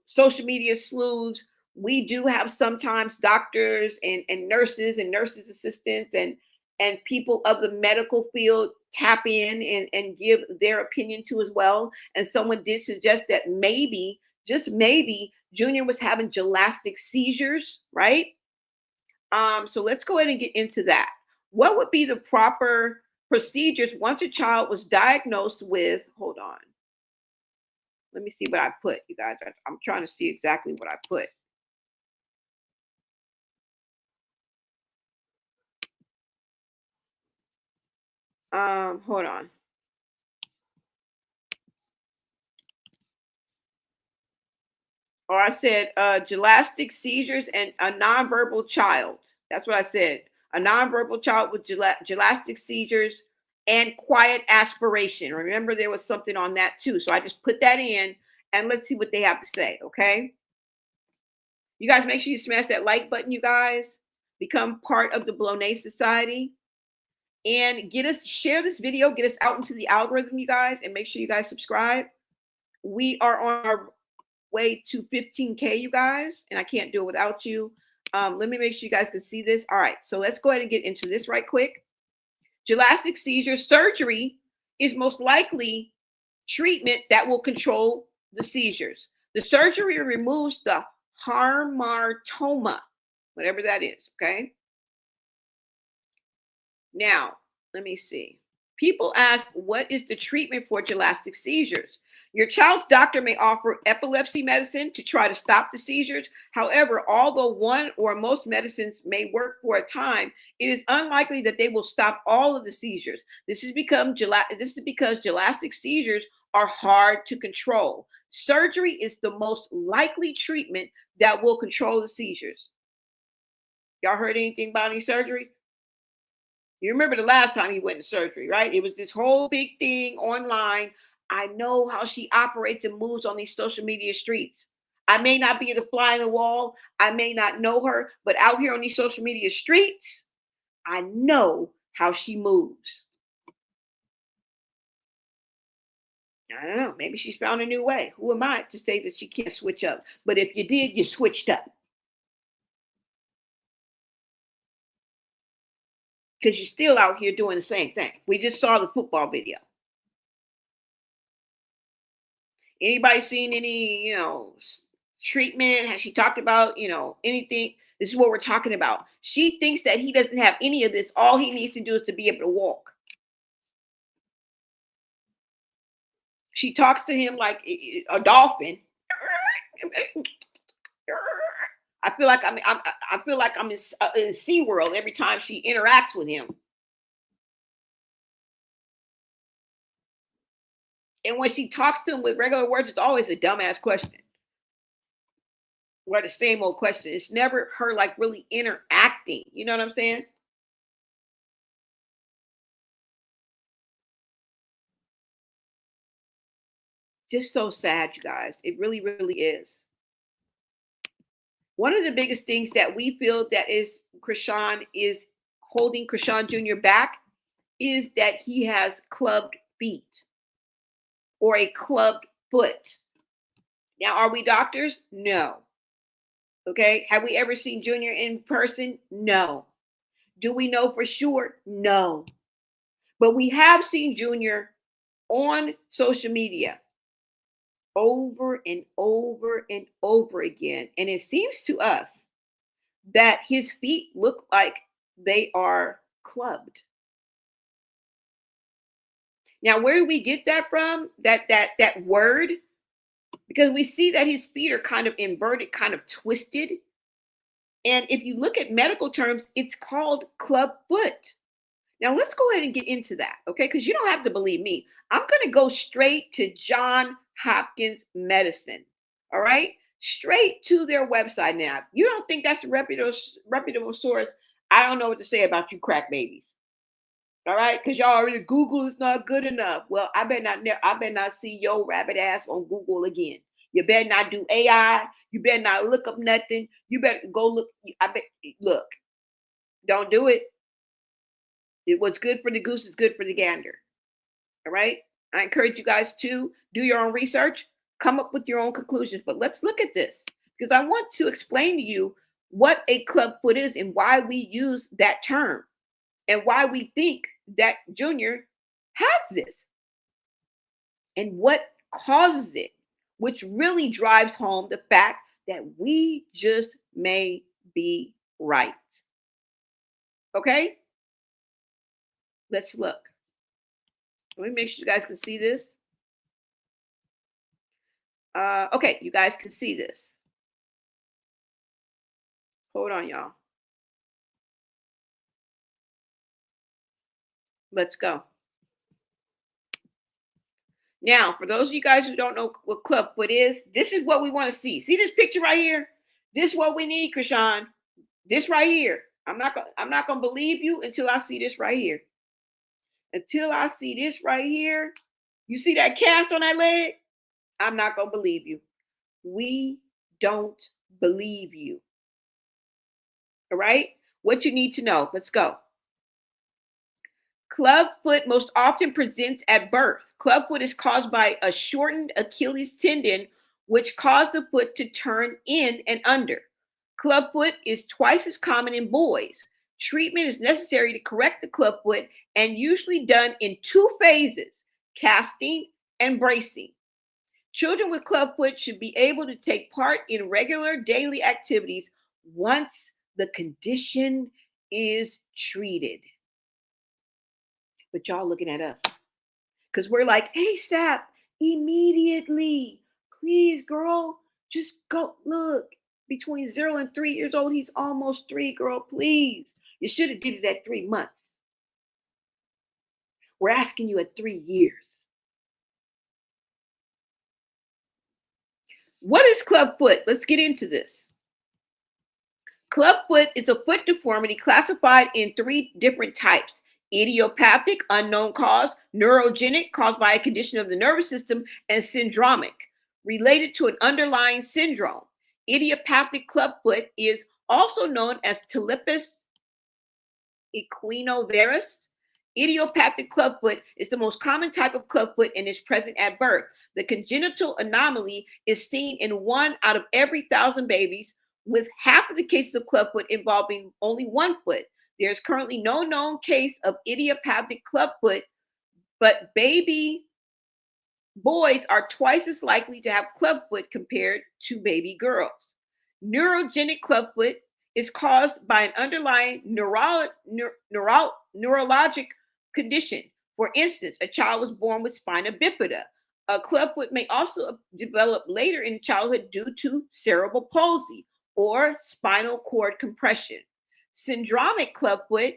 social media sleuths. We do have sometimes doctors and nurses and nurses assistants and people of the medical field tap in and give their opinion to as well. And someone did suggest that maybe, just maybe, Junior was having gelastic seizures, right? So let's go ahead and get into that. What would be the proper procedures once a child was diagnosed with, hold on. Let me see what I put, you guys. I'm trying to see exactly what I put. Hold on. Or I said gelastic seizures and a nonverbal child. That's what I said. A nonverbal child with gelastic seizures and quiet aspiration. Remember, there was something on that too. So I just put that in and let's see what they have to say. Okay. You guys make sure you smash that like button, you guys. Become part of the Bloné Society. And share this video, get us out into the algorithm, you guys, and make sure you guys subscribe. We are on our way to 15K, you guys, and I can't do it without you. Let me make sure you guys can see this. All right, so let's go ahead and get into this right quick. Gelastic seizure surgery is most likely treatment that will control the seizures. The surgery removes the hamartoma, whatever that is, okay? Now, let me see. People ask, what is the treatment for gelastic seizures? Your child's doctor may offer epilepsy medicine to try to stop the seizures. However, although one or most medicines may work for a time, it is unlikely that they will stop all of the seizures. This is because gelastic seizures are hard to control. Surgery is the most likely treatment that will control the seizures. Y'all heard anything about any surgeries? You remember the last time he went to surgery, right? It was this whole big thing online. I know how she operates and moves on these social media streets. I may not be the fly on the wall. I may not know her, but out here on these social media streets, I know how she moves. I don't know. Maybe she's found a new way. Who am I to say that she can't switch up? But if you did, you switched up. because you're still out here doing the same thing. We just saw the football video. Anybody seen any, treatment? Has she talked about, anything? This is what we're talking about. She thinks that he doesn't have any of this. All he needs to do is to be able to walk. She talks to him like a dolphin. I feel like I'm in SeaWorld every time she interacts with him. And when she talks to him with regular words, it's always a dumbass question. Or the same old question. It's never her like really interacting. You know what I'm saying? Just so sad, you guys. It really, really is. One of the biggest things that we feel that is Chrisean is holding Chrisean Jr. back is that he has clubbed feet or a clubbed foot. Now, are we doctors? No. Okay. Have we ever seen Junior in person? No. Do we know for sure? No. But we have seen Junior on social media over and over and over again. And it seems to us that his feet look like they are clubbed. Now, where do we get that from? That word? Because we see that his feet are kind of inverted, kind of twisted. And if you look at medical terms, it's called club foot. Now, let's go ahead and get into that, okay? Because you don't have to believe me. I'm going to go straight to Johns Hopkins Medicine, all right? Straight to their website now. You don't think that's a reputable source? I don't know what to say about you crack babies, all right? Because y'all already Google is not good enough. Well, I better not see your rabbit ass on Google again. You better not do AI. You better not look up nothing. You better go look. Look, don't do it. What's good for the goose is good for the gander. All right. I encourage you guys to do your own research, come up with your own conclusions. But let's look at this because I want to explain to you what a club foot is and why we use that term and why we think that Junior has this and what causes it, which really drives home the fact that we just may be right. Okay? Let's look. Let me make sure you guys can see this. Okay, you guys can see this. Hold on, y'all. Let's go. Now, for those of you guys who don't know what club foot is, this is what we want to see. See this picture right here? This is what we need, Chrisean. This right here. I'm not gonna believe you until I see this right here. Until I see this right here, you see that cast on that leg? I'm not going to believe you. We don't believe you. All right? What you need to know. Let's go. Club foot most often presents at birth. Club foot is caused by a shortened Achilles tendon, which caused the foot to turn in and under. Club foot is twice as common in boys. Treatment is necessary to correct the club foot and usually done in 2 phases, casting and bracing. Children with club foot should be able to take part in regular daily activities once the condition is treated. But y'all looking at us because we're like, ASAP, immediately. Please, girl, just go look. Between 0 and 3 years old, he's almost 3, girl, please. You should have did it at 3 months. We're asking you at 3 years. What is club foot? Let's get into this. Club foot is a foot deformity classified in 3 different types: idiopathic, unknown cause; neurogenic, caused by a condition of the nervous system; and syndromic, related to an underlying syndrome. Idiopathic club foot is also known as talipes equinovarus. Idiopathic club foot is the most common type of club foot and is present at birth. The congenital anomaly is seen in 1 out of every 1,000 babies, with half of the cases of club foot involving only 1 foot. There's currently no known case of idiopathic clubfoot, but baby boys are twice as likely to have clubfoot compared to baby girls. Neurogenic clubfoot is caused by an underlying neurologic condition. For instance, a child was born with spina bifida. A clubfoot may also develop later in childhood due to cerebral palsy or spinal cord compression. Syndromic clubfoot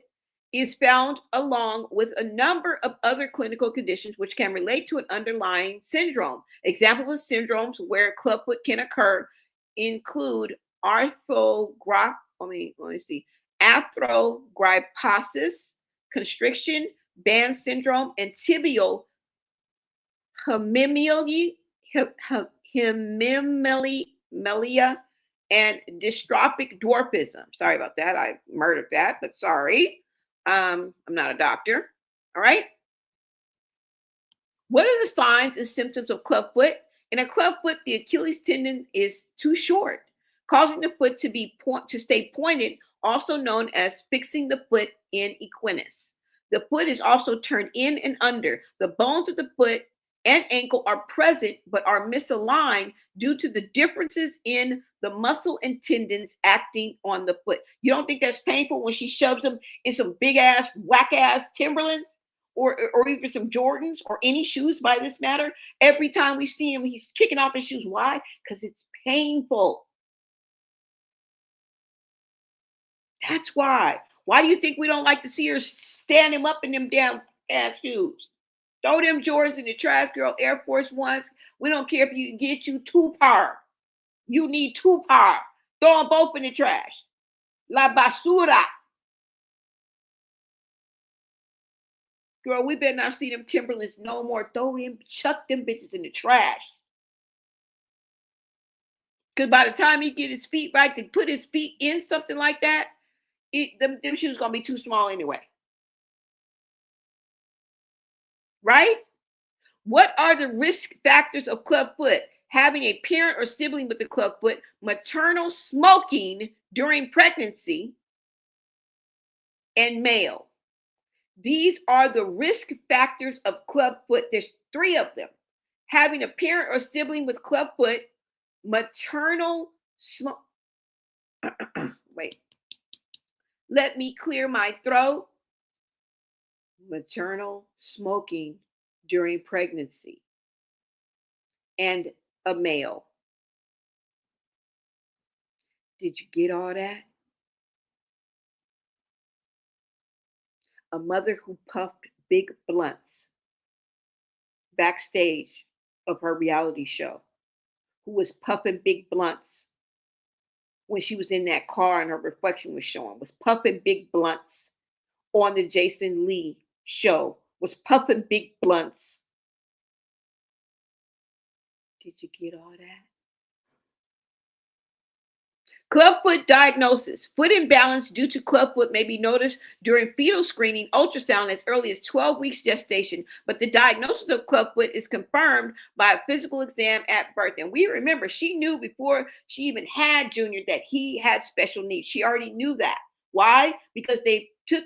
is found along with a number of other clinical conditions which can relate to an underlying syndrome. Examples of syndromes where clubfoot can occur include arthrogryposis, constriction band syndrome, and tibial hemimelia and dystrophic dwarfism. Sorry about that. I murdered that, but sorry. I'm not a doctor. All right. What are the signs and symptoms of clubfoot? In a clubfoot, the Achilles tendon is too short, causing the foot to stay pointed, also known as fixing the foot in equinus. The foot is also turned in and under. The bones of the foot and ankle are present but are misaligned due to the differences in the muscle and tendons acting on the foot. You don't think that's painful when she shoves them in some big ass, whack ass Timberlands or even some Jordans or any shoes by this matter? Every time we see him, he's kicking off his shoes. Why? Because it's painful. That's why. Why do you think we don't like to see her stand him up in them damn ass shoes? Throw them Jordans in the trash, girl. Air Force Ones. We don't care if you get you 2 par. You need 2 par. Throw them both in the trash. La basura. Girl, we better not see them Timberlands no more. Chuck them bitches in the trash. Because by the time he get his feet right to put his feet in something like that, them shoes going to be too small anyway. Right? What are the risk factors of clubfoot? Having a parent or sibling with a clubfoot, maternal smoking during pregnancy, and male. These are the risk factors of clubfoot. There's 3 of them. Having a parent or sibling with clubfoot, maternal smoke. Wait. Let me clear my throat. Maternal smoking during pregnancy and a male. Did you get all that? A mother who puffed big blunts backstage of her reality show, who was puffing big blunts when she was in that car and her reflection was showing, was puffing big blunts on the Jason Lee show, was puffing big blunts. Did you get all that? Clubfoot diagnosis. Foot imbalance due to clubfoot may be noticed during fetal screening, ultrasound as early as 12 weeks gestation, but the diagnosis of clubfoot is confirmed by a physical exam at birth. And we remember she knew before she even had Junior that he had special needs. She already knew that. Why? Because they took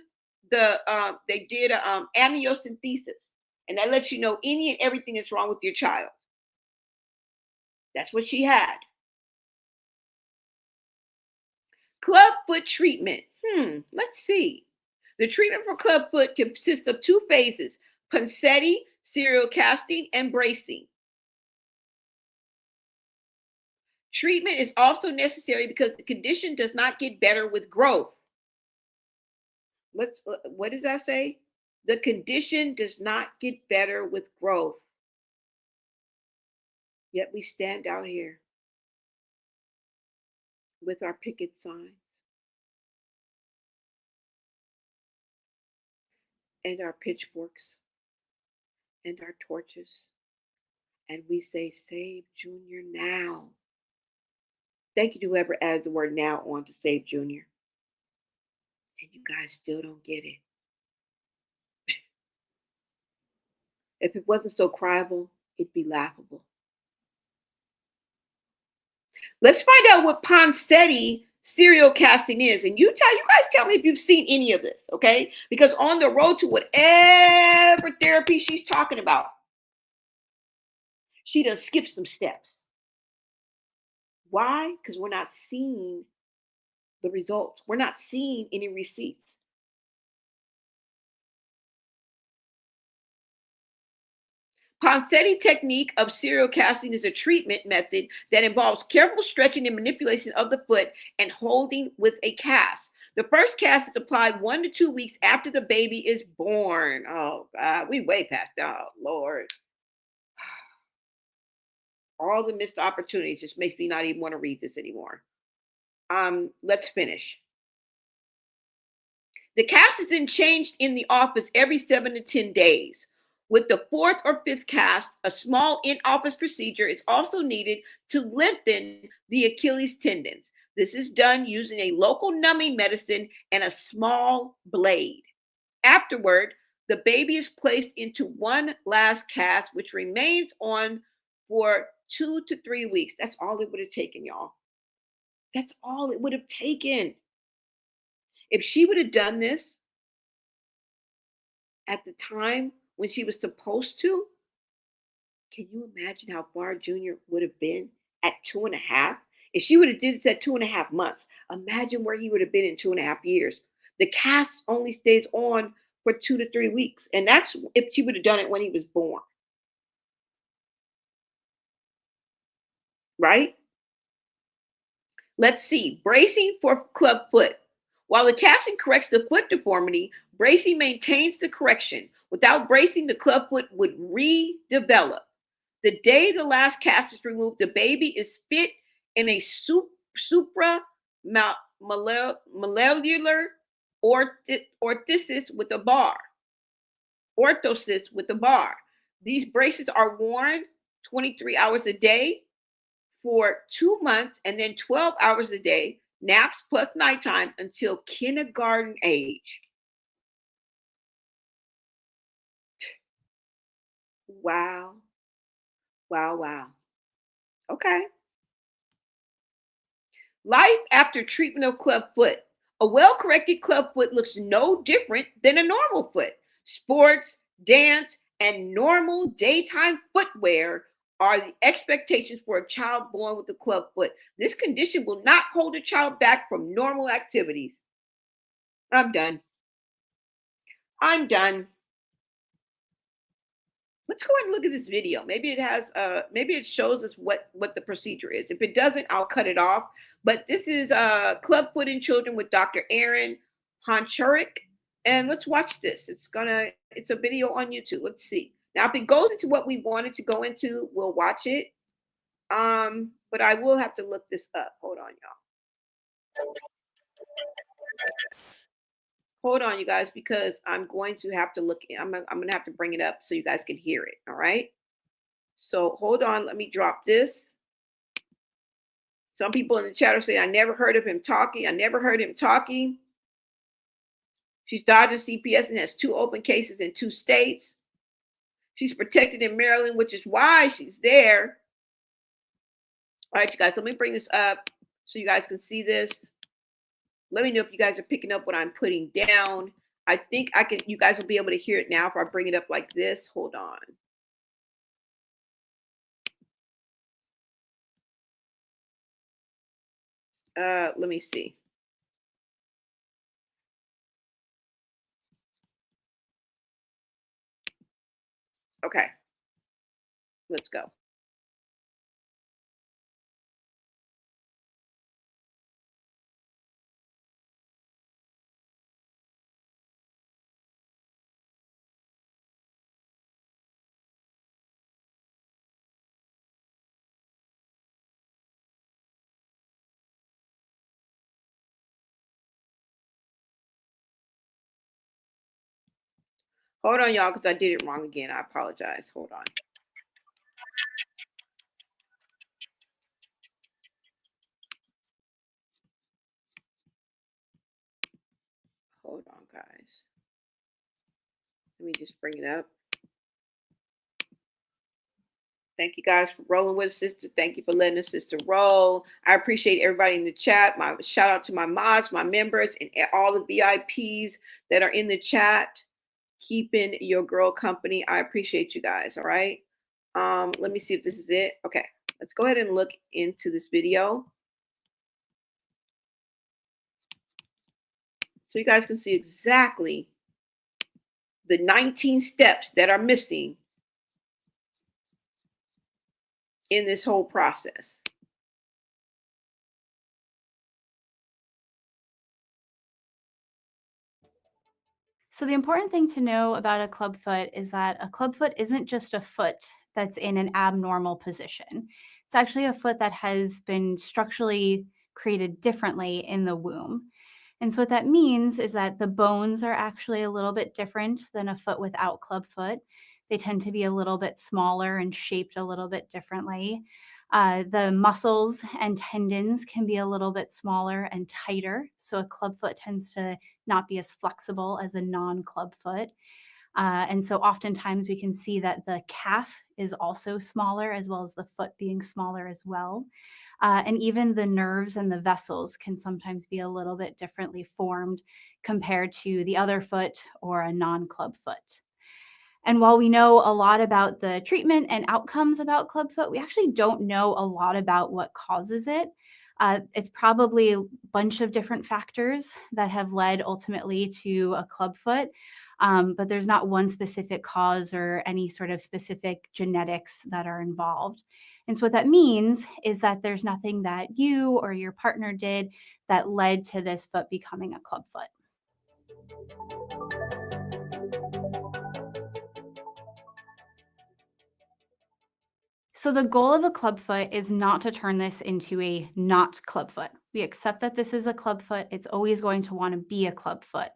they did amniocentesis, and that lets you know any and everything that's wrong with your child. That's what she had. Clubfoot treatment. Let's see. The treatment for clubfoot consists of 2 phases: Ponseti, serial casting, and bracing. Treatment is also necessary because the condition does not get better with growth. What does that say? The condition does not get better with growth. Yet we stand out here with our picket signs and our pitchforks and our torches, and we say, save Junior now. Thank you to whoever adds the word now on to save Junior. And you guys still don't get it. If it wasn't so criable, it'd be laughable. Let's find out what Ponseti serial casting is. And you guys tell me if you've seen any of this, okay? Because on the road to whatever therapy she's talking about, she done skipped some steps. Why? Because we're not seeing the results. We're not seeing any receipts. Ponseti technique of serial casting is a treatment method that involves careful stretching and manipulation of the foot and holding with a cast. The first cast is applied 1 to 2 weeks after the baby is born. Oh, God, we way past that. Oh, Lord. All the missed opportunities just makes me not even want to read this anymore. Let's finish. The cast is then changed in the office every 7 to 10 days. With the 4th or 5th cast, a small in-office procedure is also needed to lengthen the Achilles tendons. This is done using a local numbing medicine and a small blade. Afterward, the baby is placed into one last cast, which remains on for 2 to 3 weeks. That's all it would have taken, y'all. That's all it would have taken. If she would have done this at the time when she was supposed to, can you imagine how far Junior would have been at 2.5? If she would have did this at 2.5 months, imagine where he would have been in 2.5 years. The cast only stays on for 2 to 3 weeks. And that's if she would have done it when he was born. Right? Let's see. Bracing for club foot. While the casting corrects the foot deformity, bracing maintains the correction. Without bracing, the club foot would redevelop. The day the last cast is removed, the baby is fit in a supramalleolar orthosis with a bar. Orthosis with a bar. These braces are worn 23 hours a day for 2 months and then 12 hours a day, naps plus nighttime until kindergarten age. Wow. Wow, wow. Okay. Life after treatment of club foot. A well-corrected club foot looks no different than a normal foot. Sports, dance, and normal daytime footwear are the expectations for a child born with a club foot. This condition will not hold a child back from normal activities. I'm done. I'm done. Let's go ahead and look at this video. Maybe it has maybe it shows us what the procedure is. If it doesn't, I'll cut it off. But this is club foot in children with Dr. Aaron Honchurik. And let's watch this. It's a video on YouTube. Let's see. Now, if it goes into what we wanted to go into, we'll watch it. But I will have to look this up. Hold on, y'all. Hold on, you guys, because I'm going to have to look. I'm going to have to bring it up so you guys can hear it. All right. So hold on. Let me drop this. Some people in the chat are saying, I never heard of him talking. I never heard him talking. She's dodging CPS and has 2 open cases in 2 states. She's protected in Maryland, which is why she's there. All right, you guys, let me bring this up so you guys can see this. Let me know if you guys are picking up what I'm putting down. I think you guys will be able to hear it now if I bring it up like this. Hold on. Let me see. Okay. Let's go. Hold on, y'all, because I did it wrong again. I apologize. Hold on. Hold on, guys. Let me just bring it up. Thank you guys for rolling with us, sister. Thank you for letting us, sister, roll. I appreciate everybody in the chat. My shout out to my mods, my members, and all the VIPs that are in the chat, keeping your girl company. I appreciate you guys. All right. Let me see if this is it. Okay, let's go ahead and look into this video so you guys can see exactly the 19 steps that are missing in this whole process. So the important thing to know about a clubfoot is that a clubfoot isn't just a foot that's in an abnormal position. It's actually a foot that has been structurally created differently in the womb. And so what that means is that the bones are actually a little bit different than a foot without clubfoot. They tend to be a little bit smaller and shaped a little bit differently. The muscles and tendons can be a little bit smaller and tighter. So a clubfoot tends to not be as flexible as a non-club foot. And so oftentimes we can see that the calf is also smaller, as well as the foot being smaller as well. And even the nerves and the vessels can sometimes be a little bit differently formed compared to the other foot or a non-club foot. And while we know a lot about the treatment and outcomes about clubfoot, we actually don't know a lot about what causes it. It's probably a bunch of different factors that have led ultimately to a clubfoot, but there's not one specific cause or any sort of specific genetics that are involved. And so what that means is that there's nothing that you or your partner did that led to this foot becoming a clubfoot. So the goal of a clubfoot is not to turn this into a not clubfoot. We accept that this is a clubfoot. It's always going to want to be a clubfoot.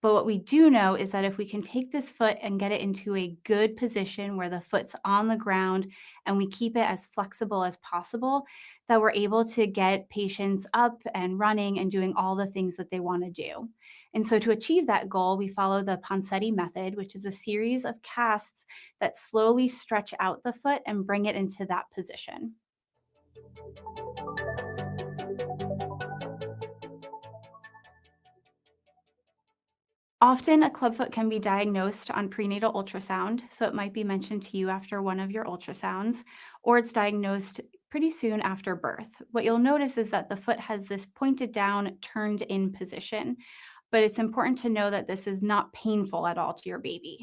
But what we do know is that if we can take this foot and get it into a good position where the foot's on the ground and we keep it as flexible as possible, that we're able to get patients up and running and doing all the things that they want to do. And so to achieve that goal, we follow the Ponseti method, which is a series of casts that slowly stretch out the foot and bring it into that position. Often a clubfoot can be diagnosed on prenatal ultrasound, so it might be mentioned to you after one of your ultrasounds, or it's diagnosed pretty soon after birth. What you'll notice is that the foot has this pointed down, turned in position, but it's important to know that this is not painful at all to your baby.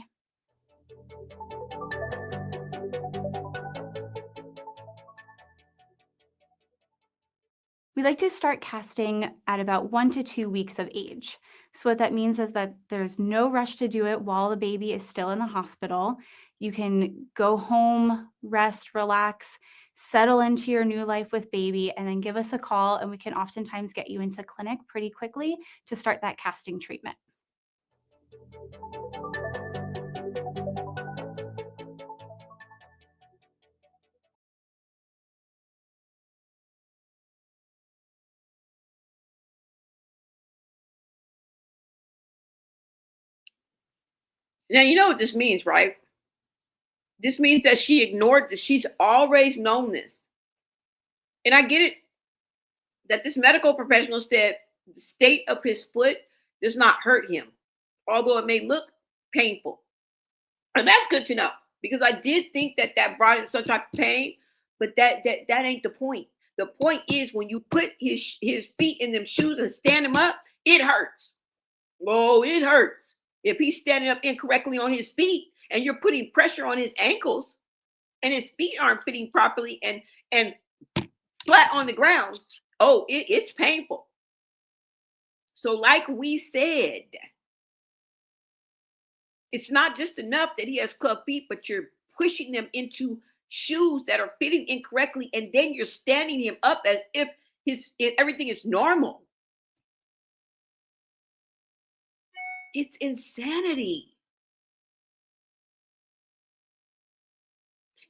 We like to start casting at about 1 to 2 weeks of age. So what that means is that there's no rush to do it while the baby is still in the hospital. You can go home, rest, relax, settle into your new life with baby, and then give us a call, and we can oftentimes get you into clinic pretty quickly to start that casting treatment. Now, you know what this means, right? This means that she ignored this. She's always known this. And I get it that this medical professional said the state of his foot does not hurt him, although it may look painful. And that's good to know, because I did think that that brought him some type of pain, but that ain't the point. The point is when you put his feet in them shoes and stand him up, it hurts. Oh, it hurts. If he's standing up incorrectly on his feet and you're putting pressure on his ankles and his feet aren't fitting properly and flat on the ground, oh, it's painful. So like we said, it's not just enough that he has club feet, but you're pushing them into shoes that are fitting incorrectly, and then you're standing him up as if everything is normal. It's insanity.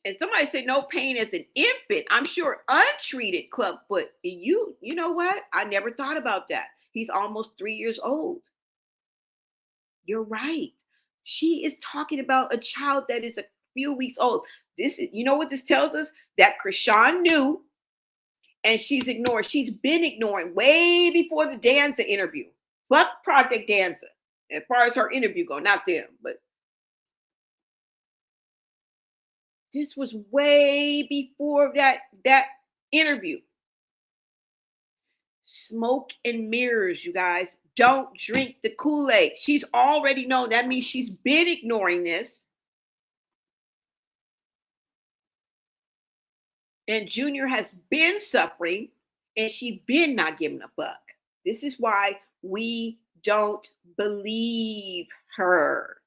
And somebody said no pain as an infant. I'm sure untreated clubfoot. You know what? I never thought about that. He's almost 3 years old. You're right. She is talking about a child that is a few weeks old. This is, you know what this tells us? That Chrisean knew, and she's ignored. She's been ignoring way before the Danza interview. Fuck Project Danza, as far as her interview go, not them, but this was way before that interview. Smoke and mirrors, you guys. Don't drink the Kool-Aid. She's already known. That means she's been ignoring this. And Junior has been suffering, and she's been not giving a fuck. This is why we don't believe her.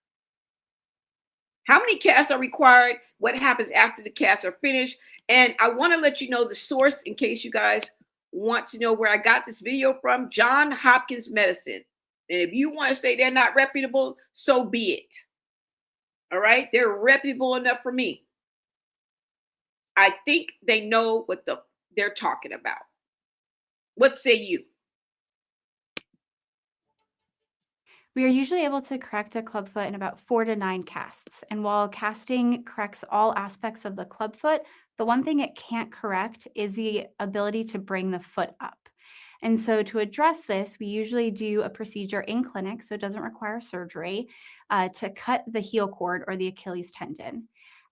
How many casts are required? What happens after the casts are finished? And I want to let you know the source in case you guys want to know where I got this video from. Johns Hopkins Medicine. And if you want to say they're not reputable, so be it. All right? They're reputable enough for me. I think they know what they're talking about. What say you? We are usually able to correct a clubfoot in about 4 to 9 casts. And while casting corrects all aspects of the clubfoot, the one thing it can't correct is the ability to bring the foot up. And so to address this, we usually do a procedure in clinic, so it doesn't require surgery, to cut the heel cord or the Achilles tendon.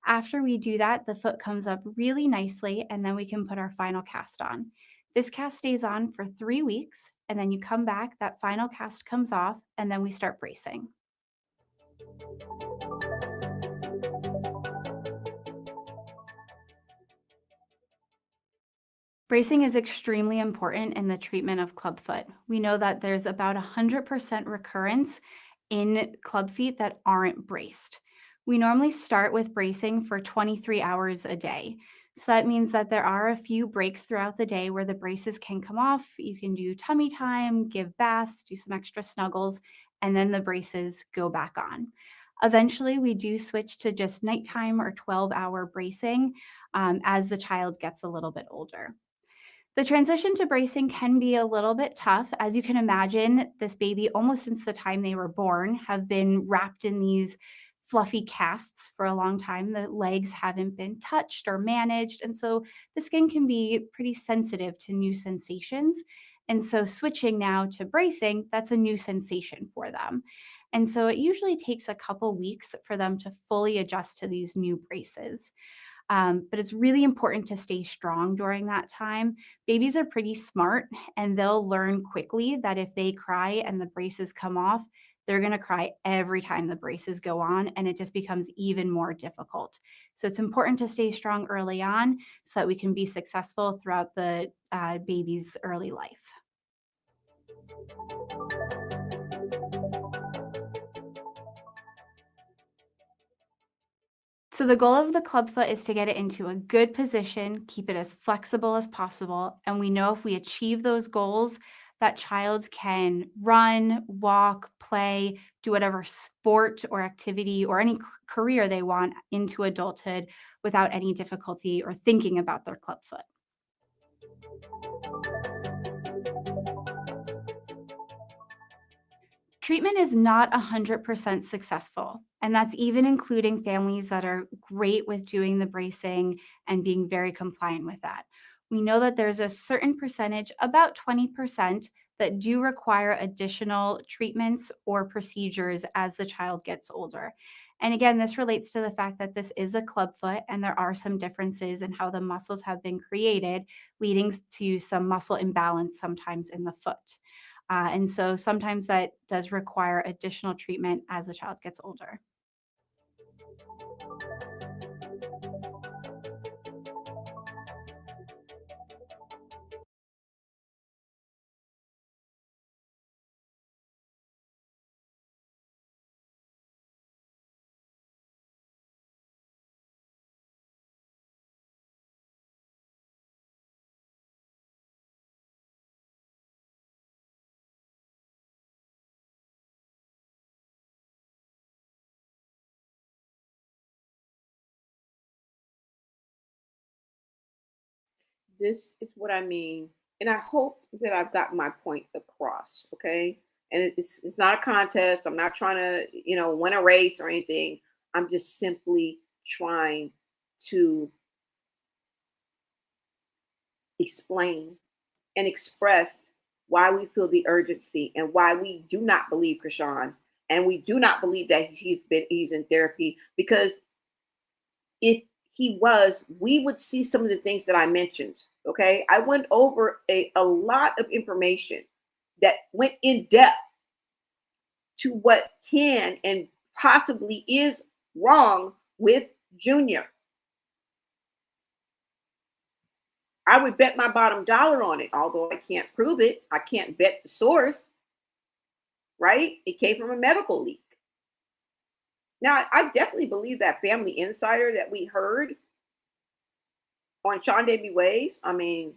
After we do that, the foot comes up really nicely, and then we can put our final cast on. This cast stays on for 3 weeks, and then you come back, that final cast comes off, and then we start bracing. Bracing is extremely important in the treatment of clubfoot. We know that there's about 100% recurrence in club feet that aren't braced. We normally start with bracing for 23 hours a day. So that means that there are a few breaks throughout the day where the braces can come off. You can do tummy time, give baths, do some extra snuggles, and then the braces go back on. Eventually, we do switch to just nighttime or 12-hour bracing as the child gets a little bit older. The transition to bracing can be a little bit tough. As you can imagine, this baby, almost since the time they were born, have been wrapped in these fluffy casts for a long time. The legs haven't been touched or managed, and so the skin can be pretty sensitive to new sensations. And so switching now to bracing, that's a new sensation for them. And so it usually takes a couple weeks for them to fully adjust to these new braces. But it's really important to stay strong during that time. Babies are pretty smart, and they'll learn quickly that if they cry and the braces come off, they're going to cry every time the braces go on, and it just becomes even more difficult. So it's important to stay strong early on so that we can be successful throughout the baby's early life. So the goal of the clubfoot is to get it into a good position, keep it as flexible as possible. And we know if we achieve those goals, that child can run, walk, play, do whatever sport or activity or any career they want into adulthood without any difficulty or thinking about their clubfoot. Treatment is not 100% successful, and that's even including families that are great with doing the bracing and being very compliant with that. We know that there's a certain percentage, about 20%, that do require additional treatments or procedures as the child gets older. And again, this relates to the fact that this is a clubfoot and there are some differences in how the muscles have been created, leading to some muscle imbalance sometimes in the foot. And so sometimes that does require additional treatment as the child gets older. This is what I mean. And I hope that I've got my point across, okay? And it's not a contest. I'm not trying to, win a race or anything. I'm just simply trying to explain and express why we feel the urgency and why we do not believe Chrisean, and we do not believe that he's in therapy, because if he was, we would see some of the things that I mentioned. Okay, I went over a lot of information that went in depth to what can and possibly is wrong with Junior. I would bet my bottom dollar on it, although I can't prove it. I can't bet the source, right? It came from a medical leak. Now, I definitely believe that Family Insider that we heard on Sean Davy Ways. I mean,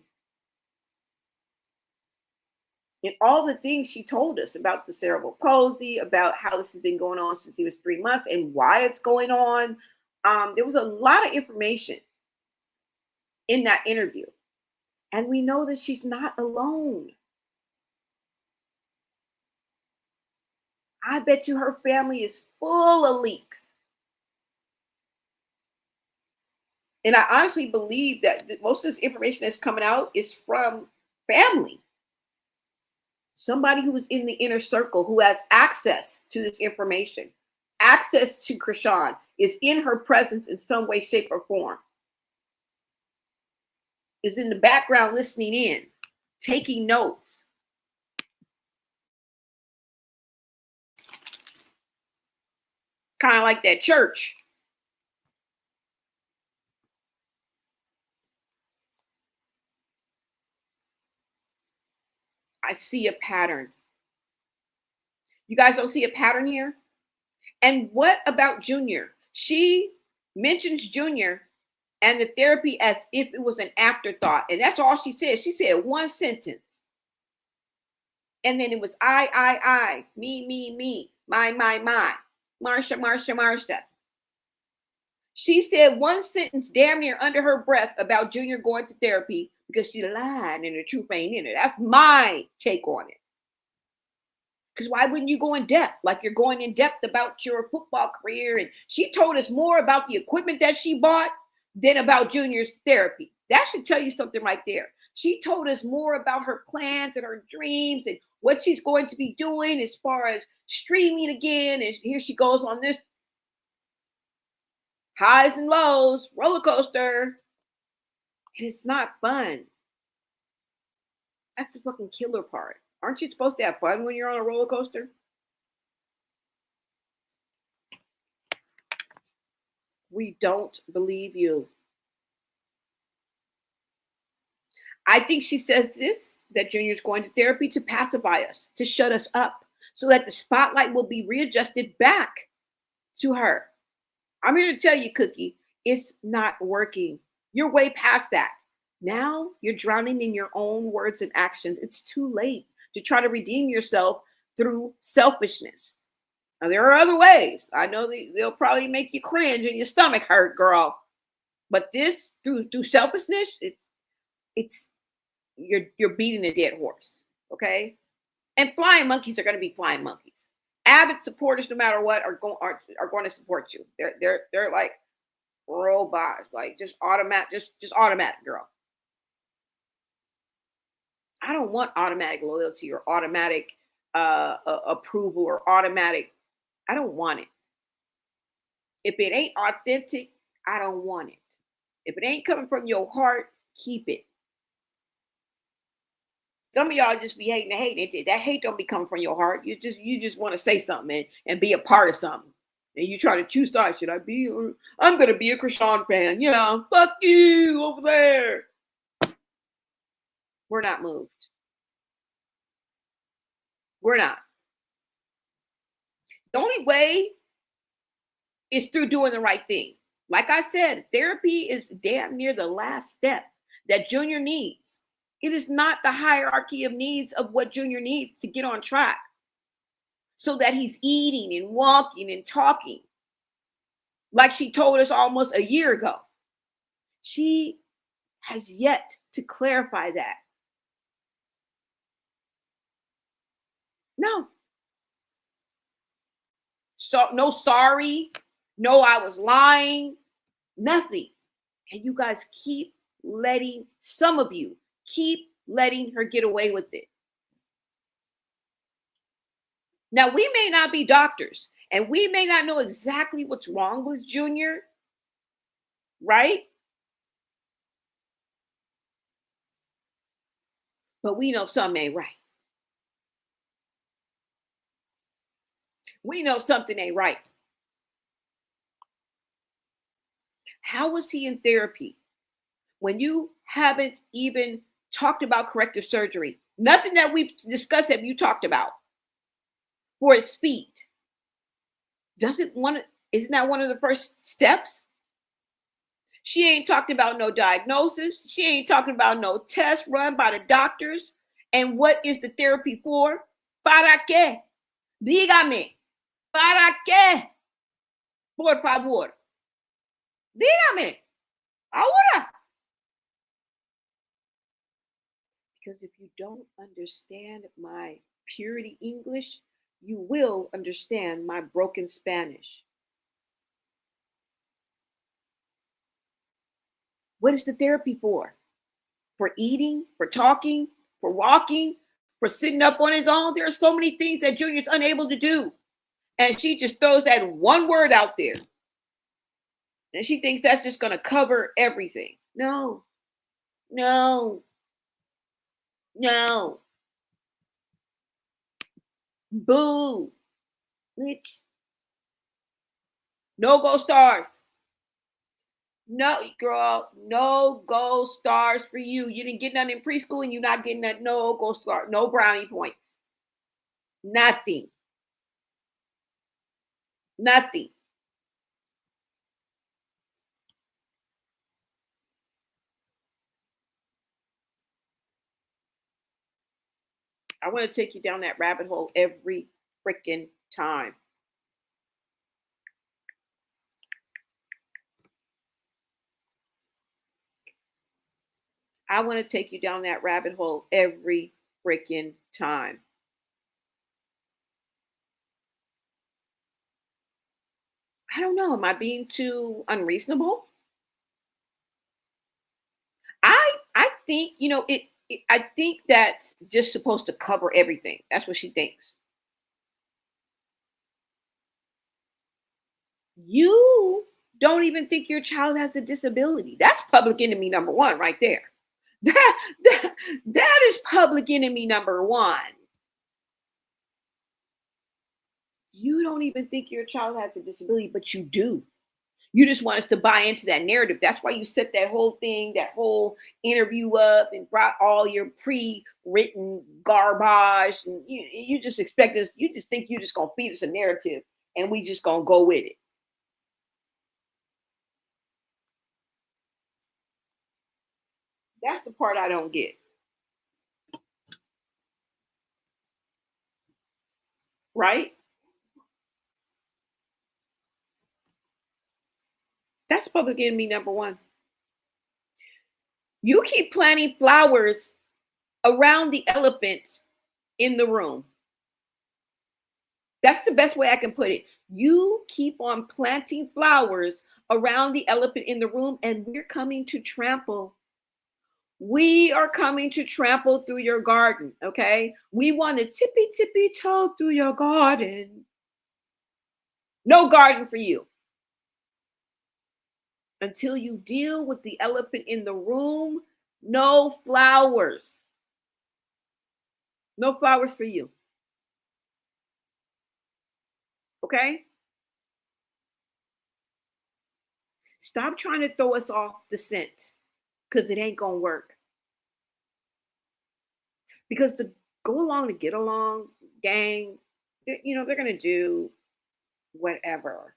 and all the things she told us about the cerebral palsy, about how this has been going on since he was 3 months and why it's going on. There was a lot of information in that interview. And we know that she's not alone. I bet you her family is full of leaks. And I honestly believe that most of this information that's coming out is from family. Somebody who is in the inner circle, who has access to this information, access to Chrisean, is in her presence in some way, shape, or form. Is in the background listening in, taking notes. Kind of like that church. I see a pattern. You guys don't see a pattern here? And what about Junior? She mentions Junior and the therapy as if it was an afterthought. And that's all she said. She said one sentence. And then it was I, me, my, Marsha, Marsha, Marsha. She said one sentence damn near under her breath about Junior going to therapy because she lied and the truth ain't in it. That's my take on it. Because why wouldn't you go in depth like you're going in depth about your football career? And she told us more about the equipment that she bought than about Junior's therapy. That should tell you something right there. She told us more about her plans and her dreams and what she's going to be doing as far as streaming again. And here she goes on this highs and lows roller coaster. And it's not fun. That's the fucking killer part. Aren't you supposed to have fun when you're on a roller coaster? We don't believe you. I think she says this, that Junior's going to therapy to pacify us, to shut us up, so that the spotlight will be readjusted back to her. I'm here to tell you, Cookie, it's not working. You're way past that. Now you're drowning in your own words and actions. It's too late to try to redeem yourself through selfishness. Now, there are other ways. I know they'll probably make you cringe and your stomach hurt, girl. But this, through selfishness, it's you're beating a dead horse, okay? And flying monkeys are going to be flying monkeys. Avid supporters, no matter what, are going to support you. They're like robots, like just automatic, just automatic, girl. I don't want automatic loyalty or automatic approval or automatic. I don't want it. If it ain't authentic, I don't want it. If it ain't coming from your heart, keep it. Some of y'all just be hating the hate. That hate don't be coming from your heart. You just want to say something and be a part of something. And you try to choose sides. Should I be? Or I'm gonna be a Chrisean fan. Yeah, fuck you over there. We're not moved. We're not. The only way is through doing the right thing. Like I said, therapy is damn near the last step that Junior needs. It is not the hierarchy of needs of what Junior needs to get on track so that he's eating and walking and talking like she told us almost a year ago. She has yet to clarify that. No. So, no sorry. No, I was lying. Nothing. And you guys keep letting, some of you keep letting her get away with it. Now, we may not be doctors and we may not know exactly what's wrong with Junior, right? But we know something ain't right. We know something ain't right. How was he in therapy when you haven't even talked about corrective surgery? Nothing that we've discussed have you talked about for his speed. Isn't that one of the first steps? She ain't talking about no diagnosis. She ain't talking about no test run by the doctors. And what is the therapy for? ¿Para qué? Dígame. ¿Para qué? Por favor. Dígame. Ahora. Because if you don't understand my purity English, you will understand my broken Spanish. What is the therapy for? For eating, for talking, for walking, for sitting up on his own? There are so many things that Junior's unable to do. And she just throws that one word out there. And she thinks that's just going to cover everything. No, no, no. Boo. No gold stars. No, girl, no gold stars for you. You didn't get none in preschool and you're not getting that. No gold star, no brownie points. Nothing. Nothing. I want to take you down that rabbit hole every freaking time. I want to take you down that rabbit hole every freaking time. I don't know. Am I being too unreasonable? I think, I think that's just supposed to cover everything. That's what she thinks. You don't even think your child has a disability. That's public enemy number one right there. That is public enemy number one. You don't even think your child has a disability, but you do. You just want us to buy into that narrative. That's why you set that whole thing, that whole interview up and brought all your pre-written garbage. And you just expect us, you just think you're just going to feed us a narrative and we just going to go with it. That's the part I don't get. Right? That's public enemy number one. You keep planting flowers around the elephant in the room. That's the best way I can put it. You keep on planting flowers around the elephant in the room, and we're coming to trample. We are coming to trample through your garden, okay? We want to tippy toe through your garden. No garden for you. Until you deal with the elephant in the room, no flowers. No flowers for you. Okay? Stop trying to throw us off the scent because it ain't going to work. Because to go along to get along, gang, they're going to do whatever.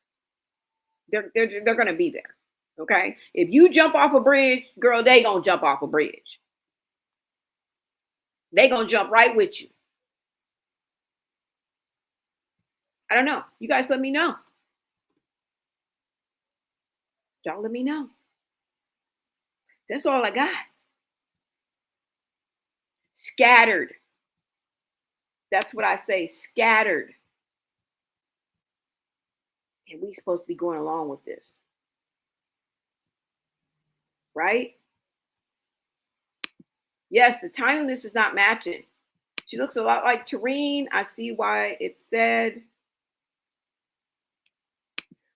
They're going to be there. Okay? If you jump off a bridge, girl, they going to jump off a bridge. They going to jump right with you. I don't know. You guys let me know. Y'all let me know. That's all I got. Scattered. That's what I say, scattered. And we supposed to be going along with this. right? Yes, the timeliness is not matching. She looks a lot like Tareen. I see why it said.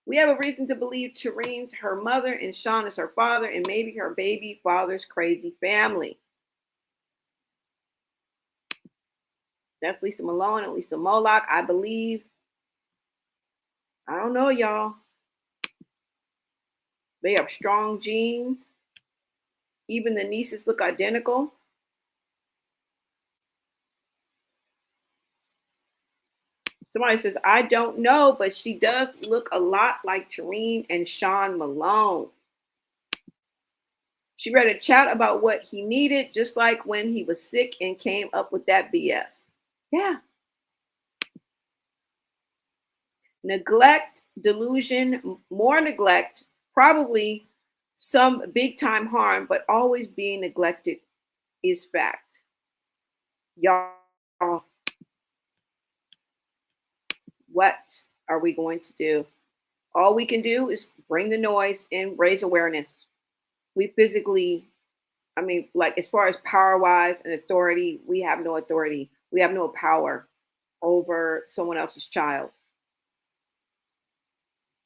We have a reason to believe Tareen's her mother and Sean is her father, and maybe her baby father's crazy family. That's Lisa Malone and Lisa Moloch, I believe. I don't know, y'all. They have strong genes. Even the nieces look identical. Somebody says, I don't know, but she does look a lot like Tareen and Sean Malone. She read a chat about what he needed, just like when he was sick and came up with that BS. Yeah. Neglect, delusion, more neglect, probably some big time harm, but always being neglected is fact. Y'all, what are we going to do? All we can do is bring the noise and raise awareness. We physically, I mean, like as far as power wise and authority, we have no authority. We have no power over someone else's child.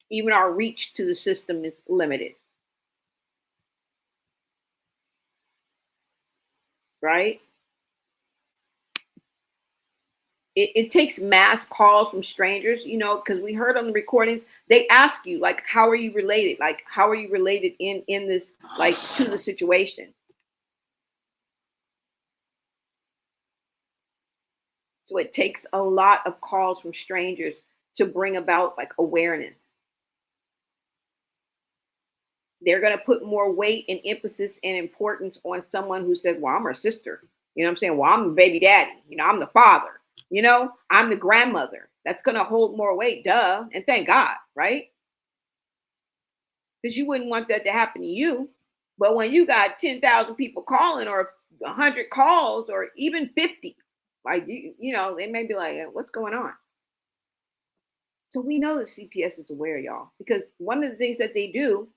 Even our reach to the system is limited. Right? It takes mass calls from strangers, you know, because we heard on the recordings, they ask you, like, how are you related? Like, how are you related in this, like, to the situation? So it takes a lot of calls from strangers to bring about, like, awareness. They're going to put more weight and emphasis and importance on someone who says, well, I'm her sister. You know what I'm saying? Well, I'm the baby daddy. You know, I'm the father. You know, I'm the grandmother. That's going to hold more weight, duh. And thank God, right? Because you wouldn't want that to happen to you. But when you got 10,000 people calling or 100 calls or even 50, like, you know, they may be like, what's going on? So we know that CPS is aware, y'all, because one of the things that they do,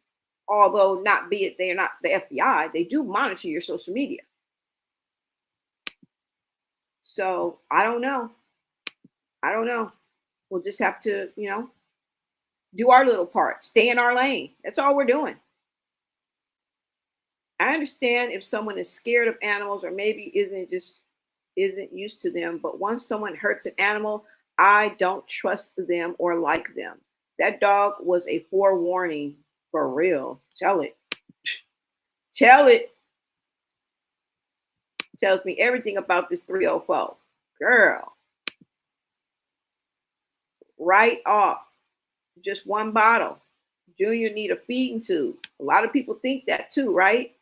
although not be it, they're not the FBI, they do monitor your social media. So I don't know. We'll just have to, you know, do our little part, stay in our lane. That's all we're doing. I understand if someone is scared of animals or maybe isn't used to them, but once someone hurts an animal, I don't trust them or like them. That dog was a forewarning for real. Tell it. Tell it. Tells me everything about this 304. Girl. Right off. Just one bottle. Junior need a feeding tube. A lot of people think that too, right?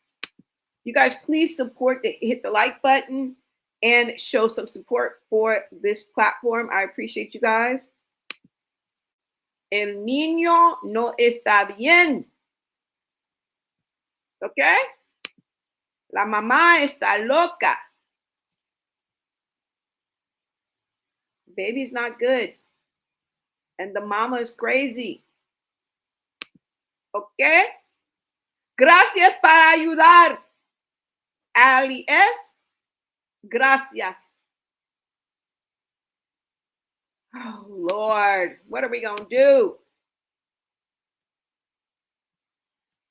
You guys, please hit the like button and show some support for this platform. I appreciate you guys. El niño no está bien. Okay? La mamá está loca. Baby's not good. And the mama is crazy. Okay? Gracias para ayudar. Ali es. Gracias. Oh, Lord. What are we going to do?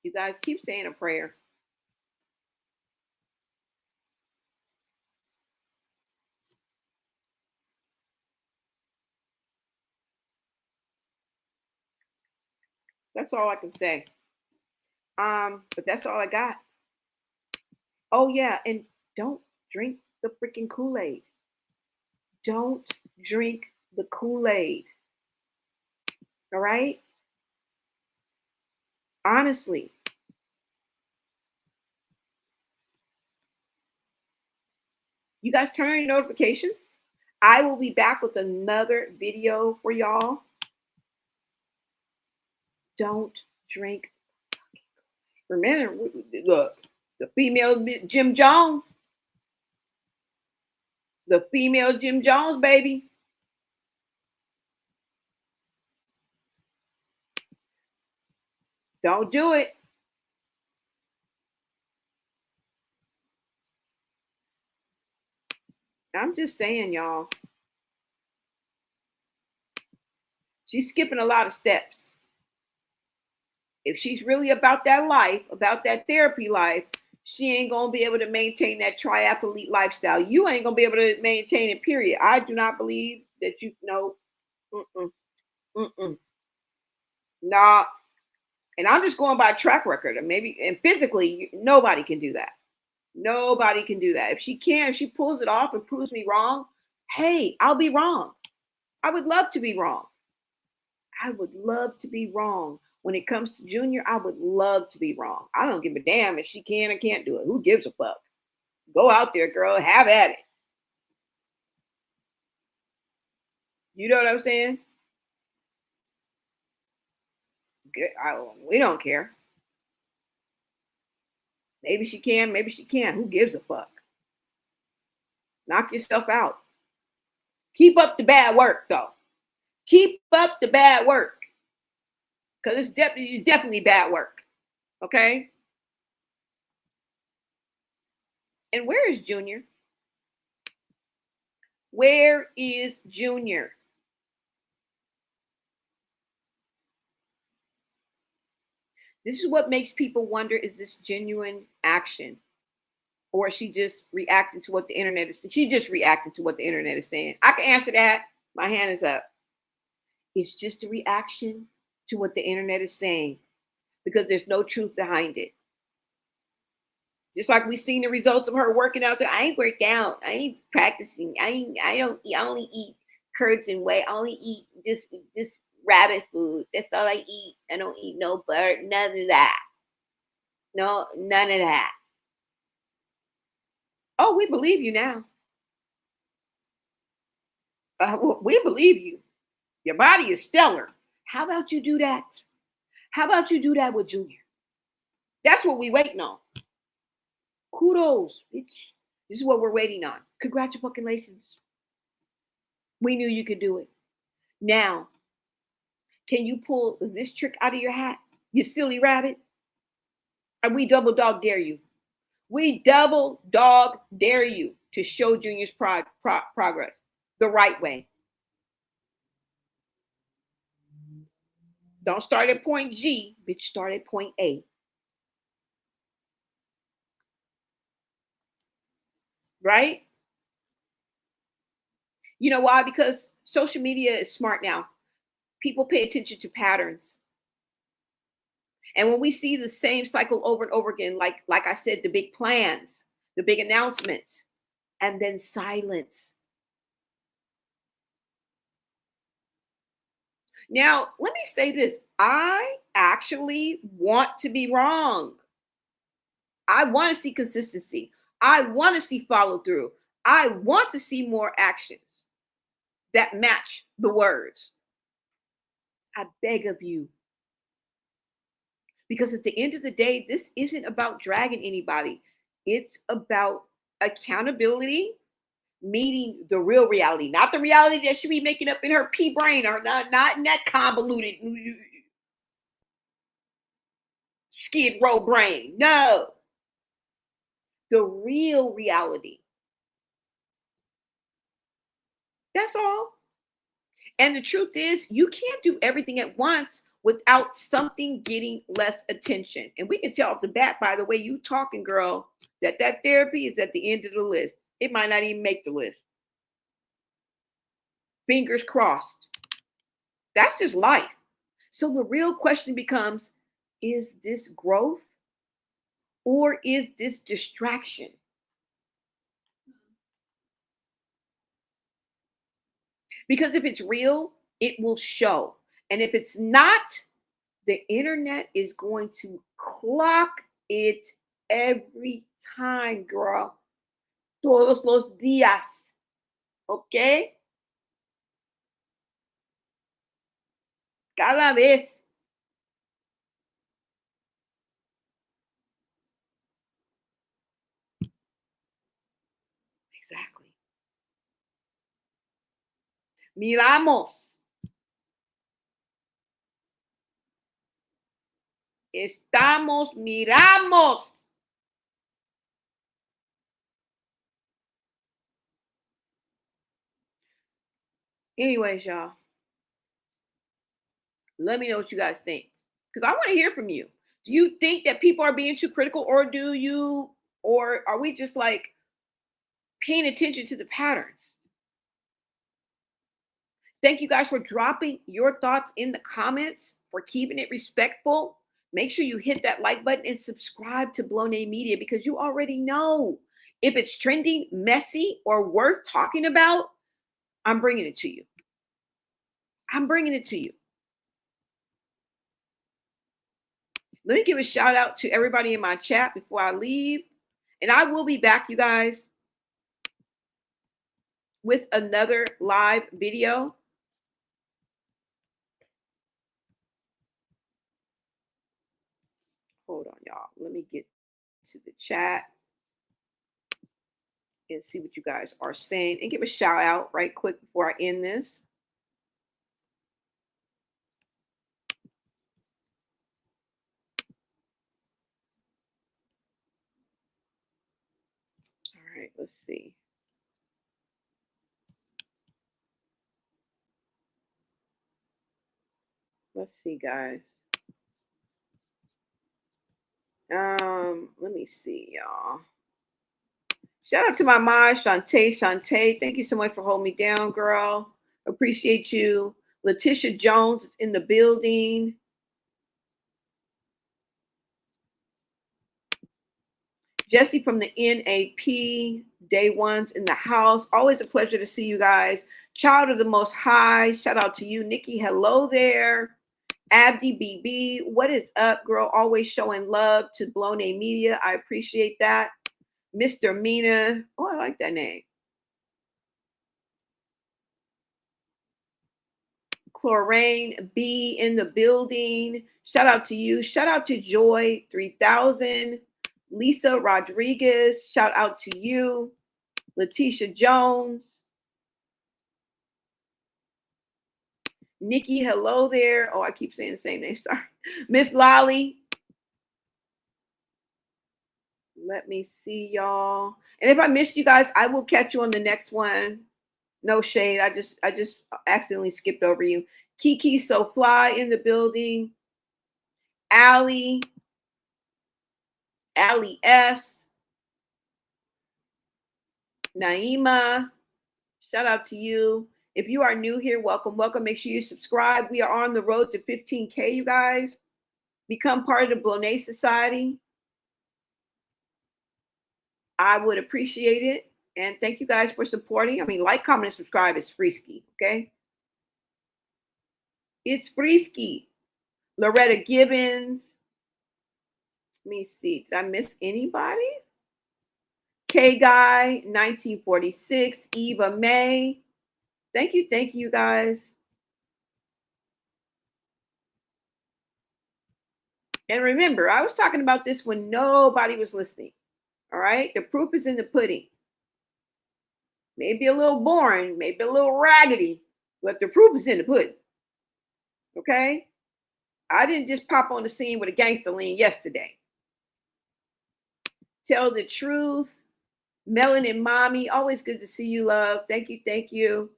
You guys keep saying a prayer. That's all I can say. But that's all I got. Oh yeah, and don't drink the freaking Kool-Aid. Don't drink the Kool-Aid. All right? Honestly. You guys turn on your notifications. I will be back with another video for y'all. Don't drink. Remember, look, the female Jim Jones. The female Jim Jones, baby. Don't do it. I'm just saying, y'all. She's skipping a lot of steps. If she's really about that life, about that therapy life, she ain't gonna be able to maintain that triathlete lifestyle. You ain't gonna be able to maintain it, period. I do not believe that you know. Nah. And I'm just going by track record. And maybe and physically, nobody can do that. Nobody can do that. If she can, if she pulls it off and proves me wrong, hey, I'll be wrong. I would love to be wrong. I would love to be wrong. When it comes to Junior, I would love to be wrong. I don't give a damn if she can or can't do it. Who gives a fuck? Go out there, girl. Have at it. You know what I'm saying? We don't care. Maybe she can, maybe she can't. Who gives a fuck? Knock yourself out. Keep up the bad work, though. Keep up the bad work. Because it's definitely bad work. Okay? And where is Junior? Where is Junior? This is what makes people wonder, is this genuine action? Or is she just reacting to what the internet is saying? She just reacting to what the internet is saying. I can answer that. My hand is up. It's just a reaction to what the internet is saying because there's no truth behind it. Just like we've seen the results of her working out there. I ain't worked out. I ain't practicing. I only eat curds and whey. I only eat just rabbit food. That's all I eat. I don't eat no butter. None of that. No, none of that. Oh, we believe you now. We believe you. Your body is stellar. How about you do that? How about you do that with Junior? That's what we waiting on. Kudos, bitch. This is what we're waiting on. Congratulations. We knew you could do it. Now, can you pull this trick out of your hat, you silly rabbit? And we double dog dare you. We double dog dare you to show Junior's progress the right way. Don't start at point G, bitch. Start at point A. Right? You know why? Because social media is smart now. People pay attention to patterns. And when we see the same cycle over and over again, like I said, the big plans, the big announcements, and then silence. Now, let me say this. I actually want to be wrong. I want to see consistency. I want to see follow through. I want to see more actions that match the words. I beg of you. Because at the end of the day, this isn't about dragging anybody. It's about accountability, meeting the real reality, not the reality that she be making up in her pea brain, or not in that convoluted skid row brain. No. The real reality. That's all. And the truth is, you can't do everything at once without something getting less attention. And we can tell off the bat by the way you talking, girl, that therapy is at the end of the list. It might not even make the list. Fingers crossed. That's just life. So the real question becomes, is this growth or is this distraction? Because if it's real, it will show. And if it's not, the internet is going to clock it every time, girl. Todos los días. Okay? Cada vez. Exactly. Miramos. Miramos. Anyways, y'all, let me know what you guys think, because I want to hear from you. Do you think that people are being too critical, or are we just like paying attention to the patterns? Thank you guys for dropping your thoughts in the comments, for keeping it respectful. Make sure you hit that like button and subscribe to Blown A Media, because you already know if it's trending, messy, or worth talking about, I'm bringing it to you. I'm bringing it to you. Let me give a shout out to everybody in my chat before I leave. And I will be back, you guys, with another live video. Hold on, y'all. Let me get to the chat and see what you guys are saying, and give a shout out right quick before I end this. All right, let's see. Let's see, guys. Let me see, y'all. Shout out to my mom, Shantae. Thank you so much for holding me down, girl. Appreciate you. Letitia Jones is in the building. Jesse from the NAP, day one's in the house. Always a pleasure to see you guys. Child of the Most High, shout out to you. Nikki, hello there. Abdi BB, what is up, girl? Always showing love to Blown A Media. I appreciate that. Mr. Mina, oh, I like that name. Chlorane B in the building. Shout out to you. Shout out to Joy 3000. Lisa Rodriguez, shout out to you. Letitia Jones. Nikki, hello there. Oh, I keep saying the same name. Sorry. Miss Lolly. Let me see, y'all. And if I missed you guys, I will catch you on the next one. No shade. I just accidentally skipped over you. Kiki So Fly in the building. Allie S. Naima, shout out to you. If you are new here, welcome. Make sure you subscribe. We are on the road to 15K, you guys. Become part of the Blown A Society. I would appreciate it. And thank you guys for supporting. I mean, like, comment, and subscribe is free-ski, okay? It's free-ski. Loretta Gibbons. Let me see. Did I miss anybody? K Guy, 1946. Eva May. Thank you guys. And remember, I was talking about this when nobody was listening. All right? The proof is in the pudding. Maybe a little boring, maybe a little raggedy, but the proof is in the pudding. Okay? I didn't just pop on the scene with a gangster lean yesterday. Tell the truth. Melanin Mommy, always good to see you, love. Thank you.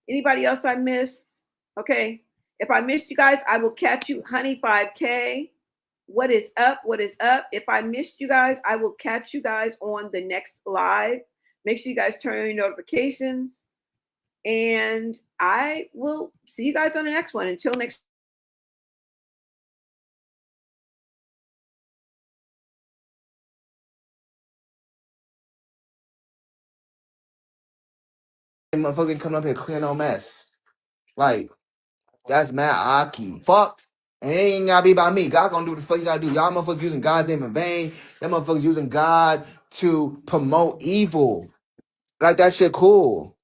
Anybody else I missed? Okay. If I missed you guys, I will catch you. Honey 5K. What is up? If I missed you guys, I will catch you guys on the next live. Make sure you guys turn on your notifications. And I will see you guys on the next one. Until next time. Motherfuckers coming up here clear no mess. Like, that's mad Aki. Fuck. And it ain't gotta be about me. God gonna do what the fuck you gotta do. Y'all motherfuckers using God's name in vain. Y'all motherfuckers using God to promote evil. Like, that shit cool.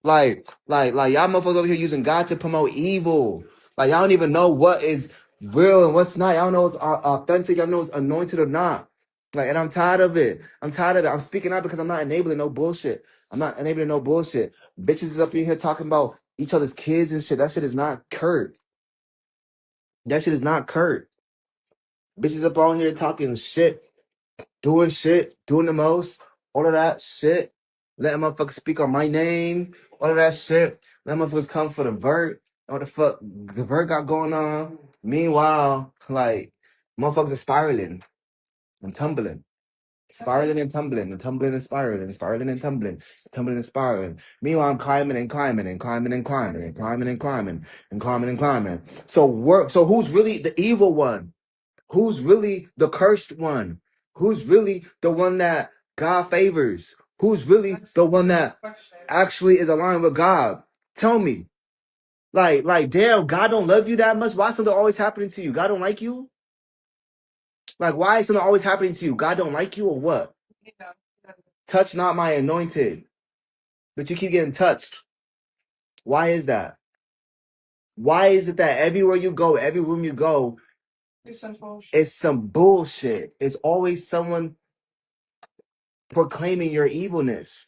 Like y'all motherfuckers over here using God to promote evil. Like, y'all don't even know what is real and what's not. Y'all don't know what's authentic. Y'all know what's anointed or not. Like, and I'm tired of it. I'm speaking out because I'm not enabling no bullshit. Bitches is up in here talking about each other's kids and shit. That shit is not Kurt. Bitches up on here talking shit, doing the most, all of that shit. letting motherfuckers speak on my name, all of that shit. Let motherfuckers come for the vert. What the fuck the vert got going on? Meanwhile, like motherfuckers are spiraling and tumbling. Spiraling and tumbling and tumbling and spiraling, spiraling and tumbling, tumbling and spiraling. Meanwhile, I'm climbing and climbing and climbing and climbing and climbing and climbing and climbing and climbing. So who's really the evil one? Who's really the cursed one? Who's really the one that God favors? Who's really the one that actually is aligned with God? Tell me. Like, damn, God don't love you that much? Why is something always happening to you? God don't like you? Like, why is something always happening to you? God don't like you or what? Touch not my anointed. But you keep getting touched. Why is that? Why is it that everywhere you go, every room you go, it's some bullshit? It's always someone proclaiming your evilness.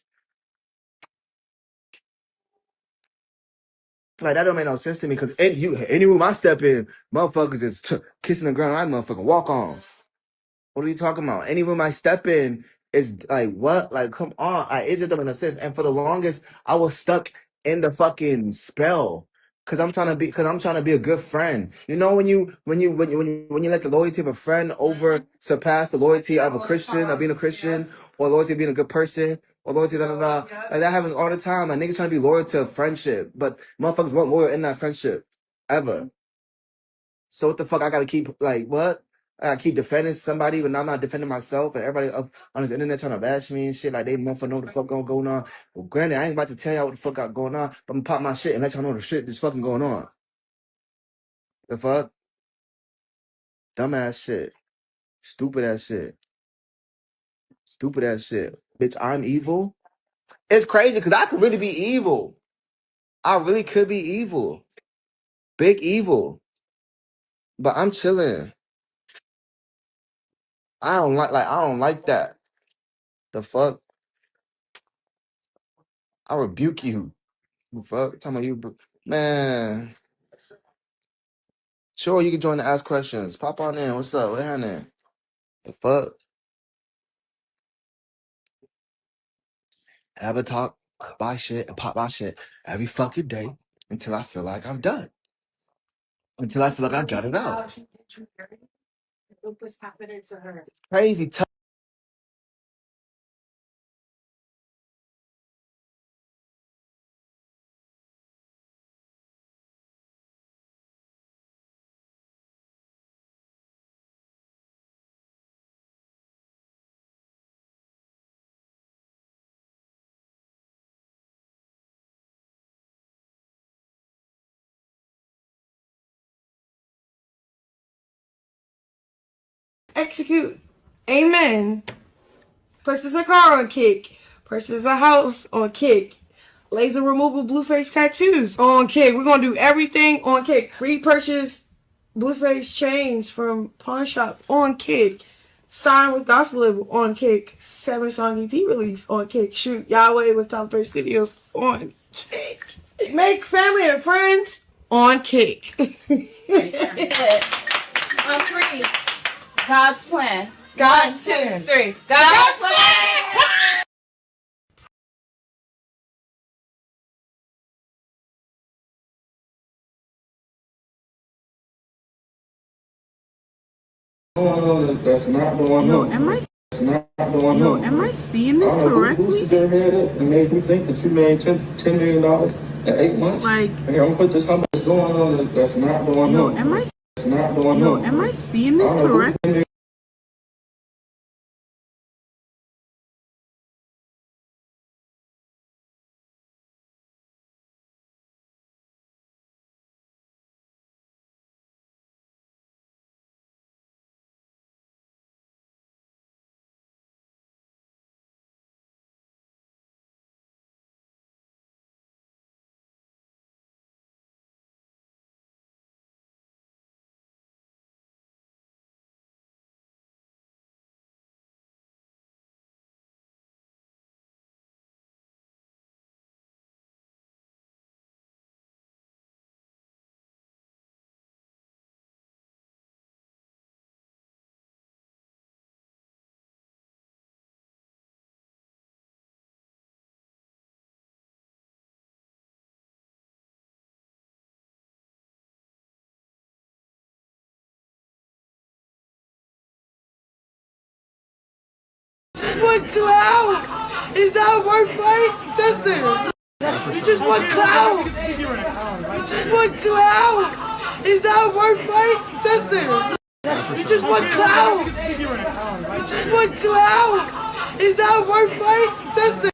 Like, that don't make no sense to me, because any room I step in, motherfuckers is kissing the ground. I motherfucking walk on. What are you talking about? Any room I step in is like, what? Like, come on. It just doesn't make no sense. And for the longest, I was stuck in the fucking spell. Cause I'm trying to be a good friend. You know, when you let the loyalty of a friend over surpass the loyalty of a Christian, of being a Christian, or loyalty of being a good person, or loyalty like that happens all the time. Like, niggas trying to be loyal to a friendship, but motherfuckers weren't loyal in that friendship ever. So what the fuck? I gotta keep like what? I gotta keep defending somebody when I'm not defending myself, and everybody up on this internet trying to bash me and shit. Like, they motherfucker know what the fuck going on. Well, granted, I ain't about to tell y'all what the fuck got going on, but I'm gonna pop my shit and let y'all know the shit that's fucking going on. The fuck? Dumbass shit. Stupid ass shit. Stupid ass shit. Bitch, I'm evil. It's crazy because I could really be evil. I really could be evil. Big evil. But I'm chilling. I don't like that. The fuck? I rebuke you. The fuck? Talking about you, man. Sure, you can join to ask questions. Pop on in. What's up? What happening? The fuck? Have a talk, buy shit, and pop my shit every fucking day until I feel like I'm done. Until I feel like I got it out. Crazy. Execute. Amen. Purchase a car on Kick. Purchase a house on Kick. Laser removal Blueface tattoos on Kick. We're going to do everything on Kick. Repurchase Blueface chains from Pawn Shop on Kick. Sign with Gospel Label on Kick. 7-song EP release on Kick. Shoot Yahweh with Tyler Perry Studios on Kick. Make family and friends on Kick. I'm free. God's plan. God's 1, 2, 3. God's plan. That's not going on. That's not going on. Am I seeing this correctly? Who boosted your head up and made you think that you made $10 million in 8 months? Like, here, I'm gonna put this humble going on. That's not going on. That's not going on. Am I seeing this correctly? just want clout. Is that worth fighting, sister? You just want clout. You just want clout. Is that worth fighting, sister? You just want clout. You just want clout. Is that worth fighting, sister?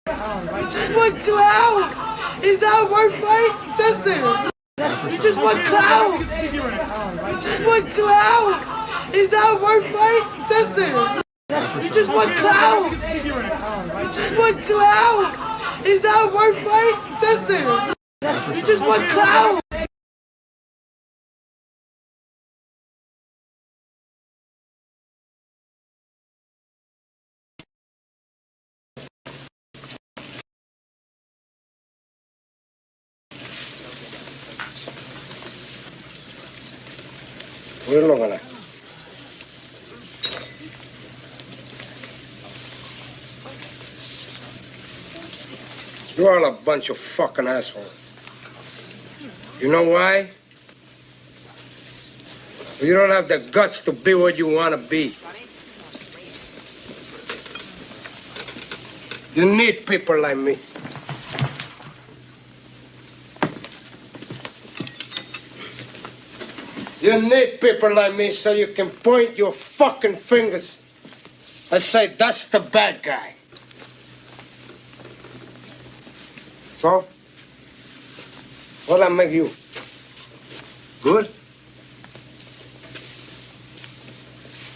You just want clout. Is that worth fighting, sister? You just want clout. You just want clout. Is that worth fighting, sister? You just want clout. You just want clout. Is that worth fighting, sister? You just want clout. What are you looking at? You're all a bunch of fucking assholes. You know why? You don't have the guts to be what you want to be. You need people like me. You need people like me so you can point your fucking fingers and say, that's the bad guy. So, what'll that make you? Good?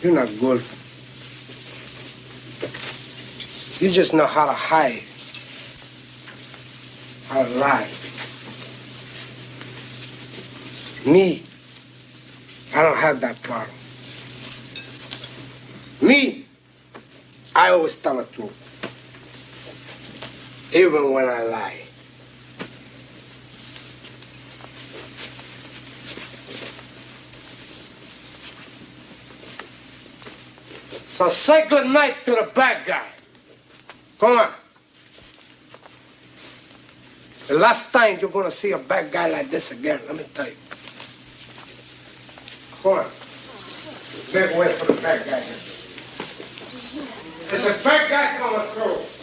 You're not good. You just know how to hide, how to lie. Me, I don't have that problem. Me, I always tell the truth, even when I lie. So say good night to the bad guy. Come on. The last time you're gonna see a bad guy like this again, let me tell you. Come on. Make way for the bad guy here. There's a bad guy coming through.